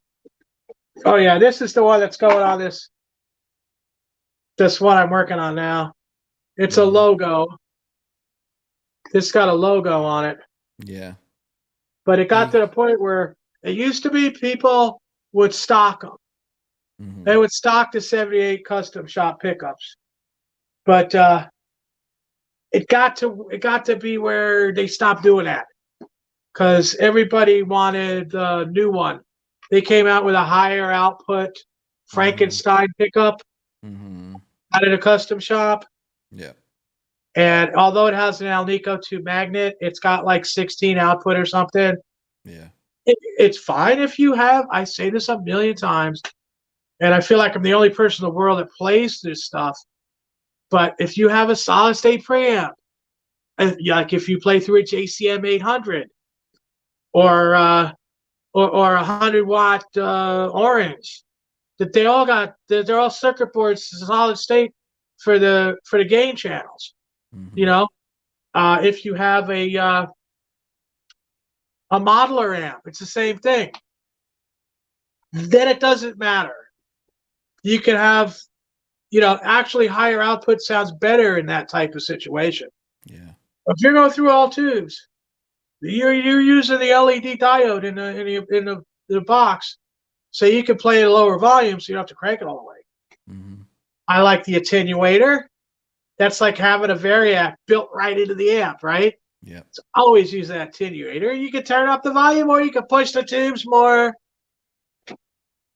Oh yeah, this is the one that's going on this one I'm working on now. It's a logo. This got a logo on it. Yeah. But it got to the point where it used to be people would stock them. Mm-hmm. They would stock the 78 custom shop pickups. But it got to be where they stopped doing that because everybody wanted the new one. They came out with a higher output Frankenstein pickup out of the custom shop. Yeah. And although it has an Alnico 2 magnet, it's got like 16 output or something. Yeah. It's fine if you have. I say this a million times, and I feel like I'm the only person in the world that plays this stuff. But if you have a solid state preamp, like if you play through a JCM 800 or a 100-watt Orange, that they're all circuit boards, solid state for the gain channels. Mm-hmm. If you have a modeler amp, it's the same thing. Then it doesn't matter. You can have, actually higher output sounds better in that type of situation. Yeah. If you're going through all tubes, you're using the LED diode in the box, so you can play at a lower volume, so you don't have to crank it all the way. Mm-hmm. I like the attenuator. That's like having a variac built right into the amp, right? Yeah. So always use that attenuator. You can turn up the volume, or you can push the tubes more,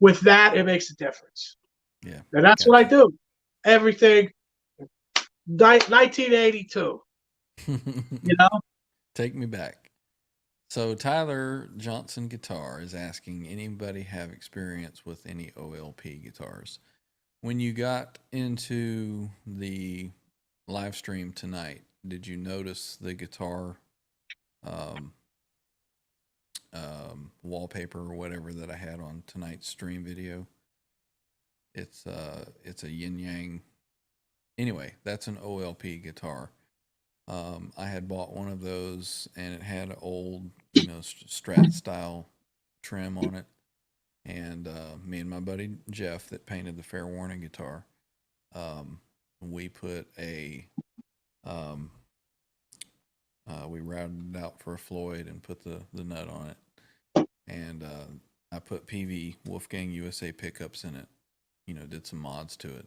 with that, it makes a difference. Yeah. And that's what I Gotcha. do. Everything 1982, you know? Take me back. So Tyler Johnson Guitar is asking, anybody have experience with any OLP guitars? When you got into the live stream tonight, did you notice the guitar um, wallpaper or whatever that I had on tonight's stream video? It's a yin yang. Anyway, that's an OLP guitar. I had bought one of those, and it had an old, Strat style trim on it. And me and my buddy Jeff, that painted the Fair Warning guitar, we put um, we routed it out for a Floyd and put the nut on it. And I put PV Wolfgang USA pickups in it. Did some mods to it,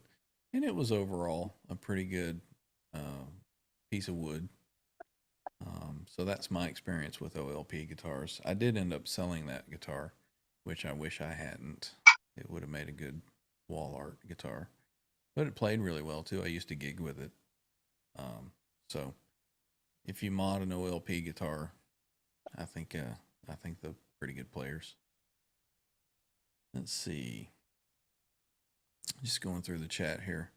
and it was overall a pretty good piece of wood. So that's my experience with OLP guitars. I did end up selling that guitar, which I wish I hadn't. It would have made a good wall art guitar, but it played really well too. I used to gig with it. So if you mod an OLP guitar, I think they're pretty good players. Let's see. Just going through the chat here.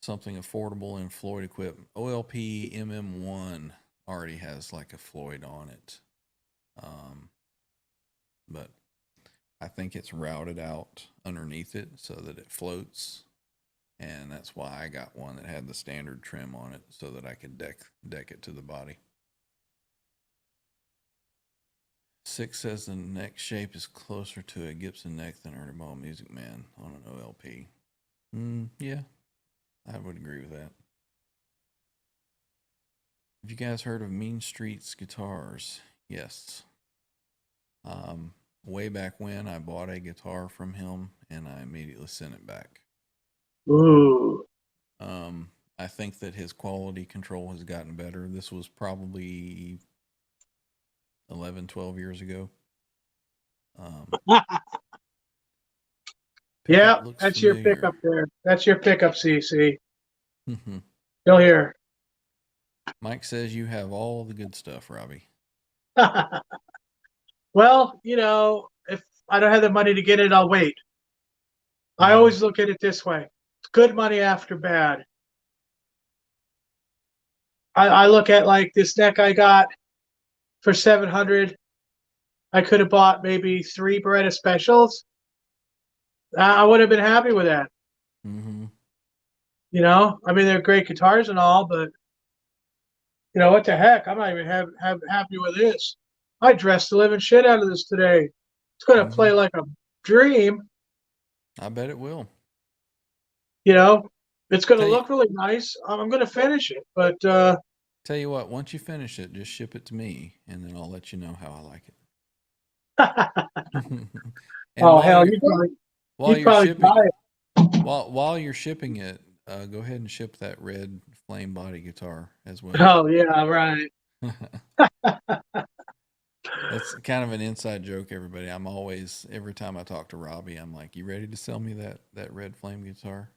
Something affordable in Floyd equipment. OLP MM1 already has like a Floyd on it. But I think it's routed out underneath it so that it floats. And that's why I got one that had the standard trim on it so that I could deck it to the body. 6 says the neck shape is closer to a Gibson neck than Ernie Ball Music Man on an OLP. Yeah, I would agree with that. Have you guys heard of Mean Streets Guitars? Yes. Way back when, I bought a guitar from him and I immediately sent it back. Ooh. I think that his quality control has gotten better. This was probably 11, 12 years ago. Yeah, looks that's your familiar. pickup there. That's your pickup, CC. Still here. Mike says you have all the good stuff, Robbie. Well, if I don't have the money to get it, I'll wait. I always look at it this way. It's good money after bad. I look at like this neck I got for $700. I could have bought maybe 3 Beretta Specials. I would have been happy with that. Mm-hmm. I mean, they're great guitars and all, but what the heck? I'm not even happy with this. I dressed the living shit out of this today. It's going to play like a dream. I bet it will. It's going to look really nice. I'm going to finish it, but tell you what, once you finish it, just ship it to me, and then I'll let you know how I like it. Oh hell, while you're shipping it, go ahead and ship that red flame body guitar as well. Oh yeah, right. That's kind of an inside joke, everybody. I'm always, every time I talk to Robbie, I'm like, "You ready to sell me that red flame guitar?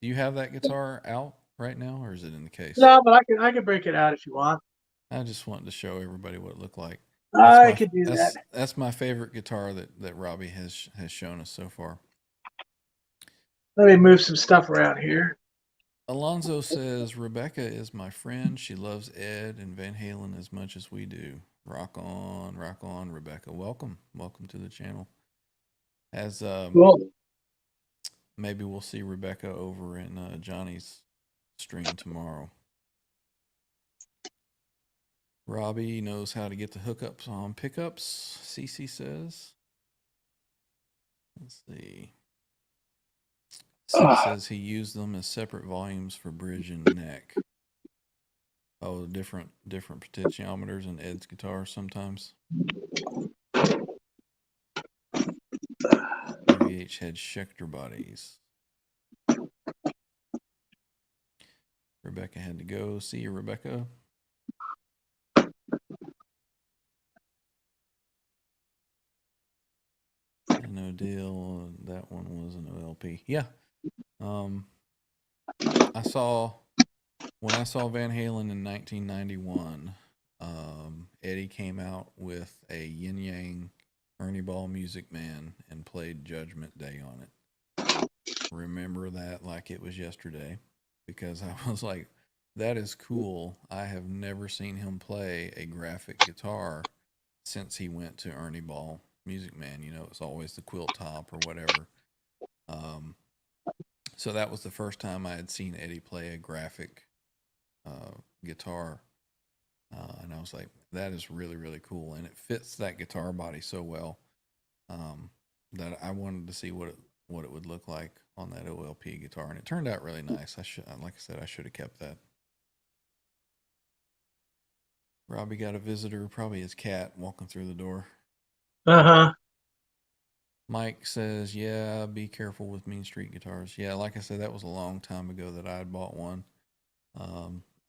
Do you have that guitar out right now, or is it in the case?" No, but I can break it out if you want. I just wanted to show everybody what it looked like. I could do that. That's my favorite guitar that Robbie has shown us so far. Let me move some stuff around here. Alonzo says, Rebecca is my friend. She loves Ed and Van Halen as much as we do. Rock on, Rebecca. Welcome to the channel. As maybe we'll see Rebecca over in Johnny's stream tomorrow. Robbie knows how to get the hookups on pickups, CC says. Let's see. Six says he used them as separate volumes for bridge and neck. Oh, different potentiometers in Ed's guitar sometimes. VH had Schecter bodies. Rebecca had to go. See you, Rebecca. No deal. OLP. Yeah. I saw when I saw Van Halen in 1991. Eddie came out with a Yin Yang Ernie Ball Music Man and played Judgment Day on it. Remember that like it was yesterday, because I was like, that is cool. I have never seen him play a graphic guitar since he went to Ernie Ball Music Man. You know, it's always the quilt top or whatever. So that was the first time I had seen Eddie play a graphic guitar. And I was like, that is really, really cool. And it fits that guitar body so well that I wanted to see what it would look like on that OLP guitar. And it turned out really nice. Like I said, I should have kept that. Robbie got a visitor, probably his cat, walking through the door. Uh-huh. Mike says, yeah, be careful with Mean Street guitars. Yeah, like I said, that was a long time ago that I had bought one.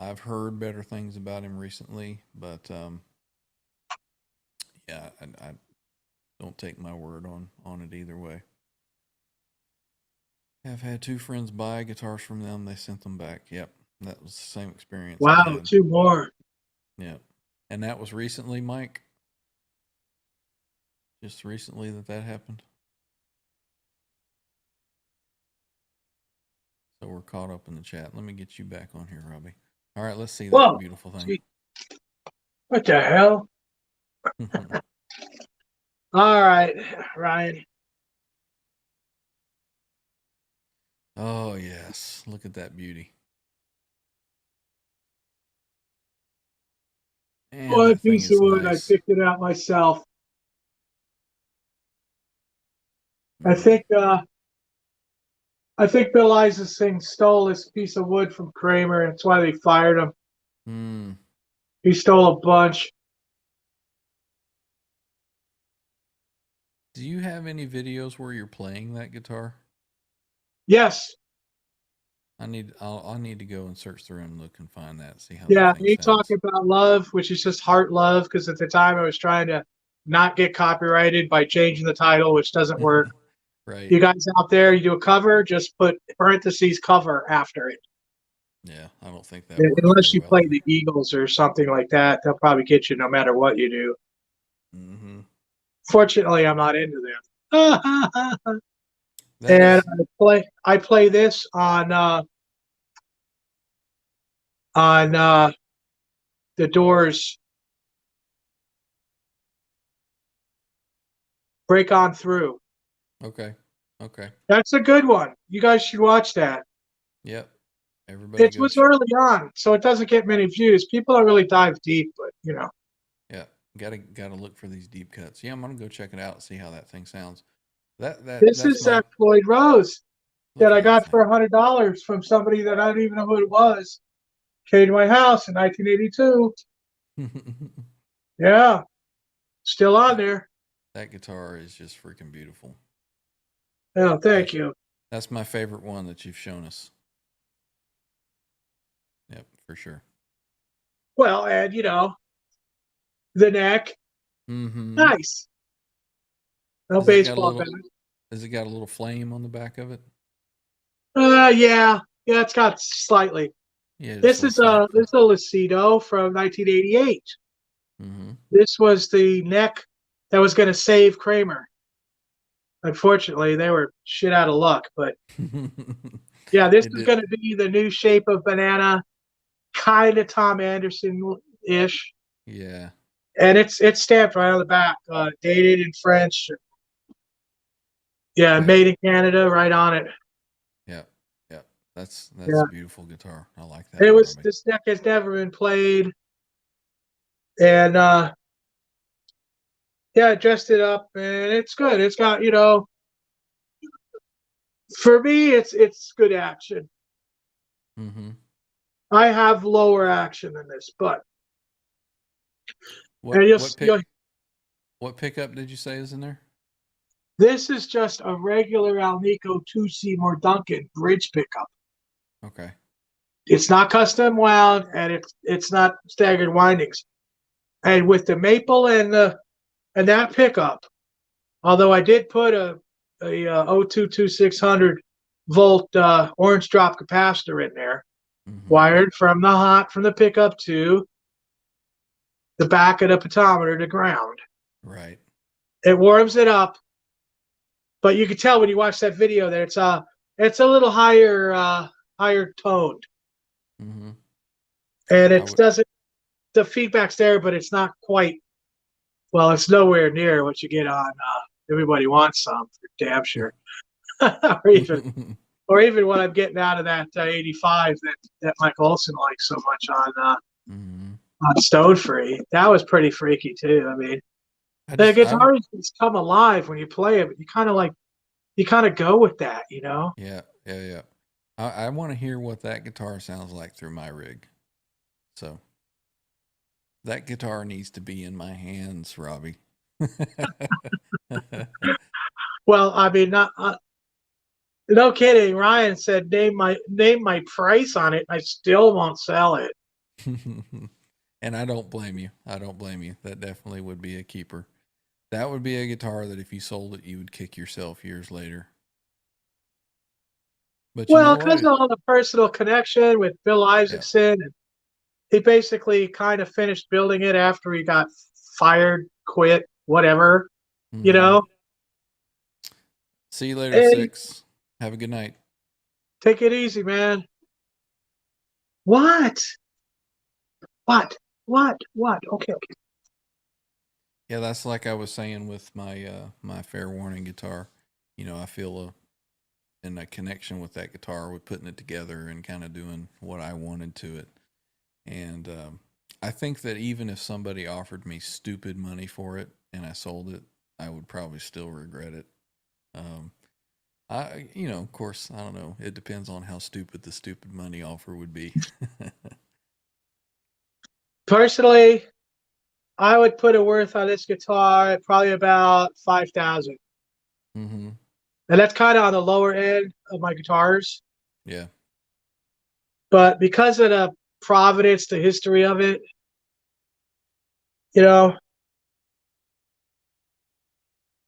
I've heard better things about him recently, but yeah, I don't take my word on it either way. I've had 2 friends buy guitars from them. They sent them back. Yep, that was the same experience. Wow, 2 more. Yeah, and that was recently, Mike? Just recently that happened? So we're caught up in the chat. Let me get you back on here, Robbie. All right, let's see that Whoa. beautiful thing. Gee. What the hell? All right, Ryan. Oh, yes. Look at that beauty. Man, One that thing piece is of wood. nice. I picked it out myself. I think Bill Ising stole this piece of wood from Kramer. That's why they fired him. Mm. He stole a bunch. Do you have any videos where you're playing that guitar? Yes. I'll need to go and search through and look and find that. See how. Yeah, that thing you sounds. talk about love, which is just heart love, because at the time I was trying to not get copyrighted by changing the title, which doesn't work. Right. You guys out there, you do a cover, just put parentheses cover after it. Yeah, I don't think that Yeah, works unless you very well play either. the Eagles or something like that, they'll probably get you no matter what you do. Mm-hmm. Fortunately, I'm not into them. That And is, I play this on the Doors Break On Through. okay. Okay. That's a good one. You guys should watch that. Yep. Everybody It was early on, so it doesn't get many views. People don't really dive deep, but you know. Yeah, gotta look for these deep cuts. Yeah, I'm gonna go check it out and see how that thing sounds. This That's is my Floyd Rose look that at I got that for $100 from somebody that I don't even know who it was. Came to my house in 1982. thing. Yeah, still on there. That guitar is just freaking beautiful. Oh, thank you. That's my favorite one that you've shown us. Yep, for sure. Well, and you know, the neck, Mm-hmm. nice. No Has it got a baseball little- bat. Has it got a little flame on the back of it? Yeah, it's got slightly. Yeah. This is a Lucido from 1988. Mm-hmm. This was the neck that was going to save Kramer. Unfortunately, they were shit out of luck. But yeah, this is going to be the new shape of banana, kind of Tom Anderson-ish. Yeah. And it's stamped right on the back, dated in French. Yeah, Okay. made in Canada, right on it. Yeah. Yeah. That's Yeah. a beautiful guitar. I like that. This neck has never been played. And yeah, I dressed it up and it's good. It's got, you know, for me it's good action. Mm-hmm. I have lower action than this, but What pickup did you say is in there? This is just a regular Alnico 2 Seymour Duncan bridge pickup. Okay. It's not custom wound and it's not staggered windings. And with the maple and that pickup, although I did put a a 022 volt orange drop capacitor in there, Mhm. wired from the pickup to the back of the pottometer to ground. Right. It warms it up, but you can tell when you watch that video that it's a little higher toned, Mm-hmm. and I it would. doesn't. The feedback's there, but it's not quite. Well, it's nowhere near what you get on Everybody Wants Some, for damn sure, or even what I'm getting out of that 85 that Mike Olson likes so much Mhm. on Stone Free. That was pretty freaky too. I mean, I the just. I. guitar just come alive when you play it, but you kind of go with that, you know. Yeah. Yeah. Yeah. I want to hear what that guitar sounds like through my rig. So that guitar needs to be in my hands, Robbie. Well, I mean, not no kidding. Ryan said name my price on it. I still won't sell it. And I don't blame you. I don't blame you. That definitely would be a keeper. That would be a guitar that if you sold it, you would kick yourself years later. But you Well, know because what? of all the personal connection with Bill Yeah. Isaacson, and he basically kind of finished building it after he got fired, quit, whatever, you Mm-hmm. know. See you later, Hey, 6. Have a good night. take it easy, man. What? What? What? Okay, okay. Yeah, that's like I was saying with my Fair Warning guitar. You know, I feel a connection with that guitar with putting it together and kind of doing what I wanted to it. And I think that even if somebody offered me stupid money for it and I sold it, I would probably still regret it. Um, of course, I don't know. It depends on how stupid the stupid money offer would be. Personally, I would put a worth on this guitar at probably about 5,000, Mm-hmm. and that's kind of on the lower end of my guitars. Yeah. But because of the provenance, the history of it, you know,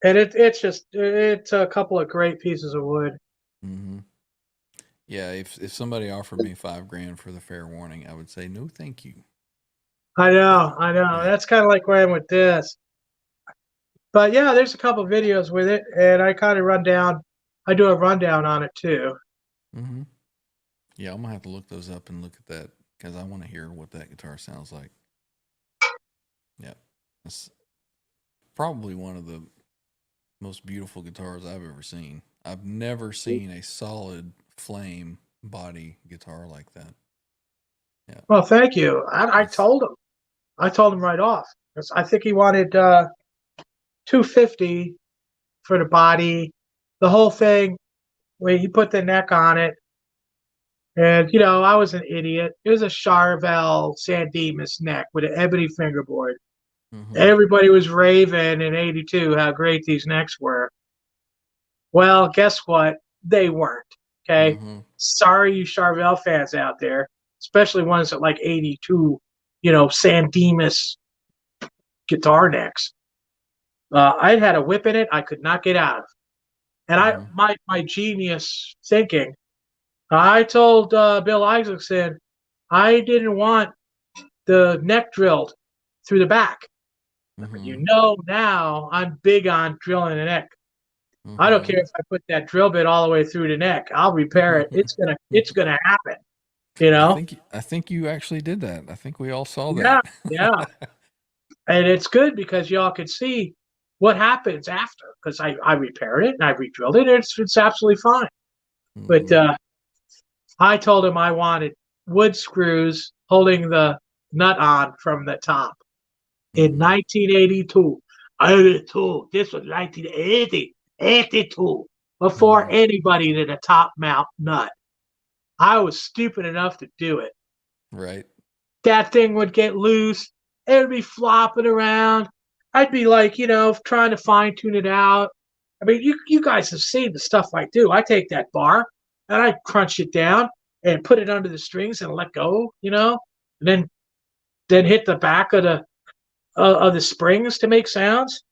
and it's a couple of great pieces of wood. Mm-hmm. Yeah. If somebody offered me $5,000 for the Fair Warning, I would say no, thank you. But I know. yeah. That's kind of like where I'm with this. But yeah, there's a couple videos with it, and I kind of I do a rundown on it too. Mm-hmm. Yeah, I'm gonna have to look those up and look at that because I want to hear what that guitar sounds like. Yeah, it's probably one of the most beautiful guitars I've ever seen. I've never seen a solid flame body guitar like that. Yeah, Well, thank you. it's I told him right off. 'Cause I think he wanted 250 for the body, the whole thing. Where he put the neck on it, and I was an idiot. It was a Charvel San Dimas neck with an ebony fingerboard. mm-hmm, Everybody was raving in '82 how great these necks were. Well, guess what? They weren't. Okay. mm-hmm, Sorry, you Charvel fans out there, especially ones that like '82, San Dimas guitar necks. I had a whip in it I could not get out of. And mm-hmm, my genius thinking, I told Bill Isaacson I didn't want the neck drilled through the back. mm-hmm, Now I'm big on drilling the neck. I don't mm-hmm. care if I put that drill bit all the way through the neck. I'll repair it. It's gonna happen. You know? I think you actually did that. I think we all saw Yeah, that. yeah. And it's good because y'all can see what happens after. Because I repaired it and I re-drilled it. And it's absolutely fine. But Mm-hmm, I told him I wanted wood screws holding the nut on from the top in mm-hmm, 1982. 82. This was 1980. 82. Before mm-hmm. anybody did a top mount nut. I was stupid enough to do it. Right. That thing would get loose. It would be flopping around. I'd be like, trying to fine tune it out. I mean, you guys have seen the stuff I do. I take that bar and I crunch it down and put it under the strings and let go, and then hit the back of the springs to make sounds.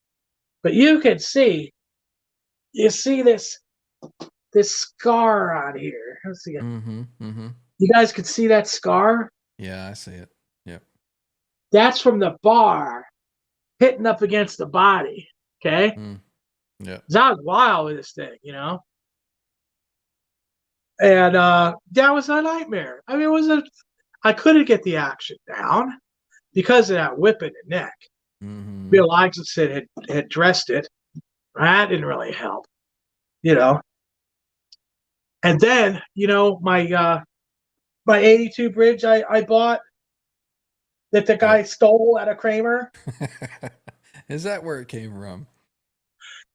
But you can see you see this scar on here. Let's see. Mm-hmm. Mm-hmm. You guys can see that scar? Yeah, I see it. Yep. That's from the bar hitting up against the body. Okay? Yep. 'Cause I was wild with this thing, you know? And that was a nightmare. I mean, I couldn't get the action down because of that whip in the neck. Mm-hmm. Bill Isaacson had dressed it. That didn't really help, you know. And then, you know, my 82 bridge I bought that the guy stole at a Kramer. Is that where it came from?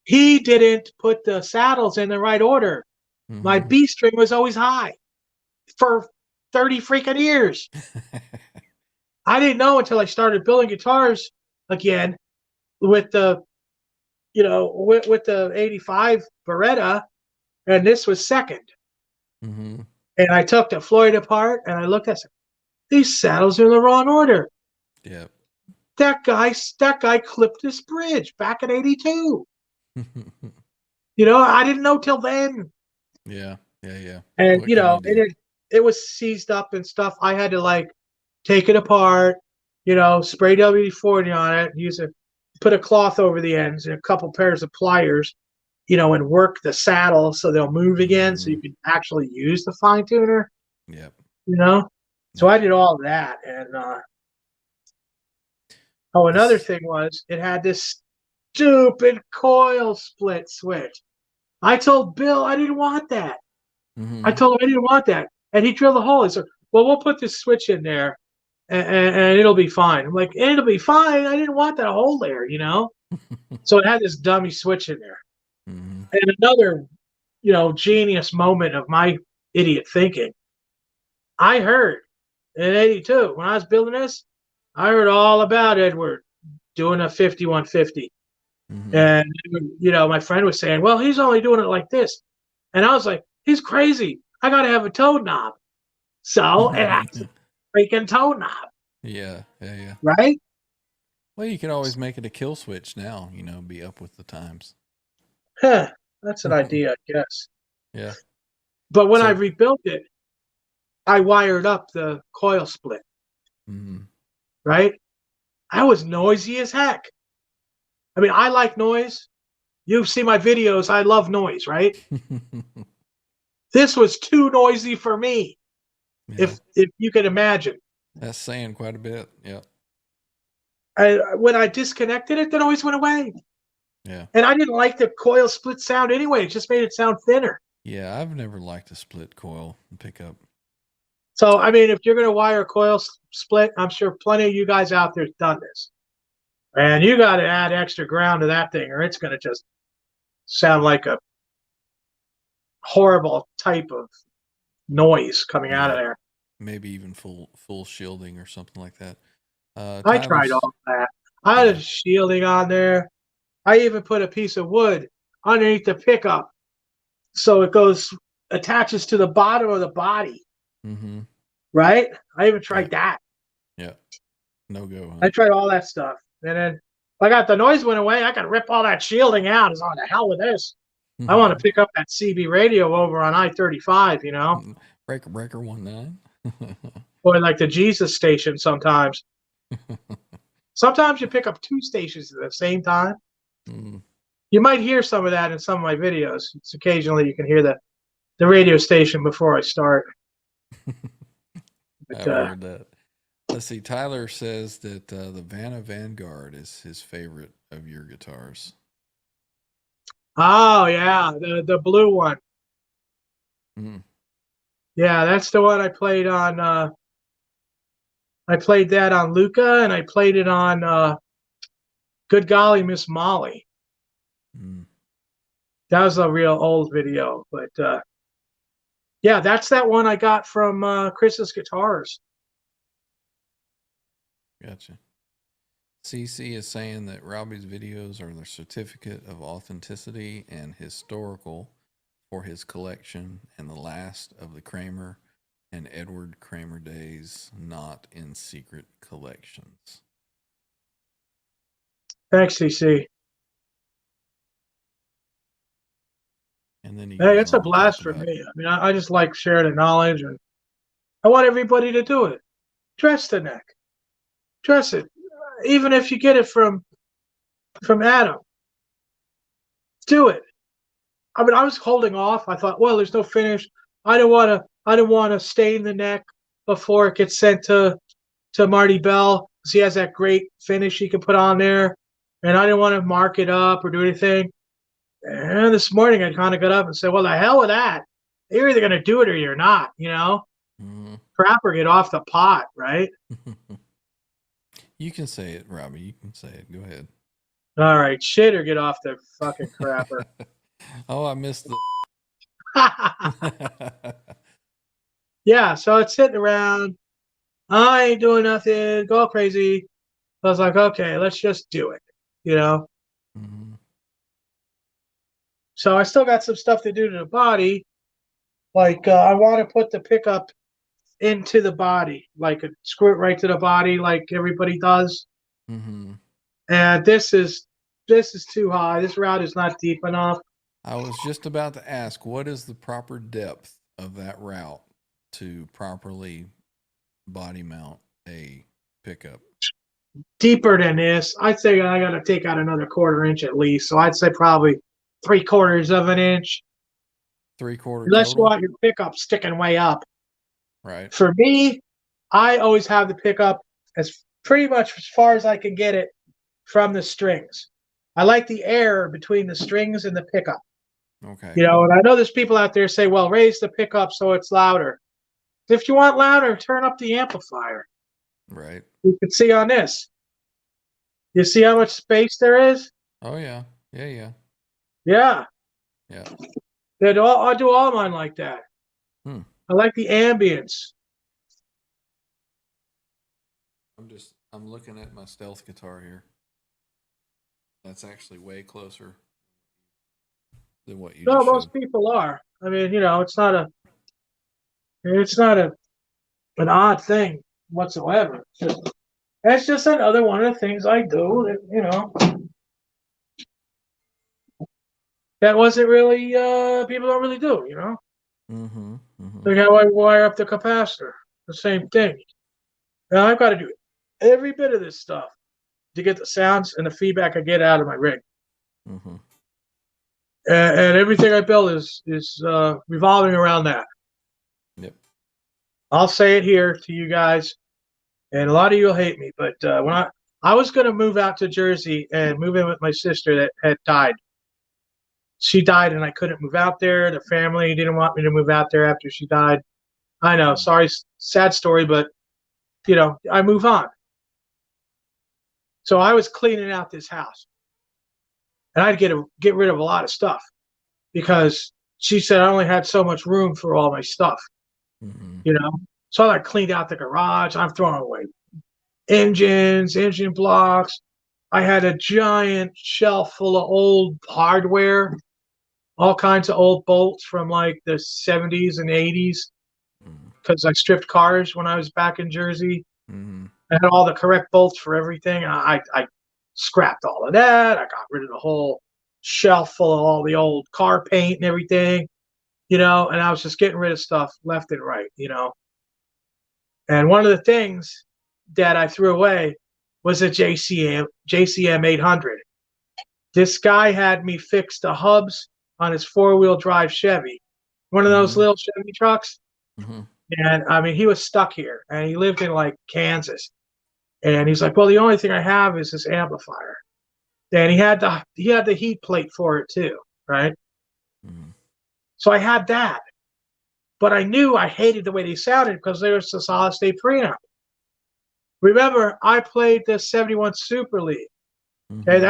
He didn't put the saddles in the right order. My Mhm. B string was always high for 30 freaking years. I didn't know until I started building guitars again with the, you know, with the 85 Beretta, and this was second. Mhm. And I took the Floyd apart and I looked at it. These saddles are in the wrong order. Yep. That guy clipped this bridge back in 82. You know, I didn't know till then. Yeah. Yeah. Yeah. And What you can know, you do? it was seized up and stuff. I had to like take it apart, you know, spray WD-40 on it, put a cloth over the ends and a couple pairs of pliers, you know, and work the saddle so they'll move again, so you Mhm. can actually use the fine tuner, Yep. you know. So Yep. I did all of that, and another This. thing was it had this stupid coil split switch. I told Bill I didn't want that. I Mhm. told him I didn't want that, and he drilled a hole. He said, "Well, we'll put this switch in there, and it'll be fine." I'm like, "It'll be fine. I didn't want that hole there, you know." So it had this dummy switch in there. Mhm. And another, you know, genius moment of my idiot thinking. I heard in '82 when I was building this, I heard all about Edward doing a 5150. Mhm. And you know, my friend was saying, "Well, he's only doing it like this," and I was like, "He's crazy. I got to have a toe knob." So it has a freaking toe knob, Yeah. Yeah. Yeah. right? Well, you can always make it a kill switch now. You know, be up with the times. Huh, that's an idea, I guess. Yeah. But when I So. rebuilt it, I wired up the coil split, Mhm. right? I was noisy as heck. I mean, I like noise. You've seen my videos. I love noise, right? This was too noisy for me, Yeah. if you can imagine. That's saying quite a bit. Yep. When I disconnected it, the noise went away. Yeah. And I didn't like the coil split sound anyway. It just made it sound thinner. Yeah. I've never liked a split coil pickup. So, I mean, if you're going to wire a coil split, I'm sure plenty of you guys out there's done this. And you got to add extra ground to that thing, or it's going to just sound like a horrible type of noise coming out of Yeah. there. Maybe even full shielding or something like that. I tried Tyler's. all that. I had Yeah. a shielding on there. I even put a piece of wood underneath the pickup so it attaches to the bottom of the body, Mm-hmm. right? I even Yeah. tried that. Yeah. No go, I huh? tried all that stuff. And then if I got the noise went away, I could rip all that shielding out. It's on the hell with this. I want to pick up that CB radio over on I-35, you know, Breaker 19. or like the Jesus station sometimes. Sometimes you pick up two stations at the same time. Mm, You might hear some of that in some of my videos. It's occasionally you can hear the radio station before I start. But, I've heard that. Let's see. Tyler says that the Vanna Vanguard is his favorite of your guitars. oh yeah, the blue one. Mm, Yeah, that's the one I played on. I played that on Luca, and I played it on Good Golly Miss Molly. mm, That was a real old video, but yeah, that's that one I got from Chris's Guitars. gotcha. CC is saying that Robbie's videos are the certificate of authenticity and historical for his collection and the last of the Kramer and Edward Kramer days, not in secret collections. Thanks, CC. And then he Hey, goes it's a on to blast talk for about me. I mean, I just like sharing the knowledge, and I want everybody to do it. Dress the neck, dress it, even if you get it from Adam. Do it. I mean, I was holding off. I thought, well, there's no finish. I don't want to. I don't want to stain the neck before it gets sent to Marty Bell, because he has that great finish he can put on there, and I didn't want to mark it up or do anything. And this morning, I kind of got up and said, well, the hell with that. You're either going to do it or you're not. Mhm. Crap or get off the pot, right? You can say it, Robbie. You can say it. Go ahead. All right, shit or get off the fucking crapper. Oh, I missed the. Yeah, so it's sitting around. I ain't doing nothing. Go crazy. I was like, okay, let's just do it. Mhm. So I still got some stuff to do to the body. Like I want to put the pickup into the body, like screw it right to the body, like everybody does. Mhm. And this is too high. This route is not deep enough. I was just about to ask, what is the proper depth of that route to properly body mount a pickup? Deeper than this, I'd say I got to take out another 1/4 inch at least. So I'd say probably 3/4 of an inch. 3/4 Unless you total, want your pickup sticking way up. right? For me, I always have the pickup as pretty much as far as I can get it from the strings. I like the air between the strings and the pickup. Okay. And I know there's people out there say, well, raise the pickup so it's louder. If you want louder, turn up the amplifier. Right. You can see on this. You see how much space there is? Oh yeah. Yeah, yeah. Yeah. Yeah. I do all mine like that. Hmm. I like the ambience. I'm looking at my stealth guitar here. That's actually way closer than what you No, just most showed. people are. I mean, it's not an odd thing whatsoever. That's just another one of the things I do that wasn't really people don't really do. Mm-hmm. Mm-hmm. Like how I wire up the capacitor, the same thing. Now I've got to do every bit of this stuff to get the sounds and the feedback I get out of my rig, Mm-hmm. and everything I build is revolving around that. Yep. I'll say it here to you guys, and a lot of you will hate me, but when I was going to move out to Jersey and move in with my sister that had died. She died, and I couldn't move out there. The family didn't want me to move out there after she died. I know, sorry, sad story, but I move on. So I was cleaning out this house, and I'd get rid of a lot of stuff because she said I only had so much room for all my stuff. Mm-hmm. So I cleaned out the garage. I'm throwing away engines, engine blocks. I had a giant shelf full of old hardware, all kinds of old bolts from like the 70s and 80s because I stripped cars when I was back in Jersey. Mm-hmm. I had all the correct bolts for everything. I scrapped all of that. I got rid of the whole shelf full of all the old car paint and everything, and I was just getting rid of stuff left and right. And one of the things that I threw away was a JCM 800. This guy had me fix the hubs on his 4-wheel drive Chevy, one of those Mm-hmm. little Chevy trucks. Mm-hmm. And I mean, he was stuck here, and he lived in like Kansas. And he's like, well, the only thing I have is this amplifier. And he had the heat plate for it too, right? Mm-hmm. So I had that, but I knew I hated the way they sounded because they were a solid state preamp. Remember, I played the 71 Super League. Okay, Mm-hmm.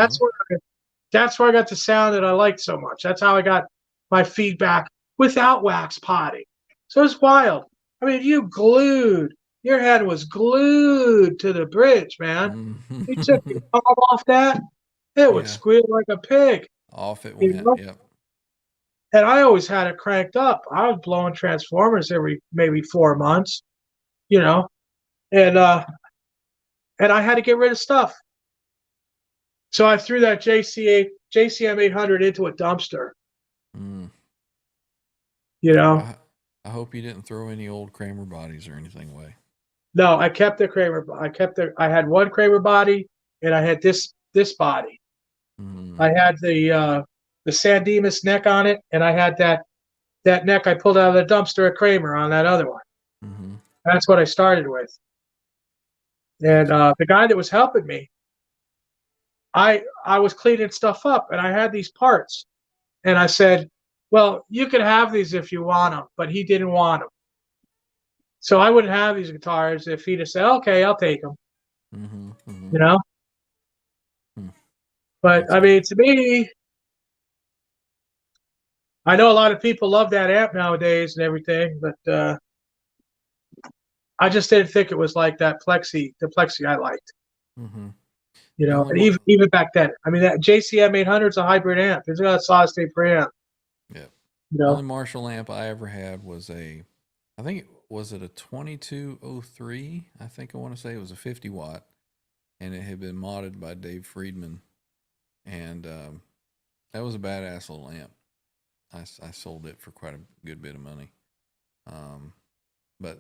that's where I got the sound that I liked so much. That's how I got my feedback without wax potting. So it's wild. I mean, your head was glued to the bridge, man. You took your Mm-hmm. palm off that, it would Yeah. squeal like a pig. Off it You went. know? Yep. And I always had it cranked up. I was blowing transformers every maybe 4 months, you know, and I had to get rid of stuff. So I threw that JCM 800 into a dumpster. Mm. You know, I hope you didn't throw any old Kramer bodies or anything away. no, I kept the Kramer. I had one Kramer body, and I had this body. Mm-hmm. I had the San Dimas neck on it, and I had that neck I pulled out of the dumpster at Kramer on that other one. Mm-hmm. That's what I started with. And the guy that was helping me, I was cleaning stuff up, and I had these parts, and I said, "Well, you can have these if you want them," but he didn't want them. So I wouldn't have these guitars if he'd have said, "Okay, I'll take them." Mm-hmm. Mm-hmm. You know. Hmm. But That's I good. mean, to me, I know a lot of people love that amp nowadays and everything, but I just didn't think it was like that the Plexi I liked. Mm-hmm. You The know, only and mar- even back then, I mean, that JCM 800 is a hybrid amp. It's got a solid state preamp. yeah. You know, Only Marshall amp I ever had was I think was it a 2203? I think I want to say it was a 50 watt, and it had been modded by Dave Friedman, and that was a badass little amp. I sold it for quite a good bit of money, but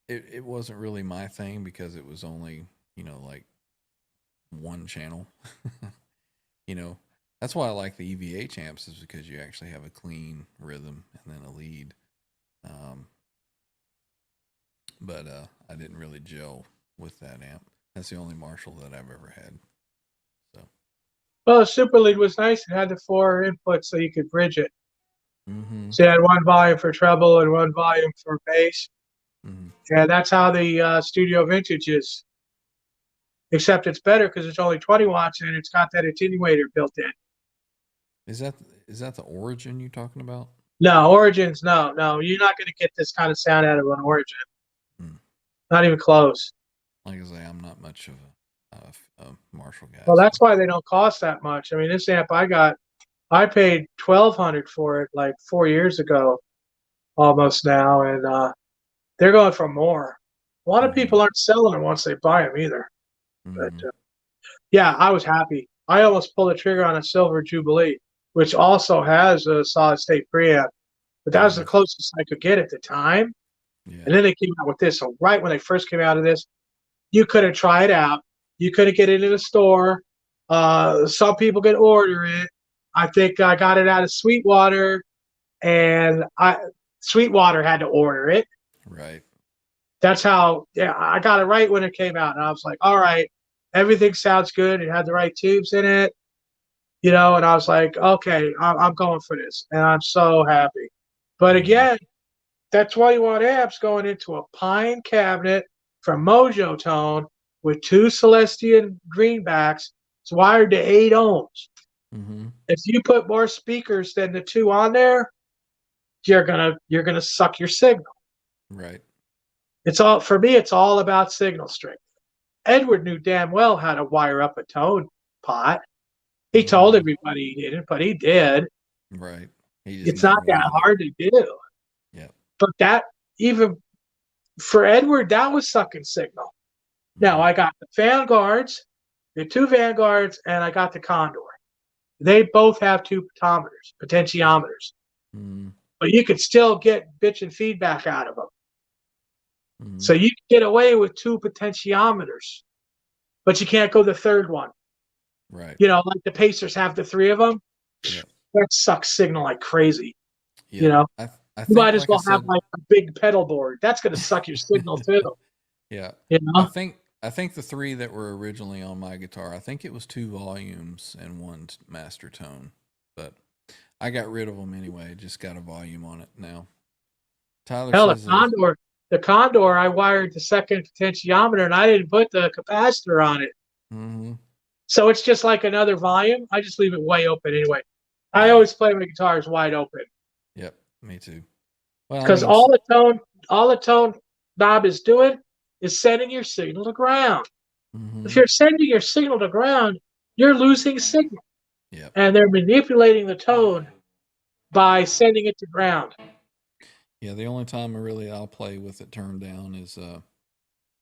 it wasn't really my thing because it was only like one channel. you know that's why I like the EVH amps, is because you actually have a clean rhythm and then a lead. Um, but I didn't really gel with that amp. That's the only Marshall that I've ever had. So. well, the Super Lead was nice. It had the 4 inputs so you could bridge it. Mm-hmm. So you had one volume for treble and one volume for bass, Mm-hmm. and that's how the Studio Vintage is. Except it's better because it's only 20 watts and it's got that attenuator built in. Is that the Origin you're talking about? No, Origins, no. You're not going to get this kind of sound out of an Origin. Hmm. Not even close. Like I say, I'm not much of a Marshall guy. Well, So. that's why they don't cost that much. I mean, this amp I paid $1,200 for it like 4 years ago, almost now, and they're going for more. A lot of people aren't selling them once they buy them either. But Mm-hmm. yeah, I was happy. I almost pulled the trigger on a Silver Jubilee, which also has a solid state preamp, but that was the closest I could get at the time. Yeah. And then they came out with this. So right when they first came out of this, you couldn't try it out. You couldn't get it in the store. Some people could order it. I think I got it out of Sweetwater, and Sweetwater had to order it. Right. That's how. Yeah, I got it right when it came out, and I was like, all right, everything sounds good. It had the right tubes in it, and I was like, okay, I'm going for this, and I'm so happy. But again, that's why you want amps going into a pine cabinet from Mojo Tone with 2 Celestion greenbacks. It's wired to 8 ohms. Mm-hmm. If you put more speakers than the 2 on there, you're gonna suck your signal. Right. It's all about signal strength. Edward knew damn well how to wire up a tone pot. He told everybody he didn't, but he did. Right. He just It's never not that wanted hard to do. Yeah. But that, even for Edward, that was sucking signal. Now I got the Vanguards, the 2 Vanguards, and I got the Condor. They both have 2 potentiometers, Mm-hmm. but you could still get bitch and feedback out of them. Mm-hmm. So you can get away with 2 potentiometers, but you can't go the third one. Right. Like the Pacers have the 3 of them. Yeah. That sucks signal like crazy. Yeah. You I think, might as like well I have said, like a big pedal board. That's going to suck your signal too. yeah. You I know? think the 3 that were originally on my guitar, I think it was 2 volumes and 1 master tone, but I got rid of them anyway. Just got a volume on it now. Tyler Hell, says the Condor, I wired the second potentiometer and I didn't put the capacitor on it. mm-hmm. So it's just like another volume. I just leave it way open anyway. I Yeah. always play my guitars wide open. Yep, me too. Well, Because all the tone knob is doing is sending your signal to ground. mm-hmm. If you're sending your signal to ground, you're losing signal. Yep. And they're manipulating the tone by sending it to ground. Yeah, the only time I'll play with it turned down is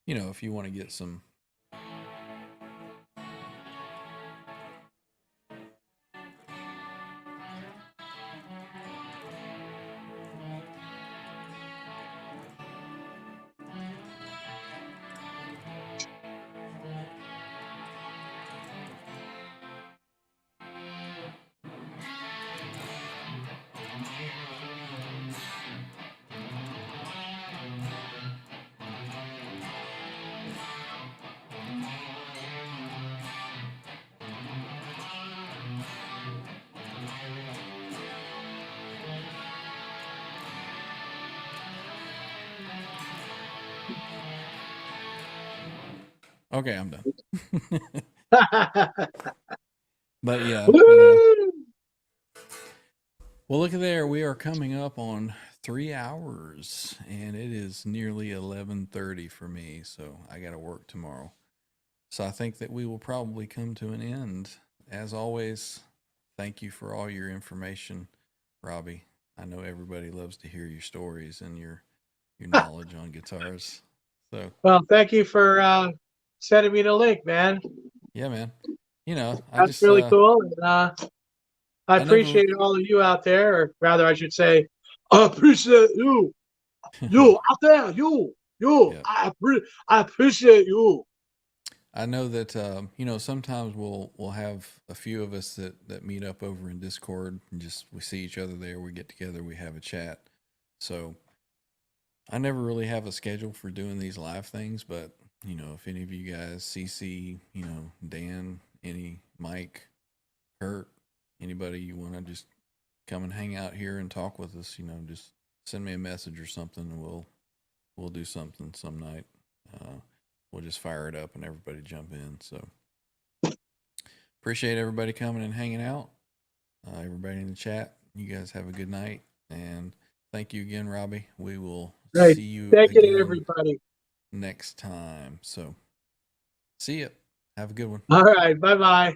if you want to get some Okay, I'm done. But yeah. Woo! Well, look at there. We are coming up on 3 hours, and it is nearly 11:30 for me. So I got to work tomorrow. So I think that we will probably come to an end. As always, thank you for all your information, Robbie. I know everybody loves to hear your stories and your knowledge on guitars. So Well, thank you for sending me the link, man. yeah, man. You know, I That's just really cool. And, I I never. appreciate all of you out there, or rather, I should say, I appreciate you. You out there, you. Yeah. I appreciate you. I know that you know, sometimes we'll have a few of us that meet up over in Discord and just we see each other there, we get together, we have a chat. So I never really have a schedule for doing these live things, but you know, if any of you guys, CC, you know, Dan, any Mike, Kurt, anybody you want to just come and hang out here and talk with us, you know, just send me a message or something, and we'll do something some night. We'll just fire it up and everybody jump in. So appreciate everybody coming and hanging out. Everybody in the chat, you guys have a good night, and thank you again, Robbie. We will Right. see you Thank you to again everybody. next time. So see ya. Have a good one. All right. Bye bye.